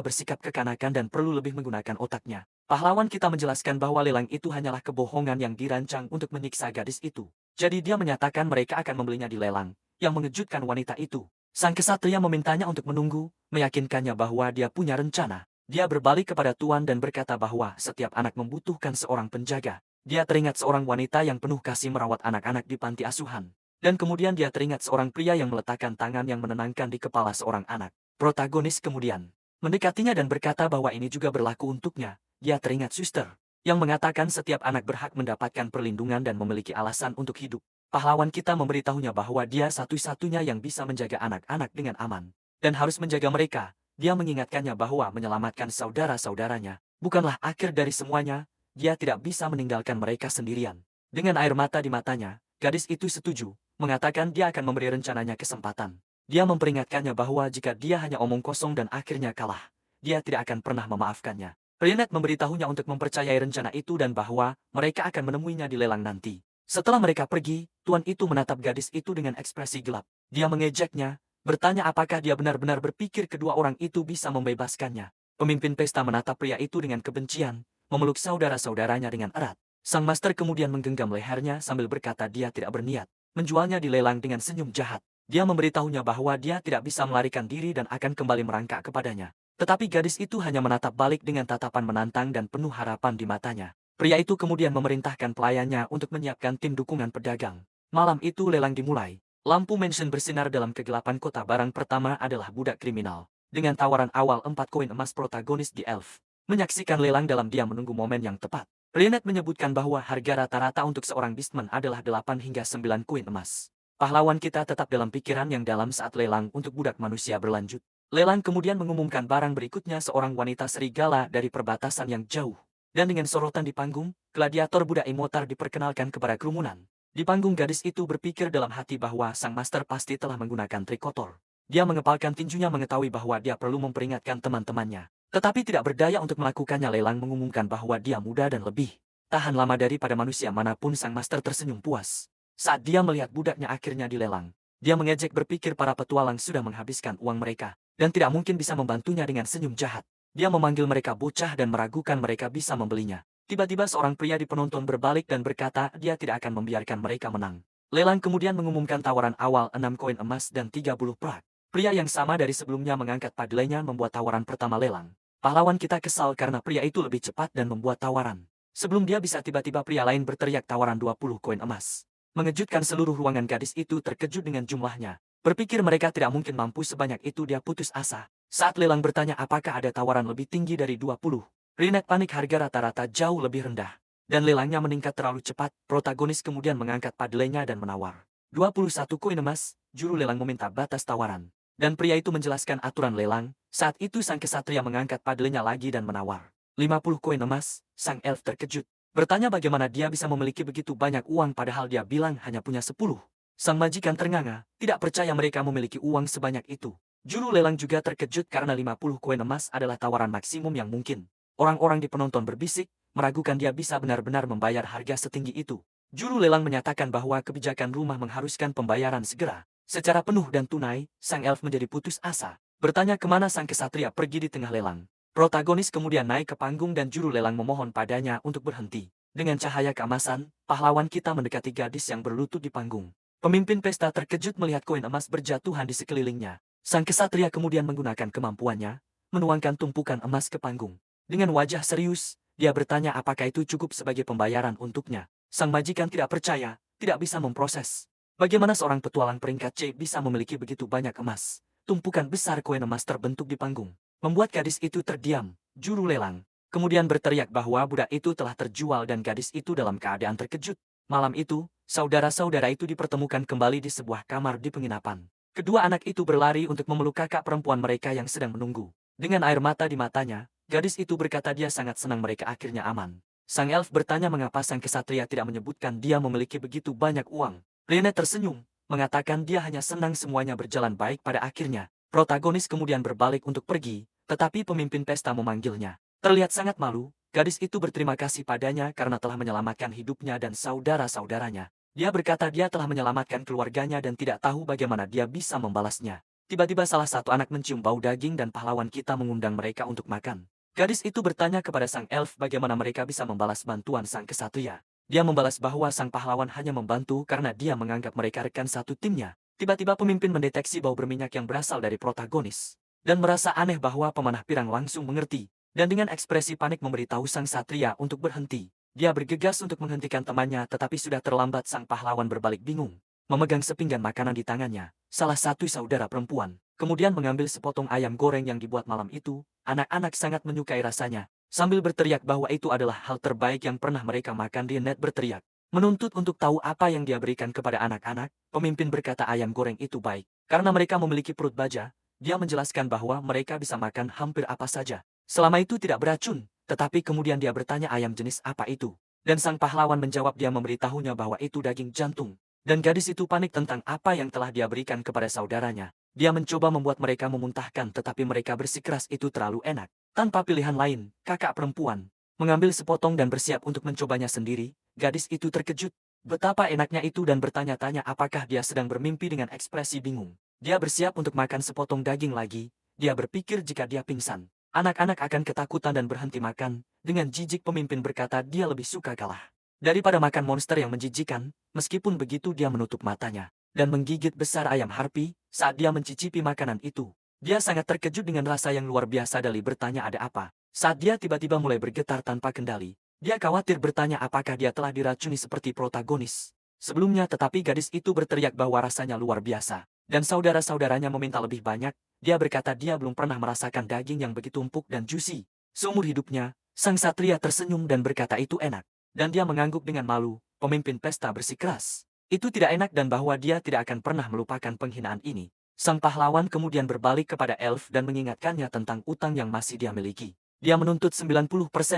bersikap kekanakan dan perlu lebih menggunakan otaknya. Pahlawan kita menjelaskan bahwa lelang itu hanyalah kebohongan yang dirancang untuk menyiksa gadis itu. Jadi dia menyatakan mereka akan membelinya di lelang, yang mengejutkan wanita itu. Sang kesatria memintanya untuk menunggu, meyakinkannya bahwa dia punya rencana. Dia berbalik kepada Tuan dan berkata bahwa setiap anak membutuhkan seorang penjaga. Dia teringat seorang wanita yang penuh kasih merawat anak-anak di panti asuhan. Dan kemudian dia teringat seorang pria yang meletakkan tangan yang menenangkan di kepala seorang anak. Protagonis kemudian mendekatinya dan berkata bahwa ini juga berlaku untuknya. Dia teringat suster yang mengatakan setiap anak berhak mendapatkan perlindungan dan memiliki alasan untuk hidup. Pahlawan kita memberitahunya bahwa dia satu-satunya yang bisa menjaga anak-anak dengan aman dan harus menjaga mereka. Dia mengingatkannya bahwa menyelamatkan saudara-saudaranya bukanlah akhir dari semuanya. Dia tidak bisa meninggalkan mereka sendirian. Dengan air mata di matanya, gadis itu setuju, mengatakan dia akan memberi rencananya kesempatan. Dia memperingatkannya bahwa jika dia hanya omong kosong dan akhirnya kalah, dia tidak akan pernah memaafkannya. Lynette memberitahunya untuk mempercayai rencana itu dan bahwa mereka akan menemuinya di lelang nanti. Setelah mereka pergi, tuan itu menatap gadis itu dengan ekspresi gelap. Dia mengejeknya, bertanya apakah dia benar-benar berpikir kedua orang itu bisa membebaskannya. Pemimpin pesta menatap pria itu dengan kebencian, memeluk saudara-saudaranya dengan erat. Sang master kemudian menggenggam lehernya sambil berkata dia tidak berniat menjualnya di lelang dengan senyum jahat. Dia memberitahunya bahwa dia tidak bisa melarikan diri dan akan kembali merangkak kepadanya. Tetapi gadis itu hanya menatap balik dengan tatapan menantang dan penuh harapan di matanya. Pria itu kemudian memerintahkan pelayannya untuk menyiapkan tim dukungan pedagang. Malam itu lelang dimulai. Lampu mansion bersinar dalam kegelapan kota. Barang pertama adalah budak kriminal. Dengan tawaran awal 4 koin emas, protagonis di Elf menyaksikan lelang dalam diam menunggu momen yang tepat. Lynette menyebutkan bahwa harga rata-rata untuk seorang beastman adalah 8 hingga 9 koin emas. Pahlawan kita tetap dalam pikiran yang dalam saat lelang untuk budak manusia berlanjut. Lelang kemudian mengumumkan barang berikutnya, seorang wanita serigala dari perbatasan yang jauh. Dan dengan sorotan di panggung, gladiator budak Imotar diperkenalkan kepada kerumunan. Di panggung gadis itu berpikir dalam hati bahwa sang master pasti telah menggunakan trik kotor. Dia mengepalkan tinjunya mengetahui bahwa dia perlu memperingatkan teman-temannya. Tetapi tidak berdaya untuk melakukannya. Lelang mengumumkan bahwa dia muda dan lebih tahan lama daripada manusia manapun. Sang master tersenyum puas saat dia melihat budaknya akhirnya dilelang. Dia mengejek, berpikir para petualang sudah menghabiskan uang mereka dan tidak mungkin bisa membantunya. Dengan senyum jahat, dia memanggil mereka bocah dan meragukan mereka bisa membelinya. Tiba-tiba seorang pria di penonton berbalik dan berkata dia tidak akan membiarkan mereka menang. Lelang kemudian mengumumkan tawaran awal 6 koin emas dan 30 perak. Pria yang sama dari sebelumnya mengangkat padelenya membuat tawaran pertama lelang. Pahlawan kita kesal karena pria itu lebih cepat dan membuat tawaran. Sebelum dia bisa, tiba-tiba pria lain berteriak tawaran 20 koin emas. Mengejutkan seluruh ruangan. Gadis itu terkejut dengan jumlahnya. Berpikir mereka tidak mungkin mampu sebanyak itu. Dia putus asa saat lelang bertanya apakah ada tawaran lebih tinggi dari 20. Lynette panik, harga rata-rata jauh lebih rendah. Dan lelangnya meningkat terlalu cepat. Protagonis kemudian mengangkat padelenya dan menawar 21 koin emas. Juru lelang meminta batas tawaran. Dan pria itu menjelaskan aturan lelang. Saat itu sang kesatria mengangkat padelenya lagi dan menawar 50 koin emas. Sang elf terkejut, bertanya bagaimana dia bisa memiliki begitu banyak uang padahal dia bilang hanya punya 10. Sang majikan ternganga, tidak percaya mereka memiliki uang sebanyak itu. Juru lelang juga terkejut karena 50 koin emas adalah tawaran maksimum yang mungkin. Orang-orang di penonton berbisik, meragukan dia bisa benar-benar membayar harga setinggi itu. Juru lelang menyatakan bahwa kebijakan rumah mengharuskan pembayaran segera secara penuh dan tunai. Sang elf menjadi putus asa, bertanya kemana sang kesatria pergi di tengah lelang. Protagonis kemudian naik ke panggung dan juru lelang memohon padanya untuk berhenti. Dengan cahaya keemasan, pahlawan kita mendekati gadis yang berlutut di panggung. Pemimpin pesta terkejut melihat koin emas berjatuhan di sekelilingnya. Sang kesatria kemudian menggunakan kemampuannya, menuangkan tumpukan emas ke panggung. Dengan wajah serius, dia bertanya apakah itu cukup sebagai pembayaran untuknya. Sang majikan tidak percaya, tidak bisa memproses. Bagaimana seorang petualang peringkat C bisa memiliki begitu banyak emas? Tumpukan besar koin emas terbentuk di panggung membuat gadis itu terdiam. Juru lelang kemudian berteriak bahwa budak itu telah terjual dan gadis itu dalam keadaan terkejut. Malam itu, saudara-saudara itu dipertemukan kembali di sebuah kamar di penginapan. Kedua anak itu berlari untuk memeluk kakak perempuan mereka yang sedang menunggu. Dengan air mata di matanya, gadis itu berkata dia sangat senang mereka akhirnya aman. Sang elf bertanya mengapa sang kesatria tidak menyebutkan dia memiliki begitu banyak uang. Lynette tersenyum, mengatakan dia hanya senang semuanya berjalan baik pada akhirnya. Protagonis kemudian berbalik untuk pergi. tetapi pemimpin pesta memanggilnya. Terlihat sangat malu, gadis itu berterima kasih padanya karena telah menyelamatkan hidupnya dan saudara-saudaranya. Dia berkata dia telah menyelamatkan keluarganya dan tidak tahu bagaimana dia bisa membalasnya. Tiba-tiba salah satu anak mencium bau daging dan pahlawan kita mengundang mereka untuk makan. Gadis itu bertanya kepada sang elf bagaimana mereka bisa membalas bantuan sang kesatria. Dia membalas bahwa sang pahlawan hanya membantu karena dia menganggap mereka rekan satu timnya. Tiba-tiba pemimpin mendeteksi bau berminyak yang berasal dari protagonis. Dan merasa aneh bahwa pemanah pirang langsung mengerti. Dan dengan ekspresi panik memberitahu sang satria untuk berhenti. Dia bergegas untuk menghentikan temannya tetapi sudah terlambat. Sang pahlawan berbalik bingung. Memegang sepinggan makanan di tangannya. Salah satu saudara perempuan. Kemudian mengambil sepotong ayam goreng yang dibuat malam itu. Anak-anak sangat menyukai rasanya. Sambil berteriak bahwa itu adalah hal terbaik yang pernah mereka makan. Lynette berteriak. Menuntut untuk tahu apa yang dia berikan kepada anak-anak. Pemimpin berkata ayam goreng itu baik. Karena mereka memiliki perut baja. Dia menjelaskan bahwa mereka bisa makan hampir apa saja. Selama itu tidak beracun, tetapi kemudian dia bertanya ayam jenis apa itu. Dan sang pahlawan menjawab dia memberitahunya bahwa itu daging jantung. Dan gadis itu panik tentang apa yang telah dia berikan kepada saudaranya. Dia mencoba membuat mereka memuntahkan tetapi mereka bersikeras itu terlalu enak. Tanpa pilihan lain, kakak perempuan mengambil sepotong dan bersiap untuk mencobanya sendiri. Gadis itu terkejut. Betapa enaknya itu dan bertanya-tanya apakah dia sedang bermimpi dengan ekspresi bingung. Dia bersiap untuk makan sepotong daging lagi. Dia berpikir jika dia pingsan, anak-anak akan ketakutan dan berhenti makan. Dengan jijik pemimpin berkata dia lebih suka kalah daripada makan monster yang menjijikan. Meskipun begitu dia menutup matanya dan menggigit besar ayam harpi saat dia mencicipi makanan itu. Dia sangat terkejut dengan rasa yang luar biasa. Dali bertanya ada apa. Saat dia tiba-tiba mulai bergetar tanpa kendali. Dia khawatir bertanya apakah dia telah diracuni seperti protagonis sebelumnya, tetapi gadis itu berteriak bahwa rasanya luar biasa. Dan saudara-saudaranya meminta lebih banyak. Dia berkata dia belum pernah merasakan daging yang begitu empuk dan juicy seumur hidupnya. Sang satria tersenyum dan berkata itu enak. Dan dia mengangguk dengan malu. Pemimpin pesta bersikeras itu tidak enak dan bahwa dia tidak akan pernah melupakan penghinaan ini. Sang pahlawan kemudian berbalik kepada elf dan mengingatkannya tentang utang yang masih dia miliki. Dia menuntut 90%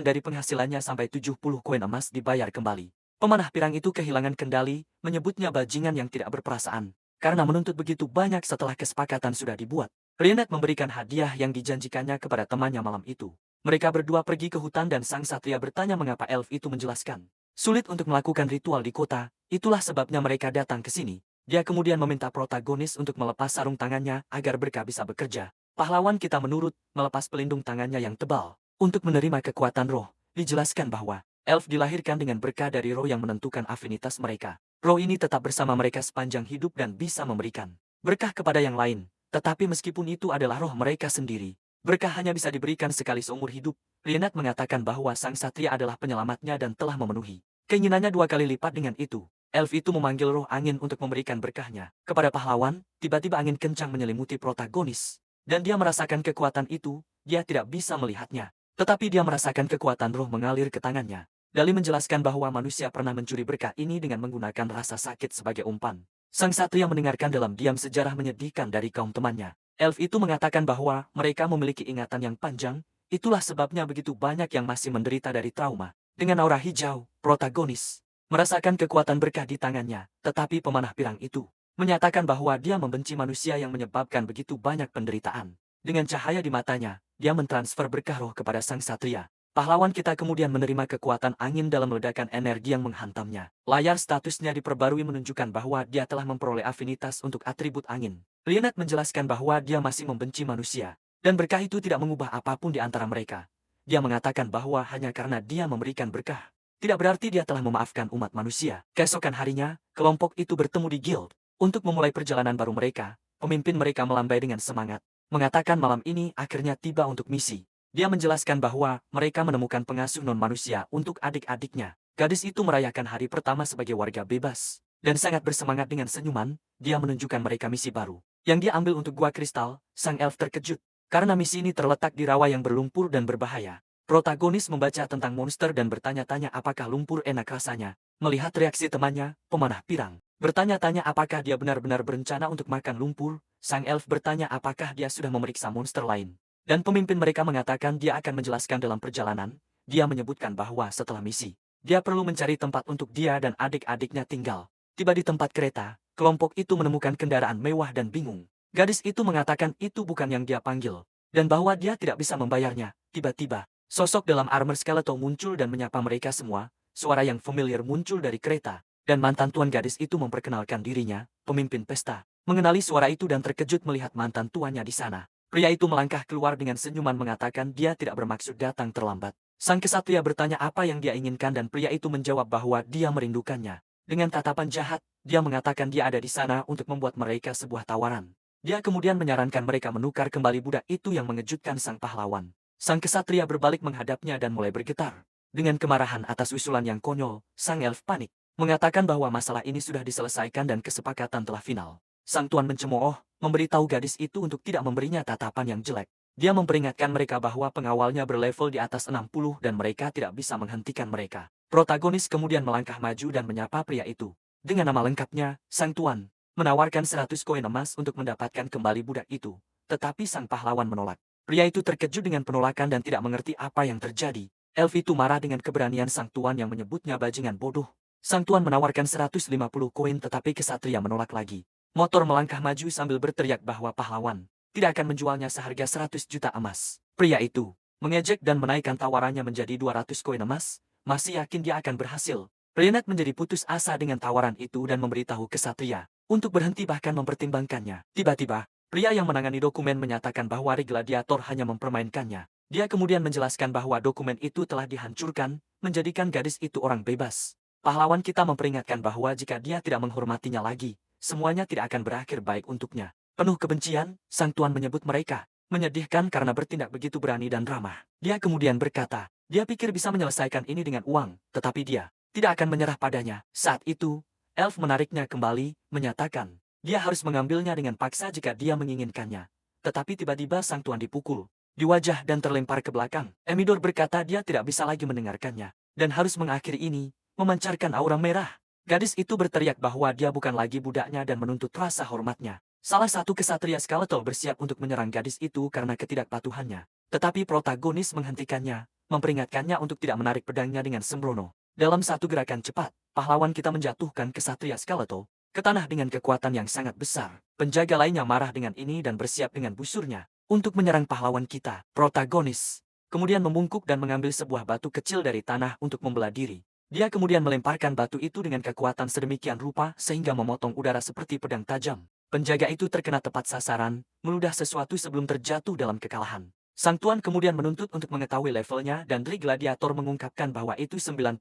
dari penghasilannya sampai 70 koin emas dibayar kembali. Pemanah pirang itu kehilangan kendali, menyebutnya bajingan yang tidak berperasaan. Karena menuntut begitu banyak setelah kesepakatan sudah dibuat. Lynette memberikan hadiah yang dijanjikannya kepada temannya malam itu. Mereka berdua pergi ke hutan dan sang satria bertanya mengapa elf itu menjelaskan. Sulit untuk melakukan ritual di kota, itulah sebabnya mereka datang ke sini. Dia kemudian meminta protagonis untuk melepas sarung tangannya agar mereka bisa bekerja. Pahlawan kita menurut, melepas pelindung tangannya yang tebal. Untuk menerima kekuatan roh, dijelaskan bahwa elf dilahirkan dengan berkah dari roh yang menentukan afinitas mereka. Roh ini tetap bersama mereka sepanjang hidup dan bisa memberikan berkah kepada yang lain. Tetapi meskipun itu adalah roh mereka sendiri, berkah hanya bisa diberikan sekali seumur hidup. Lynette mengatakan bahwa sang satria adalah penyelamatnya dan telah memenuhi keinginannya 2 kali lipat dengan itu. Elf itu memanggil roh angin untuk memberikan berkahnya kepada pahlawan. Tiba-tiba angin kencang menyelimuti protagonis. Dan dia merasakan kekuatan itu. Dia tidak bisa melihatnya. Tetapi dia merasakan kekuatan roh mengalir ke tangannya. Dali menjelaskan bahwa manusia pernah mencuri berkah ini dengan menggunakan rasa sakit sebagai umpan. Sang satria mendengarkan dalam diam sejarah menyedihkan dari kaum temannya. Elf itu mengatakan bahwa mereka memiliki ingatan yang panjang. Itulah sebabnya begitu banyak yang masih menderita dari trauma. Dengan aura hijau, protagonis merasakan kekuatan berkah di tangannya. Tetapi pemanah pirang itu menyatakan bahwa dia membenci manusia yang menyebabkan begitu banyak penderitaan. Dengan cahaya di matanya, dia mentransfer berkah roh kepada sang satria. Pahlawan kita kemudian menerima kekuatan angin dalam ledakan energi yang menghantamnya. Layar statusnya diperbarui menunjukkan bahwa dia telah memperoleh afinitas untuk atribut angin. Lynette menjelaskan bahwa dia masih membenci manusia. Dan berkah itu tidak mengubah apapun di antara mereka. Dia mengatakan bahwa hanya karena dia memberikan berkah, tidak berarti dia telah memaafkan umat manusia. Keesokan harinya, kelompok itu bertemu di guild. Untuk memulai perjalanan baru mereka, pemimpin mereka melambai dengan semangat. Mengatakan malam ini akhirnya tiba untuk misi. Dia menjelaskan bahwa mereka menemukan pengasuh non-manusia untuk adik-adiknya. Gadis itu merayakan hari pertama sebagai warga bebas. Dan sangat bersemangat dengan senyuman, dia menunjukkan mereka misi baru. Yang dia ambil untuk gua kristal. Sang elf terkejut. Karena misi ini terletak di rawa yang berlumpur dan berbahaya. Protagonis membaca tentang monster dan bertanya-tanya apakah lumpur enak rasanya. Melihat reaksi temannya, pemanah pirang bertanya-tanya apakah dia benar-benar berencana untuk makan lumpur. Sang elf bertanya apakah dia sudah memeriksa monster lain. Dan pemimpin mereka mengatakan dia akan menjelaskan dalam perjalanan. Dia menyebutkan bahwa setelah misi, dia perlu mencari tempat untuk dia dan adik-adiknya tinggal. Tiba di tempat kereta, kelompok itu menemukan kendaraan mewah dan bingung. Gadis itu mengatakan itu bukan yang dia panggil. dan bahwa dia tidak bisa membayarnya. Tiba-tiba, sosok dalam armor skeleton muncul dan menyapa mereka semua. Suara yang familiar muncul dari kereta, dan mantan tuan gadis itu memperkenalkan dirinya, pemimpin pesta. Mengenali suara itu dan terkejut melihat mantan tuannya di sana. Pria itu melangkah keluar dengan senyuman mengatakan dia tidak bermaksud datang terlambat. Sang kesatria bertanya apa yang dia inginkan dan pria itu menjawab bahwa dia merindukannya. Dengan tatapan jahat, dia mengatakan dia ada di sana untuk membuat mereka sebuah tawaran. Dia kemudian menyarankan mereka menukar kembali budak itu yang mengejutkan sang pahlawan. Sang kesatria berbalik menghadapnya dan mulai bergetar. Dengan kemarahan atas usulan yang konyol, sang elf panik, mengatakan bahwa masalah ini sudah diselesaikan dan kesepakatan telah final. Sang tuan mencemooh, memberitahu gadis itu untuk tidak memberinya tatapan yang jelek. Dia memperingatkan mereka bahwa pengawalnya berlevel di atas 60 dan mereka tidak bisa menghentikan mereka. Protagonis kemudian melangkah maju dan menyapa pria itu. Dengan nama lengkapnya, Sang Tuan, menawarkan 100 koin emas untuk mendapatkan kembali budak itu. Tetapi sang pahlawan menolak. Pria itu terkejut dengan penolakan dan tidak mengerti apa yang terjadi. Elf itu marah dengan keberanian sang tuan yang menyebutnya bajingan bodoh. Sang tuan menawarkan 150 koin tetapi kesatria menolak lagi. Motor melangkah maju sambil berteriak bahwa pahlawan tidak akan menjualnya seharga 100 juta emas. Pria itu mengejek dan menaikkan tawarannya menjadi 200 koin emas. Masih yakin dia akan berhasil. Reinhard menjadi putus asa dengan tawaran itu dan memberitahu kesatria untuk berhenti bahkan mempertimbangkannya. Tiba-tiba, pria yang menangani dokumen menyatakan bahwa Gladiator hanya mempermainkannya. Dia kemudian menjelaskan bahwa dokumen itu telah dihancurkan, menjadikan gadis itu orang bebas. Pahlawan kita memperingatkan bahwa jika dia tidak menghormatinya lagi, semuanya tidak akan berakhir baik untuknya. Penuh kebencian, sang tuan menyebut mereka menyedihkan karena bertindak begitu berani dan ramah. Dia kemudian berkata, dia pikir bisa menyelesaikan ini dengan uang, tetapi dia tidak akan menyerah padanya. Saat itu, elf menariknya kembali, menyatakan, dia harus mengambilnya dengan paksa jika dia menginginkannya. Tetapi tiba-tiba sang tuan dipukul di wajah dan terlempar ke belakang. Emidor berkata dia tidak bisa lagi mendengarkannya, dan harus mengakhiri ini, memancarkan aura merah. Gadis itu berteriak bahwa dia bukan lagi budaknya dan menuntut rasa hormatnya. Salah satu kesatria skeletal bersiap untuk menyerang gadis itu karena ketidakpatuhannya. Tetapi protagonis menghentikannya, memperingatkannya untuk tidak menarik pedangnya dengan sembrono. Dalam satu gerakan cepat, pahlawan kita menjatuhkan kesatria skeletal ke tanah dengan kekuatan yang sangat besar. Penjaga lainnya marah dengan ini dan bersiap dengan busurnya untuk menyerang pahlawan kita. Protagonis kemudian membungkuk dan mengambil sebuah batu kecil dari tanah untuk membelah diri. Dia kemudian melemparkan batu itu dengan kekuatan sedemikian rupa sehingga memotong udara seperti pedang tajam. Penjaga itu terkena tepat sasaran, meludah sesuatu sebelum terjatuh dalam kekalahan. Sang tuan kemudian menuntut untuk mengetahui levelnya dan Gladiator mengungkapkan bahwa itu 95.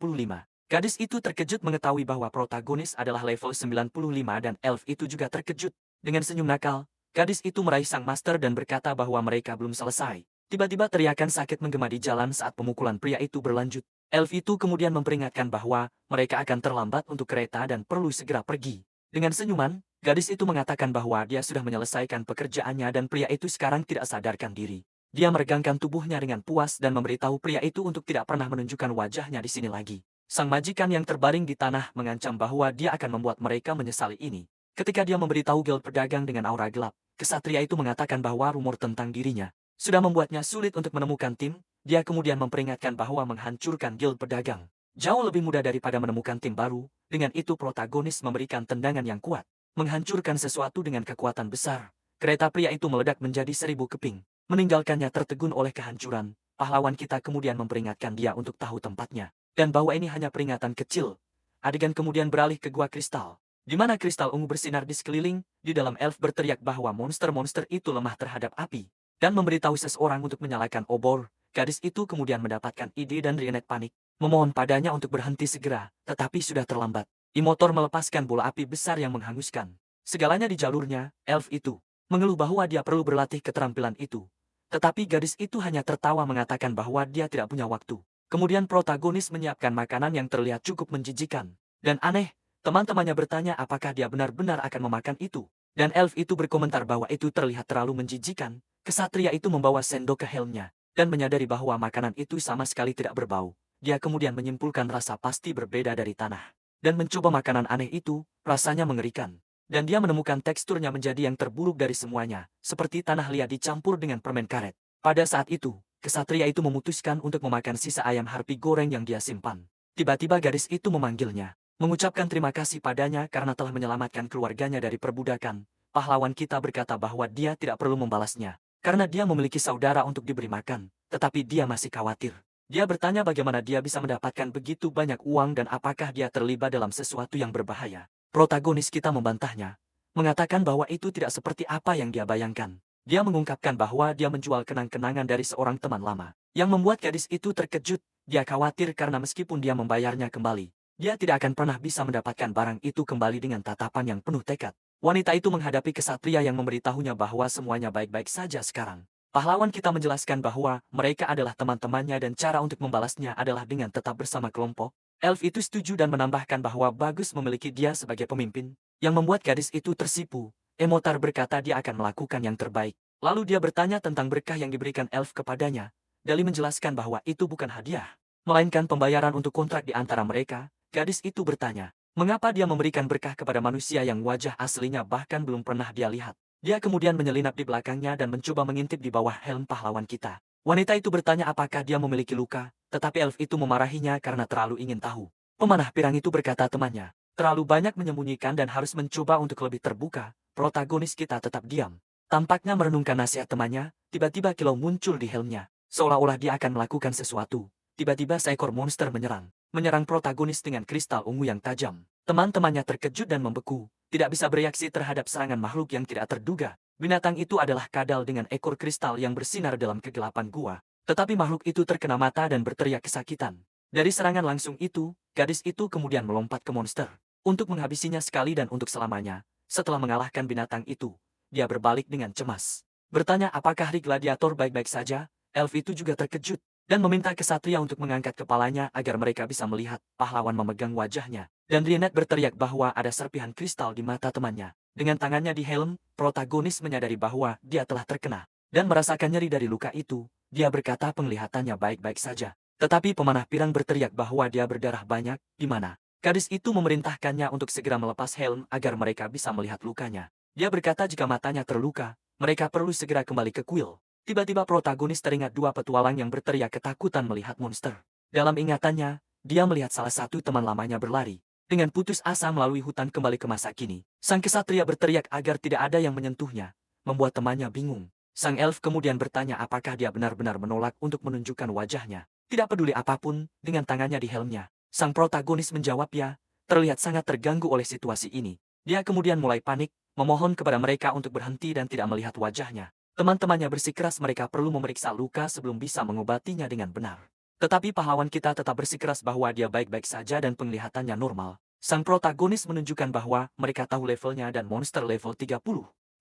Gadis itu terkejut mengetahui bahwa protagonis adalah level 95 dan elf itu juga terkejut. Dengan senyum nakal, gadis itu meraih sang master dan berkata bahwa mereka belum selesai. Tiba-tiba teriakan sakit menggema di jalan saat pemukulan pria itu berlanjut. Elf itu kemudian memperingatkan bahwa mereka akan terlambat untuk kereta dan perlu segera pergi. Dengan senyuman, gadis itu mengatakan bahwa dia sudah menyelesaikan pekerjaannya dan pria itu sekarang tidak sadarkan diri. Dia meregangkan tubuhnya dengan puas dan memberitahu pria itu untuk tidak pernah menunjukkan wajahnya di sini lagi. Sang majikan yang terbaring di tanah mengancam bahwa dia akan membuat mereka menyesali ini. Ketika dia memberitahu guild pedagang dengan aura gelap, kesatria itu mengatakan bahwa rumor tentang dirinya sudah membuatnya sulit untuk menemukan tim. Dia kemudian memperingatkan bahwa menghancurkan guild pedagang jauh lebih mudah daripada menemukan tim baru. Dengan itu protagonis memberikan tendangan yang kuat, menghancurkan sesuatu dengan kekuatan besar. Kereta pria itu meledak menjadi 1000 keping, meninggalkannya tertegun oleh kehancuran. Pahlawan kita kemudian memperingatkan dia untuk tahu tempatnya, dan bahwa ini hanya peringatan kecil. Adegan kemudian beralih ke gua kristal, di mana kristal ungu bersinar di sekeliling. Di dalam elf berteriak bahwa monster-monster itu lemah terhadap api, dan memberitahu seseorang untuk menyalakan obor. Gadis itu kemudian mendapatkan ide dan Reinhard panik, memohon padanya untuk berhenti segera, tetapi sudah terlambat. Imotor melepaskan bola api besar yang menghanguskan segalanya di jalurnya. Elf itu mengeluh bahwa dia perlu berlatih keterampilan itu. Tetapi gadis itu hanya tertawa mengatakan bahwa dia tidak punya waktu. Kemudian protagonis menyiapkan makanan yang terlihat cukup menjijikan dan aneh. Teman-temannya bertanya apakah dia benar-benar akan memakan itu. Dan elf itu berkomentar bahwa itu terlihat terlalu menjijikan. Kesatria itu membawa sendok ke helmnya dan menyadari bahwa makanan itu sama sekali tidak berbau. Dia kemudian menyimpulkan rasa pasti berbeda dari tanah. Dan mencoba makanan aneh itu, rasanya mengerikan. Dan dia menemukan teksturnya menjadi yang terburuk dari semuanya, seperti tanah liat dicampur dengan permen karet. Pada saat itu, kesatria itu memutuskan untuk memakan sisa ayam harpi goreng yang dia simpan. Tiba-tiba gadis itu memanggilnya, mengucapkan terima kasih padanya karena telah menyelamatkan keluarganya dari perbudakan. Pahlawan kita berkata bahwa dia tidak perlu membalasnya. karena dia memiliki saudara untuk diberi makan, tetapi dia masih khawatir. Dia bertanya bagaimana dia bisa mendapatkan begitu banyak uang dan apakah dia terlibat dalam sesuatu yang berbahaya. Protagonis kita membantahnya, mengatakan bahwa itu tidak seperti apa yang dia bayangkan. Dia mengungkapkan bahwa dia menjual kenang-kenangan dari seorang teman lama. Yang membuat gadis itu terkejut, dia khawatir karena meskipun dia membayarnya kembali, dia tidak akan pernah bisa mendapatkan barang itu kembali dengan tatapan yang penuh tekad. Wanita itu menghadapi kesatria yang memberitahunya bahwa semuanya baik-baik saja sekarang. Pahlawan kita menjelaskan bahwa mereka adalah teman-temannya dan cara untuk membalasnya adalah dengan tetap bersama kelompok. Elf itu setuju dan menambahkan bahwa bagus memiliki dia sebagai pemimpin, yang membuat gadis itu tersipu. Emotar berkata dia akan melakukan yang terbaik. Lalu dia bertanya tentang berkah yang diberikan Elf kepadanya. Dali menjelaskan bahwa itu bukan hadiah, melainkan pembayaran untuk kontrak di antara mereka. Gadis itu bertanya, mengapa dia memberikan berkah kepada manusia yang wajah aslinya bahkan belum pernah dia lihat. Dia kemudian menyelinap di belakangnya dan mencoba mengintip di bawah helm pahlawan kita. Wanita itu bertanya apakah dia memiliki luka, tetapi Elf itu memarahinya karena terlalu ingin tahu. Pemanah pirang itu berkata temannya, terlalu banyak menyembunyikan dan harus mencoba untuk lebih terbuka. Protagonis kita tetap diam. Tampaknya merenungkan nasihat temannya, tiba-tiba kilau muncul di helmnya. Seolah-olah dia akan melakukan sesuatu. Tiba-tiba seekor monster menyerang protagonis dengan kristal ungu yang tajam. Teman-temannya terkejut dan membeku, tidak bisa bereaksi terhadap serangan makhluk yang tidak terduga. Binatang itu adalah kadal dengan ekor kristal yang bersinar dalam kegelapan gua. Tetapi makhluk itu terkena mata dan berteriak kesakitan. Dari serangan langsung itu, gadis itu kemudian melompat ke monster untuk menghabisinya sekali dan untuk selamanya. Setelah mengalahkan binatang itu, dia berbalik dengan cemas. Bertanya apakah Ri Gladiator baik-baik saja. Elf itu juga terkejut dan meminta kesatria untuk mengangkat kepalanya agar mereka bisa melihat. Pahlawan memegang wajahnya, dan Rienet berteriak bahwa ada serpihan kristal di mata temannya. Dengan tangannya di helm, protagonis menyadari bahwa dia telah terkena dan merasakan nyeri dari luka itu. Dia berkata penglihatannya baik-baik saja. Tetapi pemanah pirang berteriak bahwa dia berdarah banyak. Di mana? Gadis itu memerintahkannya untuk segera melepas helm agar mereka bisa melihat lukanya. Dia berkata jika matanya terluka, mereka perlu segera kembali ke kuil. Tiba-tiba protagonis teringat dua petualang yang berteriak ketakutan melihat monster. Dalam ingatannya, dia melihat salah satu teman lamanya berlari dengan putus asa melalui hutan kembali ke masa kini. Sang kesatria berteriak agar tidak ada yang menyentuhnya, membuat temannya bingung. Sang elf kemudian bertanya apakah dia benar-benar menolak untuk menunjukkan wajahnya. Tidak peduli apapun, dengan tangannya di helmnya. Sang protagonis menjawab ya, terlihat sangat terganggu oleh situasi ini. Dia kemudian mulai panik, memohon kepada mereka untuk berhenti dan tidak melihat wajahnya. Teman-temannya bersikeras mereka perlu memeriksa luka sebelum bisa mengobatinya dengan benar. Tetapi pahlawan kita tetap bersikeras bahwa dia baik-baik saja dan penglihatannya normal. Sang protagonis menunjukkan bahwa mereka tahu levelnya dan monster level 30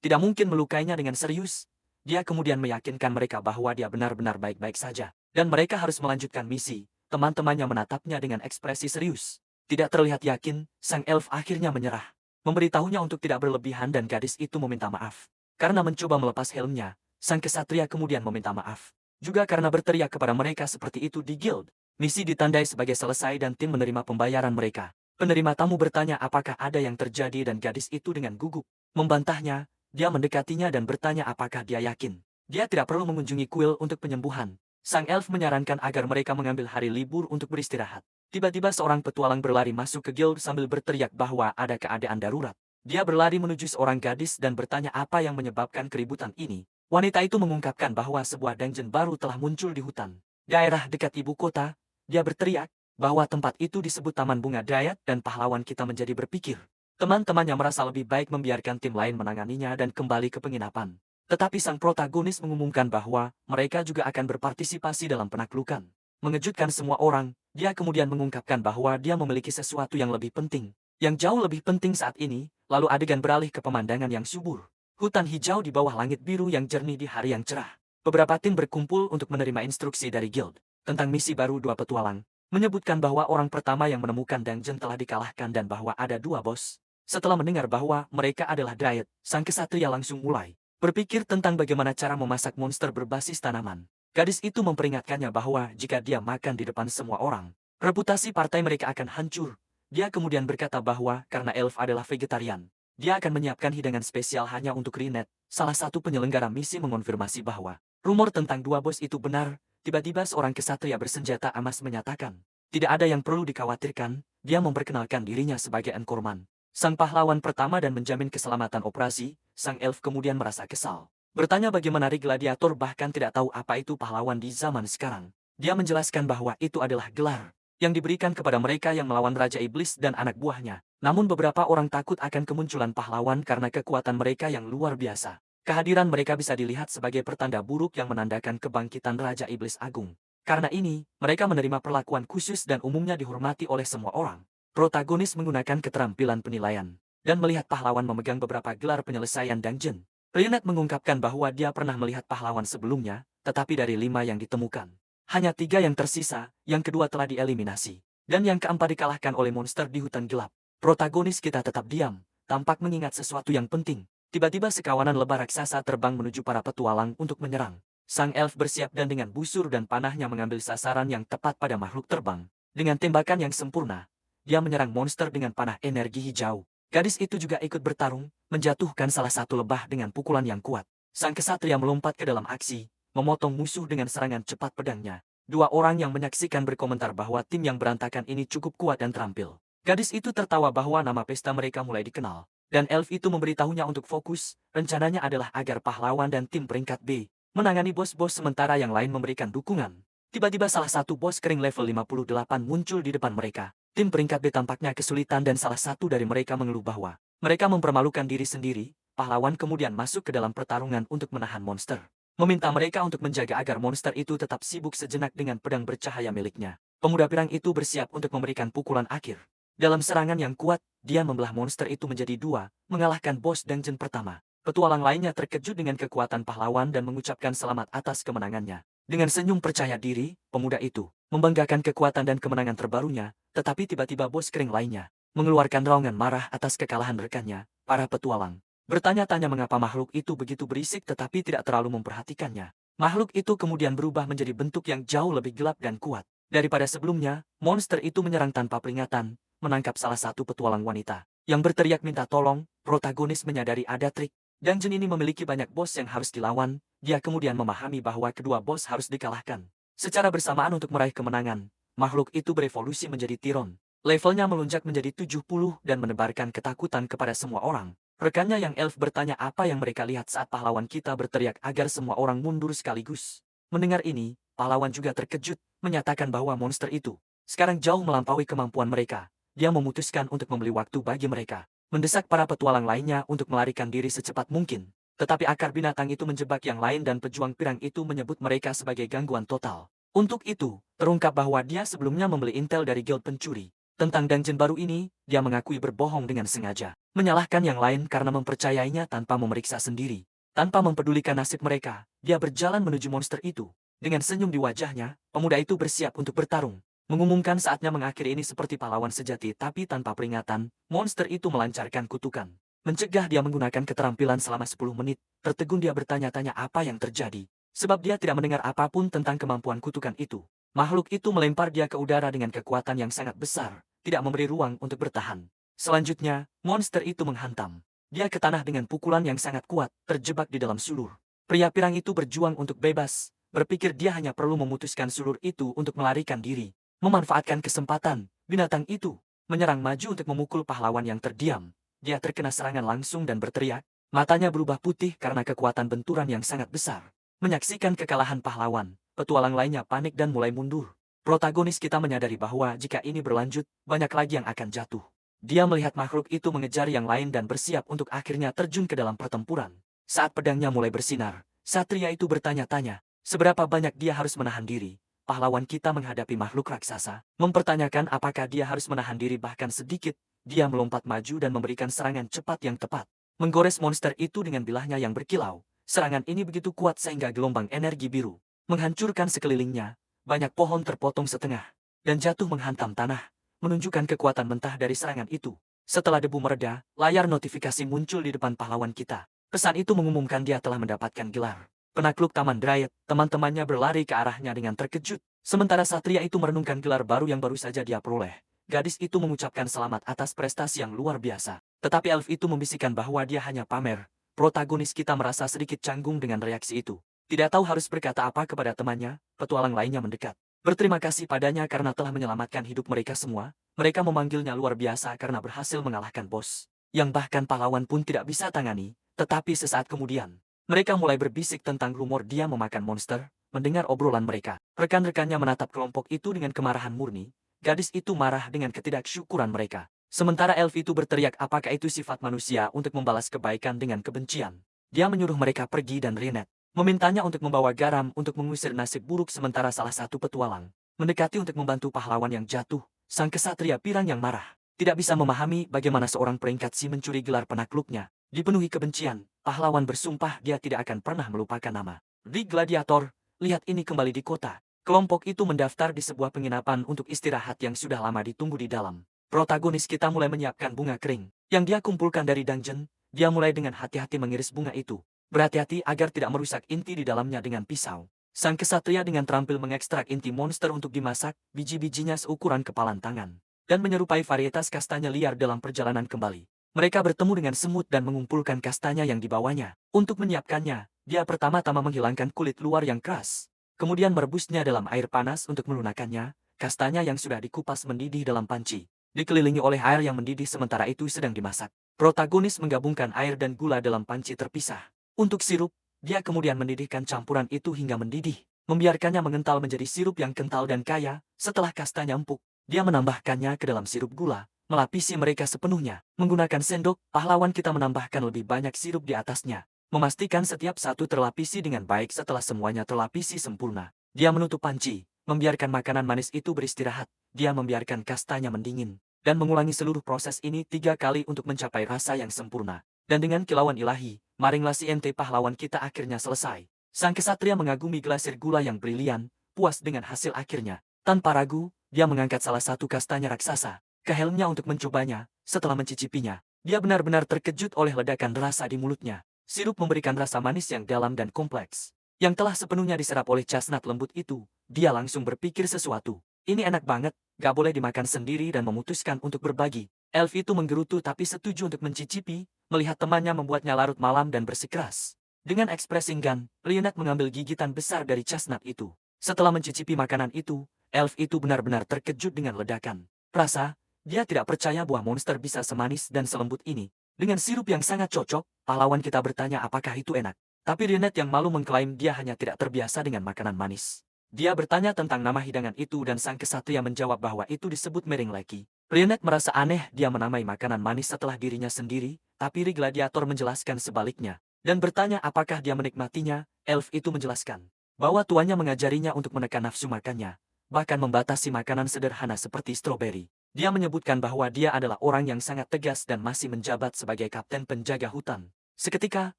tidak mungkin melukainya dengan serius. Dia kemudian meyakinkan mereka bahwa dia benar-benar baik-baik saja, dan mereka harus melanjutkan misi. Teman-temannya menatapnya dengan ekspresi serius. Tidak terlihat yakin, sang elf akhirnya menyerah. Memberitahunya untuk tidak berlebihan dan gadis itu meminta maaf. Karena mencoba melepas helmnya, sang kesatria kemudian meminta maaf. Juga karena berteriak kepada mereka seperti itu di guild. Misi ditandai sebagai selesai dan tim menerima pembayaran mereka. Penerima tamu bertanya apakah ada yang terjadi dan gadis itu dengan gugup membantahnya. Dia mendekatinya dan bertanya apakah dia yakin dia tidak perlu mengunjungi kuil untuk penyembuhan. Sang elf menyarankan agar mereka mengambil hari libur untuk beristirahat. Tiba-tiba seorang petualang berlari masuk ke guild sambil berteriak bahwa ada keadaan darurat. Dia berlari menuju seorang gadis dan bertanya apa yang menyebabkan keributan ini. Wanita itu mengungkapkan bahwa sebuah dungeon baru telah muncul di hutan daerah dekat ibu kota. Dia berteriak bahwa tempat itu disebut Taman Bunga Dayat dan pahlawan kita menjadi berpikir. Teman-temannya merasa lebih baik membiarkan tim lain menanganinya dan kembali ke penginapan. Tetapi sang protagonis mengumumkan bahwa mereka juga akan berpartisipasi dalam penaklukan. Mengejutkan semua orang, dia kemudian mengungkapkan bahwa dia memiliki sesuatu yang lebih penting. Yang jauh lebih penting saat ini, lalu adegan beralih ke pemandangan yang subur. Hutan hijau di bawah langit biru yang jernih di hari yang cerah. Beberapa tim berkumpul untuk menerima instruksi dari guild tentang misi baru dua petualang. Menyebutkan bahwa orang pertama yang menemukan dungeon telah dikalahkan dan bahwa ada dua bos. Setelah mendengar bahwa mereka adalah Dryad, sang kesatria langsung mulai berpikir tentang bagaimana cara memasak monster berbasis tanaman. Gadis itu memperingatkannya bahwa jika dia makan di depan semua orang, reputasi partai mereka akan hancur. Dia kemudian berkata bahwa karena elf adalah vegetarian, dia akan menyiapkan hidangan spesial hanya untuk Rienet. Salah satu penyelenggara misi mengonfirmasi bahwa rumor tentang dua bos itu benar. Tiba-tiba seorang kesatria bersenjata emas menyatakan, tidak ada yang perlu dikhawatirkan. Dia memperkenalkan dirinya sebagai Enkorman, sang pahlawan pertama dan menjamin keselamatan operasi. Sang elf kemudian merasa kesal Bertanya bagaimana gladiator bahkan tidak tahu apa itu pahlawan di zaman sekarang. Dia menjelaskan bahwa itu adalah gelar yang diberikan kepada mereka yang melawan Raja Iblis dan anak buahnya. Namun beberapa orang takut akan kemunculan pahlawan karena kekuatan mereka yang luar biasa. Kehadiran mereka bisa dilihat sebagai pertanda buruk yang menandakan kebangkitan Raja Iblis Agung. Karena ini, mereka menerima perlakuan khusus dan umumnya dihormati oleh semua orang. Protagonis menggunakan keterampilan penilaian dan melihat pahlawan memegang beberapa gelar penyelesaian dungeon. Rionette mengungkapkan bahwa dia pernah melihat pahlawan sebelumnya, tetapi dari 5 yang ditemukan, hanya 3 yang tersisa, yang kedua telah dieliminasi, dan yang keempat dikalahkan oleh monster di hutan gelap. Protagonis kita tetap diam, tampak mengingat sesuatu yang penting. Tiba-tiba sekawanan lebah raksasa terbang menuju para petualang untuk menyerang. Sang elf bersiap dan dengan busur dan panahnya mengambil sasaran yang tepat pada makhluk terbang. Dengan tembakan yang sempurna, dia menyerang monster dengan panah energi hijau. Gadis itu juga ikut bertarung, menjatuhkan salah satu lebah dengan pukulan yang kuat. Sang kesatria melompat ke dalam aksi, memotong musuh dengan serangan cepat pedangnya. 2 orang yang menyaksikan berkomentar bahwa tim yang berantakan ini cukup kuat dan terampil. Gadis itu tertawa bahwa nama pesta mereka mulai dikenal. Dan elf itu memberitahunya untuk fokus, rencananya adalah agar pahlawan dan tim peringkat B menangani bos-bos sementara yang lain memberikan dukungan. Tiba-tiba salah satu bos kering level 58 muncul di depan mereka. Tim peringkat B tampaknya kesulitan dan salah satu dari mereka mengeluh bahwa mereka mempermalukan diri sendiri. Pahlawan kemudian masuk ke dalam pertarungan untuk menahan monster. Meminta mereka untuk menjaga agar monster itu tetap sibuk sejenak dengan pedang bercahaya miliknya. Pemuda pirang itu bersiap untuk memberikan pukulan akhir. Dalam serangan yang kuat, dia membelah monster itu menjadi 2, mengalahkan bos dungeon pertama. Petualang lainnya terkejut dengan kekuatan pahlawan dan mengucapkan selamat atas kemenangannya. Dengan senyum percaya diri, pemuda itu membanggakan kekuatan dan kemenangan terbarunya, tetapi tiba-tiba bos kering lainnya mengeluarkan raungan marah atas kekalahan rekannya. Para petualang bertanya-tanya mengapa makhluk itu begitu berisik tetapi tidak terlalu memperhatikannya. Makhluk itu kemudian berubah menjadi bentuk yang jauh lebih gelap dan kuat. Daripada sebelumnya, monster itu menyerang tanpa peringatan, menangkap salah satu petualang wanita yang berteriak minta tolong. Protagonis menyadari ada trik. Dungeon ini memiliki banyak bos yang harus dilawan. Dia kemudian memahami bahwa kedua bos harus dikalahkan secara bersamaan untuk meraih kemenangan. Makhluk itu berevolusi menjadi Tiron. Levelnya melonjak menjadi 70 dan menebarkan ketakutan kepada semua orang. Rekannya yang elf bertanya apa yang mereka lihat saat pahlawan kita berteriak agar semua orang mundur sekaligus. Mendengar ini, pahlawan juga terkejut, menyatakan bahwa monster itu sekarang jauh melampaui kemampuan mereka. Dia memutuskan untuk membeli waktu bagi mereka, mendesak para petualang lainnya untuk melarikan diri secepat mungkin. Tetapi akar binatang itu menjebak yang lain dan pejuang pirang itu menyebut mereka sebagai gangguan total. Untuk itu, terungkap bahwa dia sebelumnya membeli intel dari guild pencuri. Tentang dungeon baru ini, dia mengakui berbohong dengan sengaja. Menyalahkan yang lain karena mempercayainya tanpa memeriksa sendiri. Tanpa mempedulikan nasib mereka, dia berjalan menuju monster itu. Dengan senyum di wajahnya, pemuda itu bersiap untuk bertarung. Mengumumkan saatnya mengakhiri ini seperti pahlawan sejati tapi tanpa peringatan, monster itu melancarkan kutukan. Mencegah dia menggunakan keterampilan selama 10 menit, tertegun dia bertanya-tanya apa yang terjadi. Sebab dia tidak mendengar apapun tentang kemampuan kutukan itu. Makhluk itu melempar dia ke udara dengan kekuatan yang sangat besar, tidak memberi ruang untuk bertahan. Selanjutnya, monster itu menghantam dia ke tanah dengan pukulan yang sangat kuat, terjebak di dalam sulur. Pria pirang itu berjuang untuk bebas, berpikir dia hanya perlu memutuskan sulur itu untuk melarikan diri. Memanfaatkan kesempatan, binatang itu menyerang maju untuk memukul pahlawan yang terdiam. Dia terkena serangan langsung dan berteriak, matanya berubah putih karena kekuatan benturan yang sangat besar. Menyaksikan kekalahan pahlawan, petualang lainnya panik dan mulai mundur. Protagonis kita menyadari bahwa jika ini berlanjut, banyak lagi yang akan jatuh. Dia melihat makhluk itu mengejar yang lain dan bersiap untuk akhirnya terjun ke dalam pertempuran. Saat pedangnya mulai bersinar, satria itu bertanya-tanya, seberapa banyak dia harus menahan diri. Pahlawan kita menghadapi makhluk raksasa, mempertanyakan apakah dia harus menahan diri bahkan sedikit. Dia melompat maju dan memberikan serangan cepat yang tepat, menggores monster itu dengan bilahnya yang berkilau. Serangan ini begitu kuat sehingga gelombang energi biru menghancurkan sekelilingnya. Banyak pohon terpotong setengah dan jatuh menghantam tanah, menunjukkan kekuatan mentah dari serangan itu. Setelah debu mereda, layar notifikasi muncul di depan pahlawan kita. Pesan itu mengumumkan dia telah mendapatkan gelar penakluk Taman Dryad. Teman-temannya berlari ke arahnya dengan terkejut. Sementara satria itu merenungkan gelar baru yang baru saja dia peroleh. Gadis itu mengucapkan selamat atas prestasi yang luar biasa. Tetapi elf itu membisikkan bahwa dia hanya pamer. Protagonis kita merasa sedikit canggung dengan reaksi itu. Tidak tahu harus berkata apa kepada temannya. Petualang lainnya mendekat, berterima kasih padanya karena telah menyelamatkan hidup mereka semua. Mereka memanggilnya luar biasa karena berhasil mengalahkan bos yang bahkan pahlawan pun tidak bisa tangani. Tetapi sesaat kemudian, Mereka mulai berbisik tentang rumor dia memakan monster. Mendengar obrolan mereka, rekan-rekannya menatap kelompok itu dengan kemarahan murni. Gadis itu marah dengan ketidaksyukuran mereka. Sementara elf itu berteriak apakah itu sifat manusia untuk membalas kebaikan dengan kebencian. Dia menyuruh mereka pergi dan Rionette memintanya untuk membawa garam untuk mengusir nasib buruk sementara salah satu petualang mendekati untuk membantu pahlawan yang jatuh. Sang kesatria pirang yang marah tidak bisa memahami bagaimana seorang peringkat si mencuri gelar penakluknya. Dipenuhi kebencian, pahlawan bersumpah dia tidak akan pernah melupakan nama Rig Gladiator. Lihat ini kembali di kota. Kelompok itu mendaftar di sebuah penginapan untuk istirahat yang sudah lama ditunggu di dalam. Protagonis kita mulai menyiapkan bunga kering yang dia kumpulkan dari dungeon. Dia mulai dengan hati-hati mengiris bunga itu. Berhati-hati agar tidak merusak inti di dalamnya dengan pisau. Sang kesatria dengan terampil mengekstrak inti monster untuk dimasak, biji-bijinya seukuran kepalan tangan, dan menyerupai varietas kastanya liar dalam perjalanan kembali. Mereka bertemu dengan semut dan mengumpulkan kastanya yang dibawanya. Untuk menyiapkannya, dia pertama-tama menghilangkan kulit luar yang keras. Kemudian merebusnya dalam air panas untuk melunakkannya. Kastanya yang sudah dikupas mendidih dalam panci, dikelilingi oleh air yang mendidih sementara itu sedang dimasak. Protagonis menggabungkan air dan gula dalam panci terpisah. Untuk sirup, dia kemudian mendidihkan campuran itu hingga mendidih, membiarkannya mengental menjadi sirup yang kental dan kaya. Setelah kastanya empuk, dia menambahkannya ke dalam sirup gula, melapisi mereka sepenuhnya. Menggunakan sendok, pahlawan kita menambahkan lebih banyak sirup di atasnya, memastikan setiap satu terlapisi dengan baik. Setelah semuanya terlapisi sempurna, dia menutup panci, membiarkan makanan manis itu beristirahat. Dia membiarkan kastanya mendingin, dan mengulangi seluruh proses ini 3 kali untuk mencapai rasa yang sempurna. Dan dengan kilauan ilahi, maringlah si ente pahlawan kita akhirnya selesai. Sang kesatria mengagumi glasir gula yang brilian, puas dengan hasil akhirnya. Tanpa ragu, dia mengangkat salah satu kastanya raksasa ke helmnya untuk mencobanya. Setelah mencicipinya, dia benar-benar terkejut oleh ledakan rasa di mulutnya. Sirup memberikan rasa manis yang dalam dan kompleks, yang telah sepenuhnya diserap oleh chestnut lembut itu. Dia langsung berpikir sesuatu. Ini enak banget, gak boleh dimakan sendiri dan memutuskan untuk berbagi. Elf itu menggerutu tapi setuju untuk mencicipi. Melihat temannya membuatnya larut malam dan bersikeras. Dengan ekspresi enggan, Rionette mengambil gigitan besar dari chestnut itu. Setelah mencicipi makanan itu, elf itu benar-benar terkejut dengan ledakan rasa. Dia tidak percaya buah monster bisa semanis dan selembut ini. Dengan sirup yang sangat cocok, pahlawan kita bertanya apakah itu enak. Tapi Rionette yang malu mengklaim dia hanya tidak terbiasa dengan makanan manis. Dia bertanya tentang nama hidangan itu dan sang kesatria menjawab bahwa itu disebut mering leki. Rionette merasa aneh dia menamai makanan manis setelah dirinya sendiri, tapi Rig Gladiator menjelaskan sebaliknya, dan bertanya apakah dia menikmatinya. Elf itu menjelaskan bahwa tuannya mengajarinya untuk menekan nafsu makannya, bahkan membatasi makanan sederhana seperti stroberi. Dia menyebutkan bahwa dia adalah orang yang sangat tegas dan masih menjabat sebagai kapten penjaga hutan. Seketika,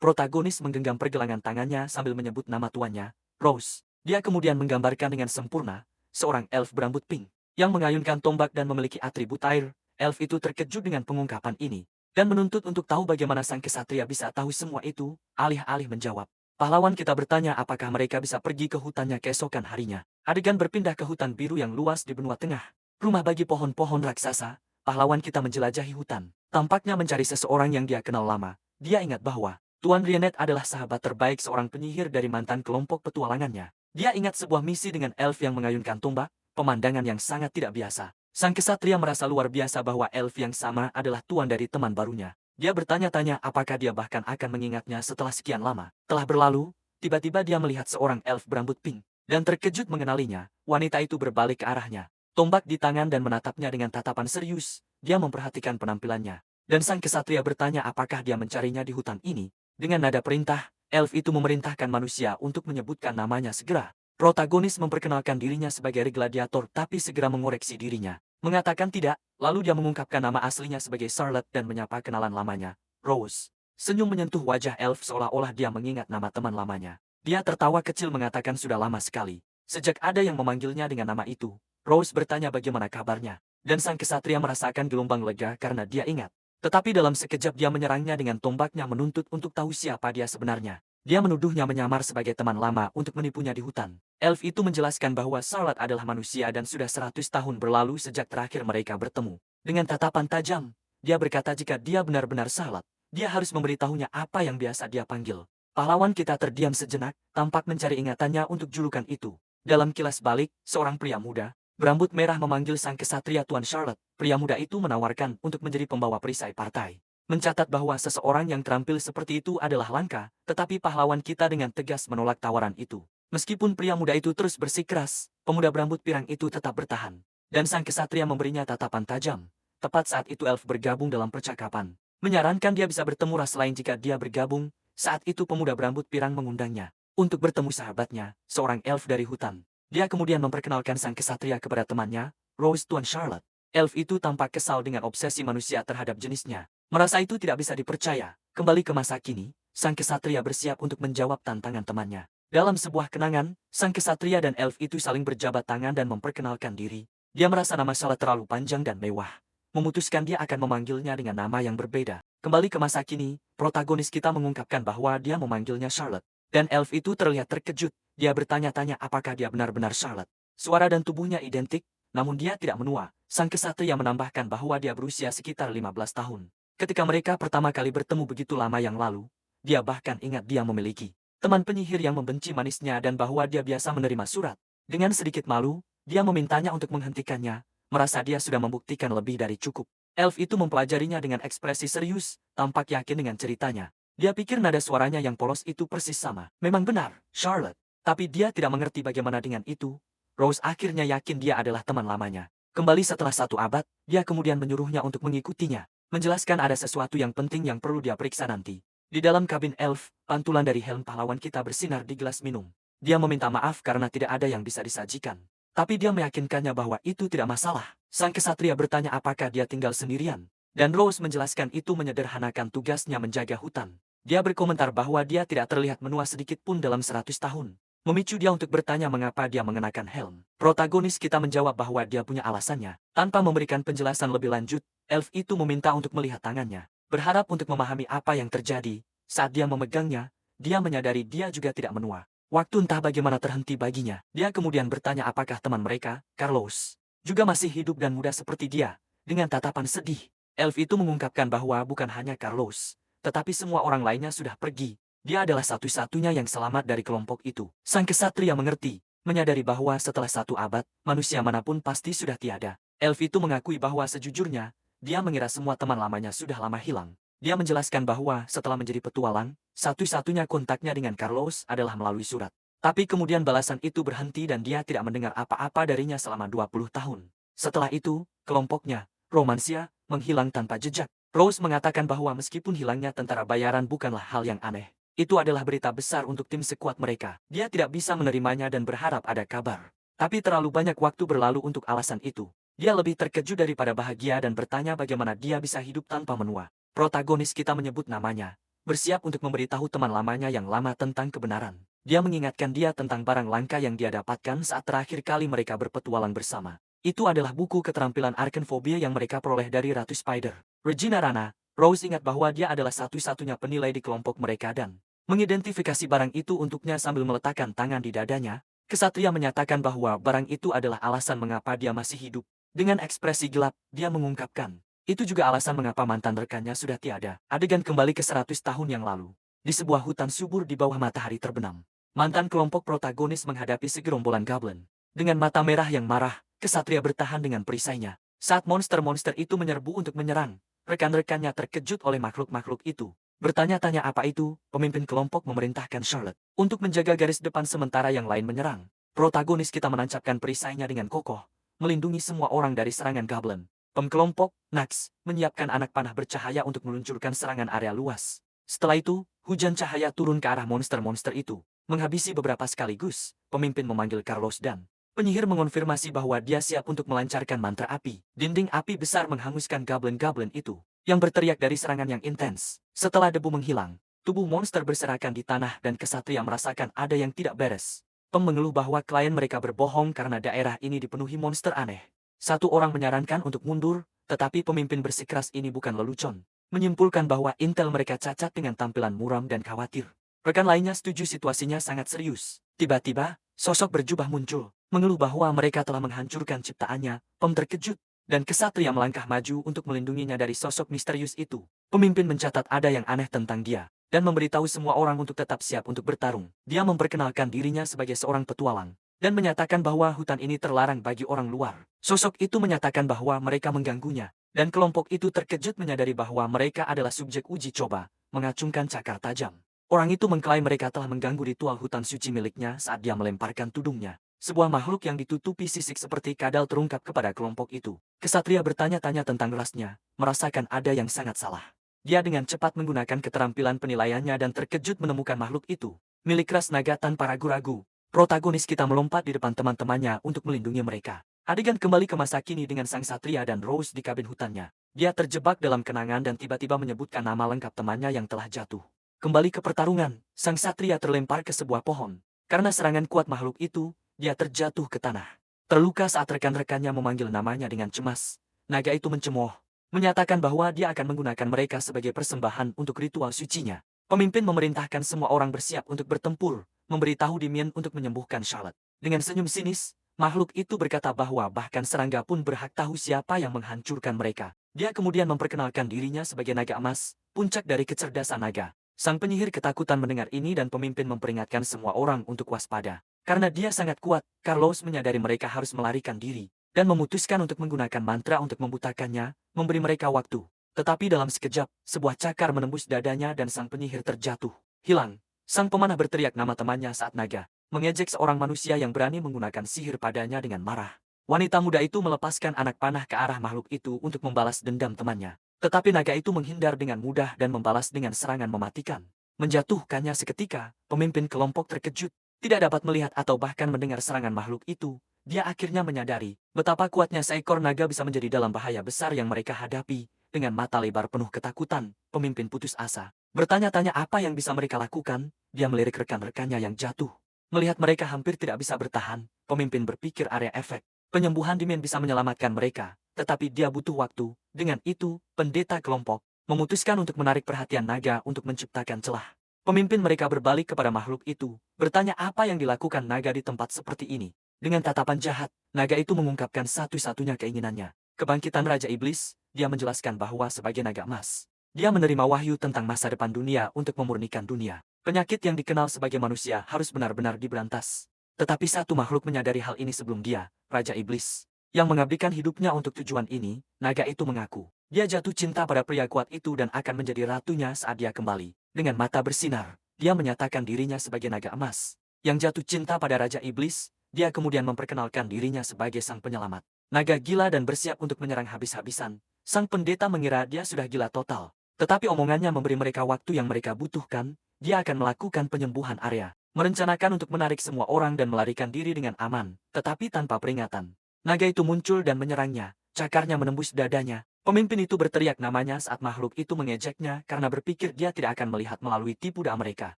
protagonis menggenggam pergelangan tangannya sambil menyebut nama tuannya, Rose. Dia kemudian menggambarkan dengan sempurna seorang elf berambut pink yang mengayunkan tombak dan memiliki atribut air. Elf itu terkejut dengan pengungkapan ini dan menuntut untuk tahu bagaimana sang kesatria bisa tahu semua itu. Alih-alih menjawab, pahlawan kita bertanya apakah mereka bisa pergi ke hutannya keesokan harinya. Adegan berpindah ke hutan biru yang luas di benua tengah, rumah bagi pohon-pohon raksasa. Pahlawan kita menjelajahi hutan, tampaknya mencari seseorang yang dia kenal lama. Dia ingat bahwa Tuan Rionette adalah sahabat terbaik seorang penyihir dari mantan kelompok petualangannya. Dia ingat sebuah misi dengan elf yang mengayunkan tombak, pemandangan yang sangat tidak biasa. Sang kesatria merasa luar biasa bahwa elf yang sama adalah tuan dari teman barunya. Dia bertanya-tanya apakah dia bahkan akan mengingatnya setelah sekian lama. Telah berlalu, tiba-tiba dia melihat seorang elf berambut pink, dan terkejut mengenalinya. Wanita itu berbalik ke arahnya, tombak di tangan dan menatapnya dengan tatapan serius. Dia memperhatikan penampilannya, dan sang kesatria bertanya apakah dia mencarinya di hutan ini. Dengan nada perintah, elf itu memerintahkan manusia untuk menyebutkan namanya segera. Protagonis memperkenalkan dirinya sebagai Rig Gladiator tapi segera mengoreksi dirinya, mengatakan tidak. Lalu dia mengungkapkan nama aslinya sebagai Charlotte dan menyapa kenalan lamanya, Rose. Senyum menyentuh wajah elf seolah-olah dia mengingat nama teman lamanya. Dia tertawa kecil mengatakan sudah lama sekali sejak ada yang memanggilnya dengan nama itu. Rose bertanya bagaimana kabarnya, dan sang kesatria merasakan gelombang lega karena dia ingat. Tetapi dalam sekejap dia menyerangnya dengan tombaknya menuntut untuk tahu siapa dia sebenarnya. Dia menuduhnya menyamar sebagai teman lama untuk menipunya di hutan. Elf itu menjelaskan bahwa Charlotte adalah manusia dan sudah 100 tahun berlalu sejak terakhir mereka bertemu. Dengan tatapan tajam, dia berkata jika dia benar-benar Charlotte, dia harus memberitahunya apa yang biasa dia panggil. Pahlawan kita terdiam sejenak, tampak mencari ingatannya untuk julukan itu. Dalam kilas balik, seorang pria muda berambut merah memanggil sang kesatria Tuan Charlotte. Pria muda itu menawarkan untuk menjadi pembawa perisai partai. mencatat bahwa seseorang yang terampil seperti itu adalah langka, tetapi pahlawan kita dengan tegas menolak tawaran itu. Meskipun pria muda itu terus bersikeras, pemuda berambut pirang itu tetap bertahan. Dan sang kesatria memberinya tatapan tajam. Tepat saat itu elf bergabung dalam percakapan. Menyarankan dia bisa bertemu ras lain jika dia bergabung. Saat itu pemuda berambut pirang mengundangnya untuk bertemu sahabatnya, seorang elf dari hutan. Dia kemudian memperkenalkan sang kesatria kepada temannya, Rose Tuan Charlotte. Elf itu tampak kesal dengan obsesi manusia terhadap jenisnya. Merasa itu tidak bisa dipercaya. Kembali ke masa kini, sang kesatria bersiap untuk menjawab tantangan temannya. Dalam sebuah kenangan, sang kesatria dan elf itu saling berjabat tangan dan memperkenalkan diri. Dia merasa nama Charlotte terlalu panjang dan mewah. Memutuskan dia akan memanggilnya dengan nama yang berbeda. Kembali ke masa kini, protagonis kita mengungkapkan bahwa dia memanggilnya Charlotte. Dan elf itu terlihat terkejut. Dia bertanya-tanya apakah dia benar-benar Charlotte. Suara dan tubuhnya identik, namun dia tidak menua. Sang kesatria menambahkan bahwa dia berusia sekitar 15 tahun. Ketika mereka pertama kali bertemu begitu lama yang lalu, dia bahkan ingat dia memiliki teman penyihir yang membenci manisnya dan bahwa dia biasa menerima surat. Dengan sedikit malu, dia memintanya untuk menghentikannya, merasa dia sudah membuktikan lebih dari cukup. Elf itu mempelajarinya dengan ekspresi serius, tampak yakin dengan ceritanya. Dia pikir nada suaranya yang polos itu persis sama. Memang benar, Charlotte. Tapi dia tidak mengerti bagaimana dengan itu. Rose akhirnya yakin dia adalah teman lamanya. Kembali setelah 1 abad, dia kemudian menyuruhnya untuk mengikutinya. Menjelaskan ada sesuatu yang penting yang perlu dia periksa nanti. Di dalam kabin elf, pantulan dari helm pahlawan kita bersinar di gelas minum. Dia meminta maaf karena tidak ada yang bisa disajikan. Tapi dia meyakinkannya bahwa itu tidak masalah. Sang kesatria bertanya apakah dia tinggal sendirian. Dan Rose menjelaskan itu menyederhanakan tugasnya menjaga hutan. Dia berkomentar bahwa dia tidak terlihat menua sedikit pun dalam 100 tahun. Memicu dia untuk bertanya mengapa dia mengenakan helm. Protagonis kita menjawab bahwa dia punya alasannya. Tanpa memberikan penjelasan lebih lanjut, elf itu meminta untuk melihat tangannya. Berharap untuk memahami apa yang terjadi. Saat dia memegangnya, dia menyadari dia juga tidak menua. Waktu entah bagaimana terhenti baginya. Dia kemudian bertanya apakah teman mereka, Carlos, juga masih hidup dan muda seperti dia. Dengan tatapan sedih, elf itu mengungkapkan bahwa bukan hanya Carlos, tetapi semua orang lainnya sudah pergi. Dia adalah satu-satunya yang selamat dari kelompok itu. Sang kesatria mengerti, menyadari bahwa setelah 1 abad, manusia manapun pasti sudah tiada. Elf itu mengakui bahwa sejujurnya, dia mengira semua teman lamanya sudah lama hilang. Dia menjelaskan bahwa setelah menjadi petualang, satu-satunya kontaknya dengan Carlos adalah melalui surat. Tapi kemudian balasan itu berhenti dan dia tidak mendengar apa-apa darinya selama 20 tahun. Setelah itu, kelompoknya, Romancia, menghilang tanpa jejak. Rose mengatakan bahwa meskipun hilangnya tentara bayaran bukanlah hal yang aneh. Itu adalah berita besar untuk tim sekuat mereka. Dia tidak bisa menerimanya dan berharap ada kabar. Tapi terlalu banyak waktu berlalu untuk alasan itu. Dia lebih terkejut daripada bahagia dan bertanya bagaimana dia bisa hidup tanpa menua. Protagonis kita menyebut namanya, bersiap untuk memberitahu teman lamanya yang lama tentang kebenaran. Dia mengingatkan dia tentang barang langka yang dia dapatkan saat terakhir kali mereka berpetualang bersama. Itu adalah buku keterampilan Arkenphobia yang mereka peroleh dari Ratu Spider. Regina Rana, Rose ingat bahwa dia adalah satu-satunya penilai di kelompok mereka dan mengidentifikasi barang itu untuknya sambil meletakkan tangan di dadanya. Kesatria menyatakan bahwa barang itu adalah alasan mengapa dia masih hidup. Dengan ekspresi gelap, dia mengungkapkan, itu juga alasan mengapa mantan rekannya sudah tiada. Adegan kembali ke 100 tahun yang lalu. Di sebuah hutan subur di bawah matahari terbenam. Mantan kelompok protagonis menghadapi segerombolan goblin. Dengan mata merah yang marah, kesatria bertahan dengan perisainya. Saat monster-monster itu menyerbu untuk menyerang, rekan-rekannya terkejut oleh makhluk-makhluk itu. Bertanya-tanya apa itu, pemimpin kelompok memerintahkan Charlotte untuk menjaga garis depan sementara yang lain menyerang. Protagonis kita menancapkan perisainya dengan kokoh, melindungi semua orang dari serangan goblin. Pemkelompok, Nax, menyiapkan anak panah bercahaya untuk meluncurkan serangan area luas. Setelah itu, hujan cahaya turun ke arah monster-monster itu. Menghabisi beberapa sekaligus, pemimpin memanggil Carlos dan penyihir mengonfirmasi bahwa dia siap untuk melancarkan mantra api. Dinding api besar menghanguskan goblin-goblin itu, yang berteriak dari serangan yang intens. Setelah debu menghilang, tubuh monster berserakan di tanah dan kesatria merasakan ada yang tidak beres. Mengeluh bahwa klien mereka berbohong karena daerah ini dipenuhi monster aneh. Satu orang menyarankan untuk mundur, tetapi pemimpin bersikeras ini bukan lelucon. Menyimpulkan bahwa intel mereka cacat dengan tampilan muram dan khawatir. Rekan lainnya setuju situasinya sangat serius. Tiba-tiba, sosok berjubah muncul, mengeluh bahwa mereka telah menghancurkan ciptaannya. Pem terkejut, dan kesatria melangkah maju untuk melindunginya dari sosok misterius itu. Pemimpin mencatat ada yang aneh tentang dia, dan memberitahu semua orang untuk tetap siap untuk bertarung. Dia memperkenalkan dirinya sebagai seorang petualang, dan menyatakan bahwa hutan ini terlarang bagi orang luar. Sosok itu menyatakan bahwa mereka mengganggunya. Dan kelompok itu terkejut menyadari bahwa mereka adalah subjek uji coba, mengacungkan cakar tajam. Orang itu mengklaim mereka telah mengganggu ritual hutan suci miliknya saat dia melemparkan tudungnya. Sebuah makhluk yang ditutupi sisik seperti kadal terungkap kepada kelompok itu. Kesatria bertanya-tanya tentang rasnya, merasakan ada yang sangat salah. Dia dengan cepat menggunakan keterampilan penilaiannya dan terkejut menemukan makhluk itu. Milik ras naga tanpa ragu-ragu. Protagonis kita melompat di depan teman-temannya untuk melindungi mereka. Adegan kembali ke masa kini dengan sang satria dan Rose di kabin hutannya. Dia terjebak dalam kenangan dan tiba-tiba menyebutkan nama lengkap temannya yang telah jatuh. Kembali ke pertarungan, sang satria terlempar ke sebuah pohon. Karena serangan kuat makhluk itu, dia terjatuh ke tanah. Terluka saat rekan-rekannya memanggil namanya dengan cemas. Naga itu mencemooh, menyatakan bahwa dia akan menggunakan mereka sebagai persembahan untuk ritual sucinya. Pemimpin memerintahkan semua orang bersiap untuk bertempur, memberitahu Damien untuk menyembuhkan Charlotte. Dengan senyum sinis, makhluk itu berkata bahwa bahkan serangga pun berhak tahu siapa yang menghancurkan mereka. Dia kemudian memperkenalkan dirinya sebagai naga emas, puncak dari kecerdasan naga. Sang penyihir ketakutan mendengar ini dan pemimpin memperingatkan semua orang untuk waspada. Karena dia sangat kuat, Carlos menyadari mereka harus melarikan diri, dan memutuskan untuk menggunakan mantra untuk membutakannya, memberi mereka waktu. Tetapi dalam sekejap, sebuah cakar menembus dadanya dan sang penyihir terjatuh. Hilang. Sang pemanah berteriak nama temannya saat naga mengejek seorang manusia yang berani menggunakan sihir padanya dengan marah. Wanita muda itu melepaskan anak panah ke arah makhluk itu untuk membalas dendam temannya. Tetapi naga itu menghindar dengan mudah dan membalas dengan serangan mematikan. Menjatuhkannya seketika, pemimpin kelompok terkejut, tidak dapat melihat atau bahkan mendengar serangan makhluk itu. Dia akhirnya menyadari betapa kuatnya seekor naga bisa menjadi dalam bahaya besar yang mereka hadapi. Dengan mata lebar penuh ketakutan, pemimpin putus asa. Bertanya-tanya apa yang bisa mereka lakukan, dia melirik rekan-rekannya yang jatuh. Melihat mereka hampir tidak bisa bertahan, pemimpin berpikir area efek. Penyembuhan Damien bisa menyelamatkan mereka, tetapi dia butuh waktu. Dengan itu, pendeta kelompok memutuskan untuk menarik perhatian naga untuk menciptakan celah. Pemimpin mereka berbalik kepada makhluk itu, bertanya apa yang dilakukan naga di tempat seperti ini. Dengan tatapan jahat, naga itu mengungkapkan satu-satunya keinginannya. Kebangkitan Raja Iblis, dia menjelaskan bahwa sebagai naga emas, dia menerima wahyu tentang masa depan dunia untuk memurnikan dunia. Penyakit yang dikenal sebagai manusia harus benar-benar diberantas. Tetapi satu makhluk menyadari hal ini sebelum dia, Raja Iblis. Yang mengabdikan hidupnya untuk tujuan ini, naga itu mengaku. Dia jatuh cinta pada pria kuat itu dan akan menjadi ratunya saat dia kembali. Dengan mata bersinar, dia menyatakan dirinya sebagai naga emas. Yang jatuh cinta pada Raja Iblis, dia kemudian memperkenalkan dirinya sebagai sang penyelamat. Naga gila dan bersiap untuk menyerang habis-habisan. Sang pendeta mengira dia sudah gila total. Tetapi omongannya memberi mereka waktu yang mereka butuhkan. Dia akan melakukan penyembuhan area, merencanakan untuk menarik semua orang dan melarikan diri dengan aman, tetapi tanpa peringatan. Naga itu muncul dan menyerangnya, cakarnya menembus dadanya. Pemimpin itu berteriak namanya saat makhluk itu mengejeknya karena berpikir dia tidak akan melihat melalui tipu daya mereka.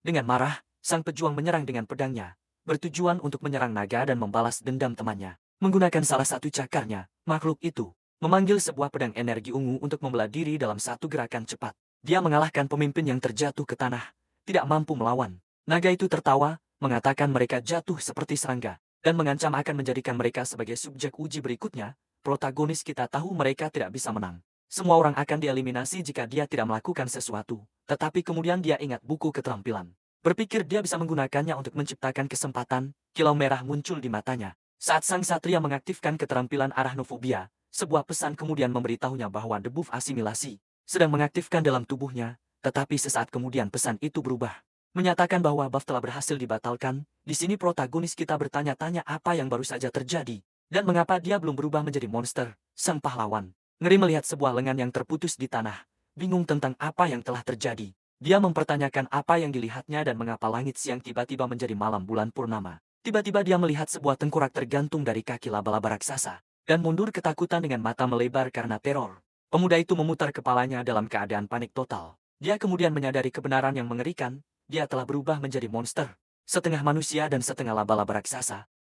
Dengan marah, sang pejuang menyerang dengan pedangnya, bertujuan untuk menyerang naga dan membalas dendam temannya. Menggunakan salah satu cakarnya, makhluk itu memanggil sebuah pedang energi ungu untuk membelah diri dalam satu gerakan cepat. Dia mengalahkan pemimpin yang terjatuh ke tanah, tidak mampu melawan. Naga itu tertawa, mengatakan mereka jatuh seperti serangga, dan mengancam akan menjadikan mereka sebagai subjek uji berikutnya. Protagonis kita tahu mereka tidak bisa menang. Semua orang akan dieliminasi jika dia tidak melakukan sesuatu, tetapi kemudian dia ingat buku keterampilan. Berpikir dia bisa menggunakannya untuk menciptakan kesempatan, kilau merah muncul di matanya. Saat sang satria mengaktifkan keterampilan arachnofobia, sebuah pesan kemudian memberitahunya bahwa debuff asimilasi sedang mengaktifkan dalam tubuhnya. Tetapi sesaat kemudian pesan itu berubah. Menyatakan bahwa buff telah berhasil dibatalkan. Di sini protagonis kita bertanya-tanya apa yang baru saja terjadi. Dan mengapa dia belum berubah menjadi monster, sang pahlawan. Ngeri melihat sebuah lengan yang terputus di tanah. Bingung tentang apa yang telah terjadi. Dia mempertanyakan apa yang dilihatnya dan mengapa langit siang tiba-tiba menjadi malam bulan purnama. Tiba-tiba dia melihat sebuah tengkorak tergantung dari kaki laba-laba raksasa. Dan mundur ketakutan dengan mata melebar karena teror. Pemuda itu memutar kepalanya dalam keadaan panik total. Dia kemudian menyadari kebenaran yang mengerikan, dia telah berubah menjadi monster. Setengah manusia dan setengah laba-laba raksasa.